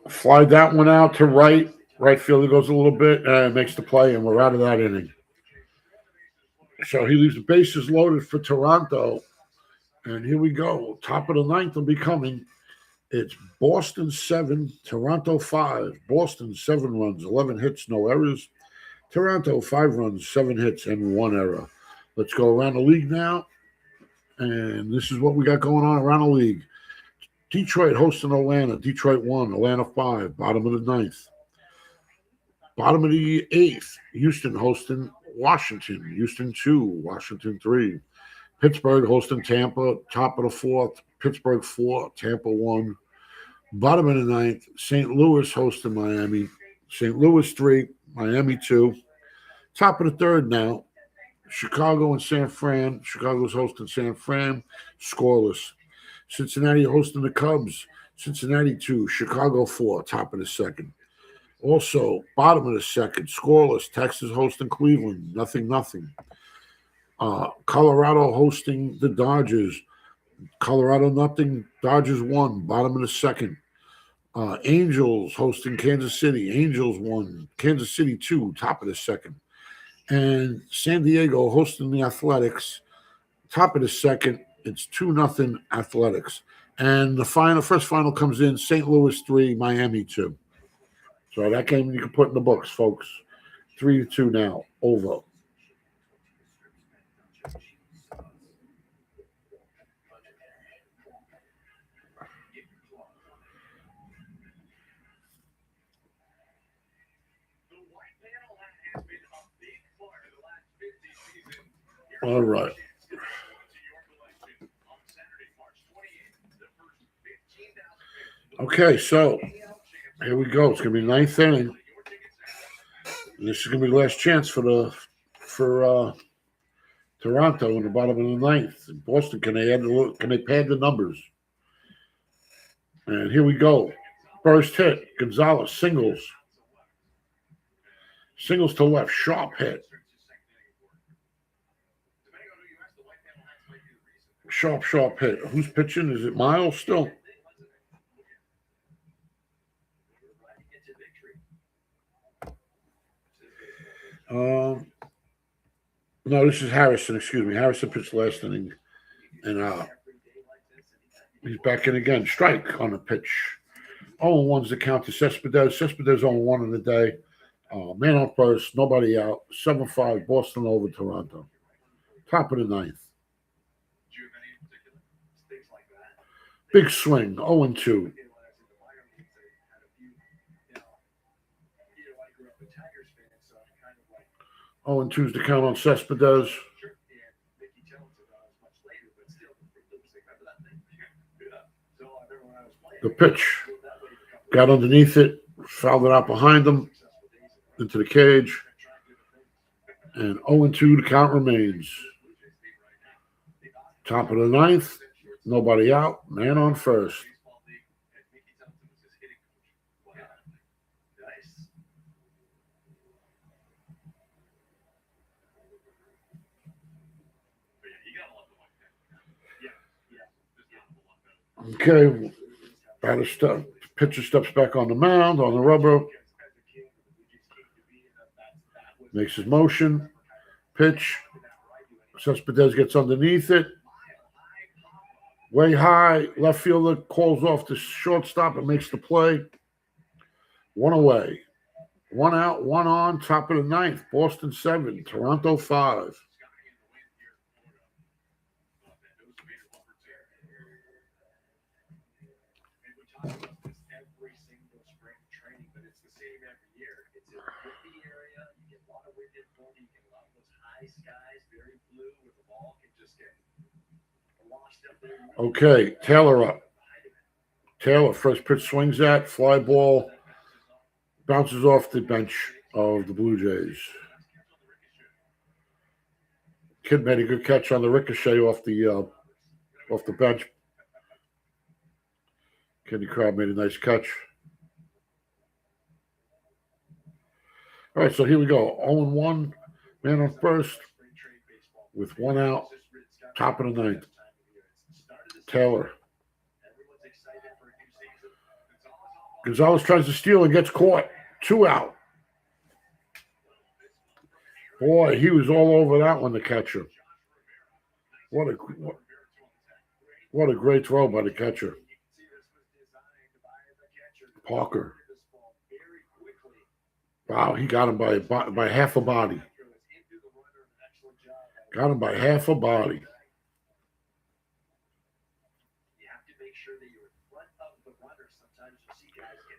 Fly that one out to right. Right fielder goes a little bit and makes the play, and we're out of that inning. So he leaves the bases loaded for Toronto. And here we go. Top of the 9th will be coming. It's Boston 7, Toronto 5. Boston 7 runs, 11 hits, no errors. Toronto 5 runs, 7 hits, and 1 error. Let's go around the league now. And this is what we got going on around the league. Detroit hosting Atlanta. Detroit 1, Atlanta 5, bottom of the 9th. Bottom of the 8th, Houston hosting Washington. Houston 2, Washington 3. Pittsburgh hosting Tampa, top of the 4th. Pittsburgh 4, Tampa 1. Bottom of the 9th, St. Louis hosting Miami. St. Louis 3, Miami 2. Top of the 3rd now, Chicago and San Fran. Chicago's hosting San Fran, scoreless. Cincinnati hosting the Cubs. Cincinnati 2, Chicago 4, top of the 2nd. Also, bottom of the 2nd, scoreless. Texas hosting Cleveland, 0-0. Colorado hosting the Dodgers. Colorado 0, Dodgers 1, bottom of the 2nd. Angels hosting Kansas City. Angels 1, Kansas City 2, top of the 2nd. And San Diego hosting the Athletics. Top of the second, it's 2-0 Athletics. And the first final comes in St. Louis 3, Miami 2. So that game you can put in the books, folks. 3-2 now. Over. All right. Okay, so here we go. It's gonna be ninth inning. And this is gonna be the last chance for Toronto in the bottom of the ninth. Boston, can they pad the numbers? And here we go. First hit, Gonzalez singles. Singles to left, sharp hit. Sharp hit. Who's pitching? Is it Miles still? No, this is Harrison. Excuse me. Harrison pitched last inning, and he's back in again. Strike on the pitch. 0-1's the count to Cespedes. Cespedes 0-1 in the day. Man on first, nobody out. 7-5, Boston over Toronto. Top of the ninth. Big swing, 0-2. 0-2's the count on Cespedes. The pitch. Got underneath it, fouled it out behind him, into the cage. And 0-2, the count remains. Top of the ninth, nobody out, man on first. Okay, pitcher steps back on the mound, on the rubber. Makes his motion. Pitch. Cespedes gets underneath it. Way high. Left fielder calls off the shortstop and makes the play. One away. One out, one on. Top of the ninth. Boston 7, Toronto 5. Okay, Taylor up. Taylor, first pitch swings at, fly ball, bounces off the bench of the Blue Jays. Kid made a good catch on the ricochet off the bench. Kenny Crab made a nice catch. All right, so here we go. 0-1, man on first, with one out, top of the ninth. Taylor. Gonzalez tries to steal and gets caught. 2 out. Boy, he was all over that one, the catcher. What a great throw by the catcher. Parker. Wow, he got him by half a body. Got him by half a body.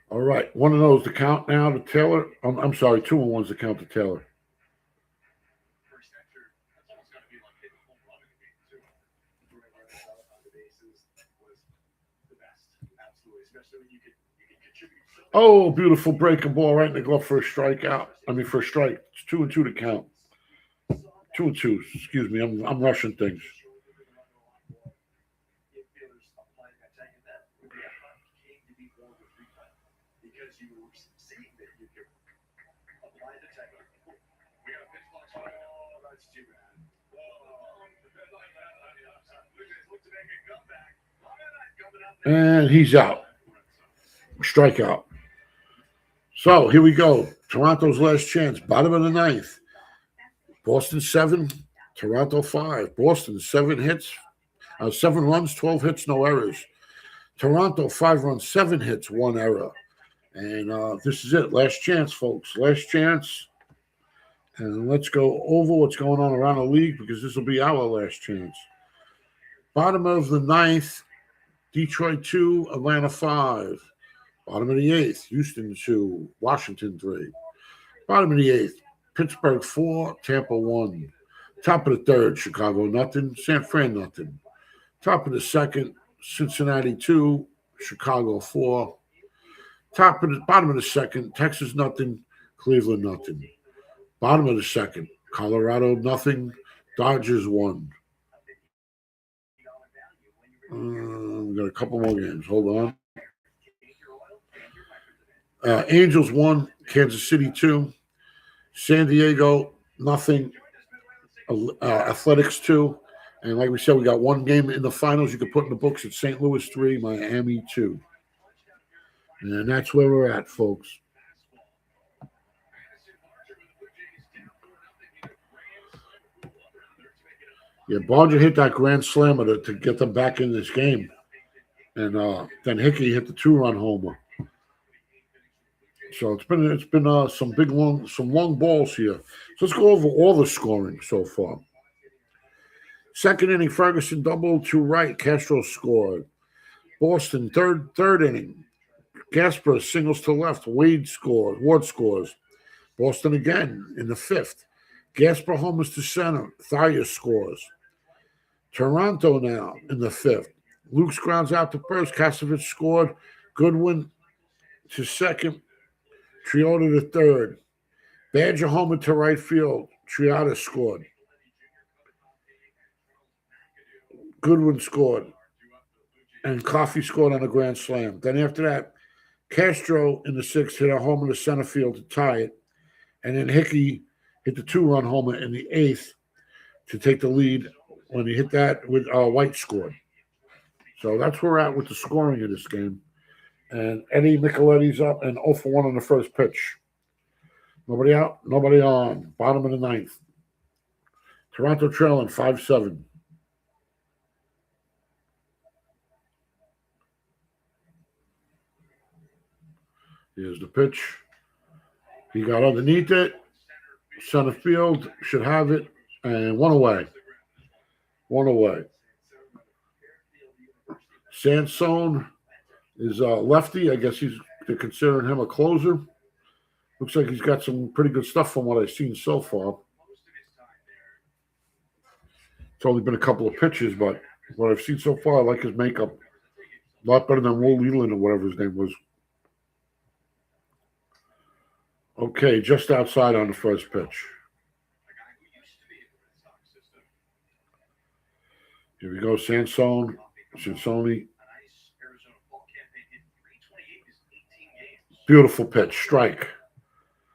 All right, one of those to count now to Taylor. I'm sorry, 2-1's to count to Taylor. Oh, beautiful breaking ball right in the glove for a strikeout. For a strike. It's 2-2 to count. 2-2. Excuse me, I'm rushing things. And he's out. Strikeout. So here we go. Toronto's last chance. Bottom of the ninth. Boston 7, Toronto 5. Boston 7 hits, 7 runs, 12 hits, no errors. Toronto 5 runs, 7 hits, 1 error. And this is it. Last chance, folks. Last chance. And let's go over what's going on around the league because this will be our last chance. Bottom of the ninth, Detroit 2, Atlanta 5. Bottom of the eighth, Houston 2, Washington 3. Bottom of the eighth, Pittsburgh 4, Tampa 1. Top of the third, Chicago nothing, San Fran nothing. Top of the second, Cincinnati 2, Chicago 4. Bottom of the second, Texas nothing, Cleveland nothing. Bottom of the second, Colorado nothing, Dodgers 1. We got a couple more games. Hold on. Angels 1, Kansas City 2, San Diego nothing, Athletics 2, and like we said, we got one game in the finals you could put in the books. It's St. Louis 3, Miami 2, and that's where we're at, folks. Yeah, Barger hit that grand slammer to get them back in this game, and then Hickey hit the 2-run homer. So it's been some long balls here. So let's go over all the scoring so far. Second inning, Ferguson doubled to right. Castro scored. Boston third inning, Gasper singles to left. Ward scores. Boston again in the fifth. Gasper homers to center. Thayer scores. Toronto now in the fifth. Luke's grounds out to first. Kasevich scored. Goodwin to second. Triota to third. Badger homer to right field. Triota scored. Goodwin scored. And Coffey scored on a grand slam. Then after that, Castro in the sixth hit a homer to center field to tie it. And then Hickey hit the 2-run homer in the eighth to take the lead. When he hit that, with White scored. So that's where we're at with the scoring of this game. And Eddie Micheletti's up and 0 for 1 on the first pitch. Nobody out, nobody on. Bottom of the ninth. Toronto trailing 5-7. Here's the pitch. He got underneath it. Center field should have it. And one away. Sansone is lefty. I guess they're considering him a closer. Looks like he's got some pretty good stuff from what I've seen so far. It's only been a couple of pitches, but what I've seen so far, I like his makeup. A lot better than Will Leland or whatever his name was. Okay, just outside on the first pitch. Here we go, Sansone. Beautiful pitch, strike.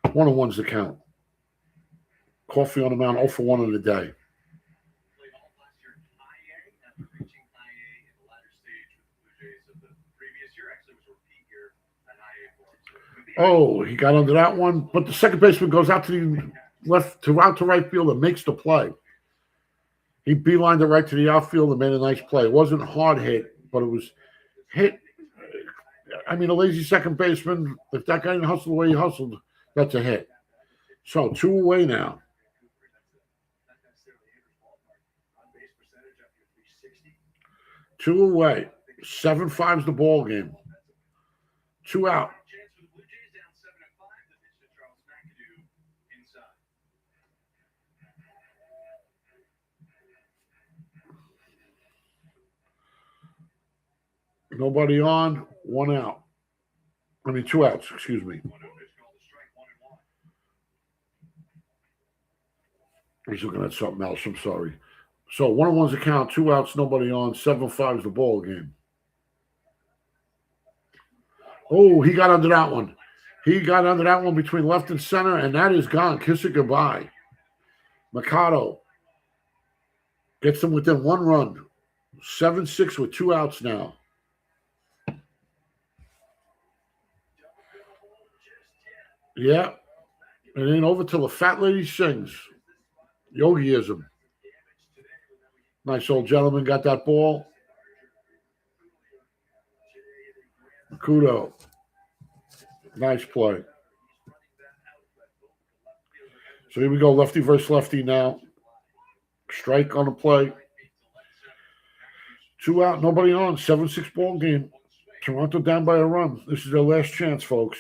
1-1's the count. Coffey on the mound, 0 for 1 in the day. Oh, he got under that one, but the second baseman goes out to the left, to right field and makes the play. He beelined it right to the outfield and made a nice play. It wasn't hard hit, but it was hit. I mean, a lazy second baseman, if that guy didn't hustle the way he hustled, that's a hit. So 2 away now. Two away. 7-5's the ball game. 2 out. Nobody on, 1 out. 2 outs, excuse me. He's looking at something else. I'm sorry. So 1-1's the count, 2 outs, nobody on, 7-5's the ball game. Oh, he got under that one. He got under that one between left and center, and that is gone. Kiss it goodbye. Mikado gets them within 1 run. 7-6 with 2 outs now. Yeah. It ain't over till the fat lady sings. Yogiism. Nice old gentleman got that ball. Makudo. Nice play. So here we go, lefty versus lefty now. Strike on the play. 2 out, nobody on. 7-6 ball game. Toronto down by a run. This is their last chance, folks.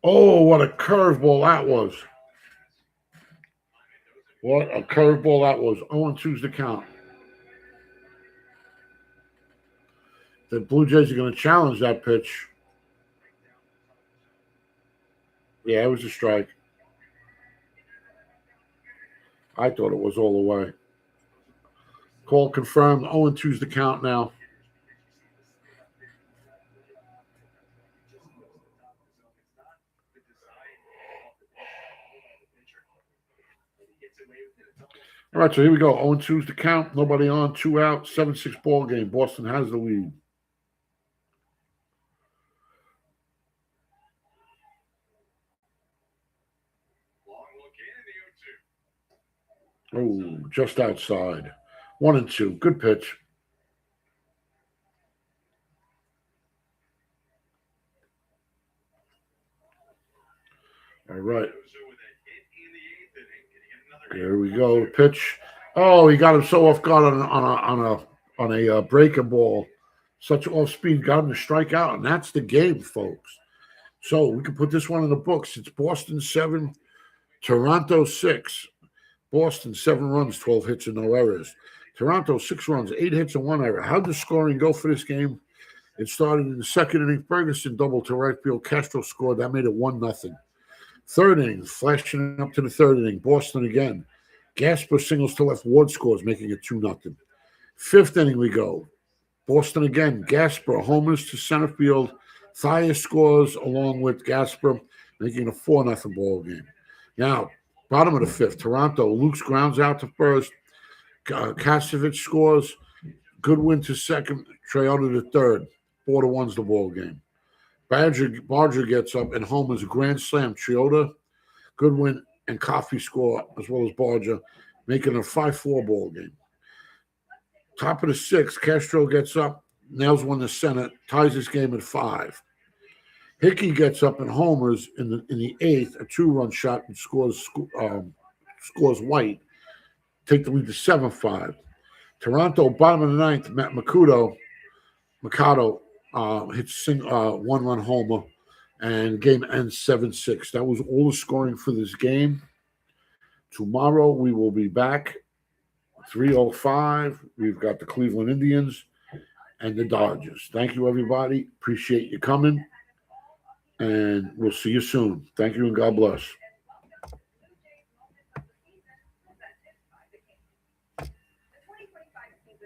Oh, what a curveball that was. What a curveball that was. 0-2's the count. The Blue Jays are going to challenge that pitch. Yeah, it was a strike. I thought it was all the way. Call confirmed. 0-2's the count now. All right, so here we go. 0-2's the count. Nobody on. 2 out. 7-6 ball game. Boston has the lead. Oh, just outside. 1-2. Good pitch. All right. There we go. Pitch. Oh, he got him so off guard on a breaker ball. Such off speed got him to strike out, and that's the game, folks. So we can put this one in the books. It's Boston 7, Toronto 6. Boston 7 runs, 12 hits and no errors. Toronto 6 runs, 8 hits and 1 error. How'd the scoring go for this game? It started in the second inning. Ferguson doubled to right field. Castro scored. That made it 1-0. Third inning, flashing up to the third inning. Boston again. Gasper singles to left. Ward scores, making it 2-0. Fifth inning we go. Boston again. Gasper homers to center field. Thayer scores along with Gasper, making it a 4-0 ball game. Now, bottom of the fifth, Toronto. Luke's grounds out to first. Kasevich scores. Goodwin to second. Triota to third. 4-1's the ball game. Barger gets up and homers a grand slam. Triota, Goodwin, and Coffey score as well as Barger, making a 5-4 ball game. Top of the sixth, Castro gets up, nails one to center, ties this game at 5. Hickey gets up and homers in the eighth, a 2-run shot, and scores White. Take the lead to 7-5. Toronto, bottom of the ninth, Mikado hits 1-run homer, and game ends 7-6. That was all the scoring for this game. Tomorrow we will be back 3:05. We've got the Cleveland Indians and the Dodgers. Thank you, everybody. Appreciate you coming, and we'll see you soon. Thank you, and God bless.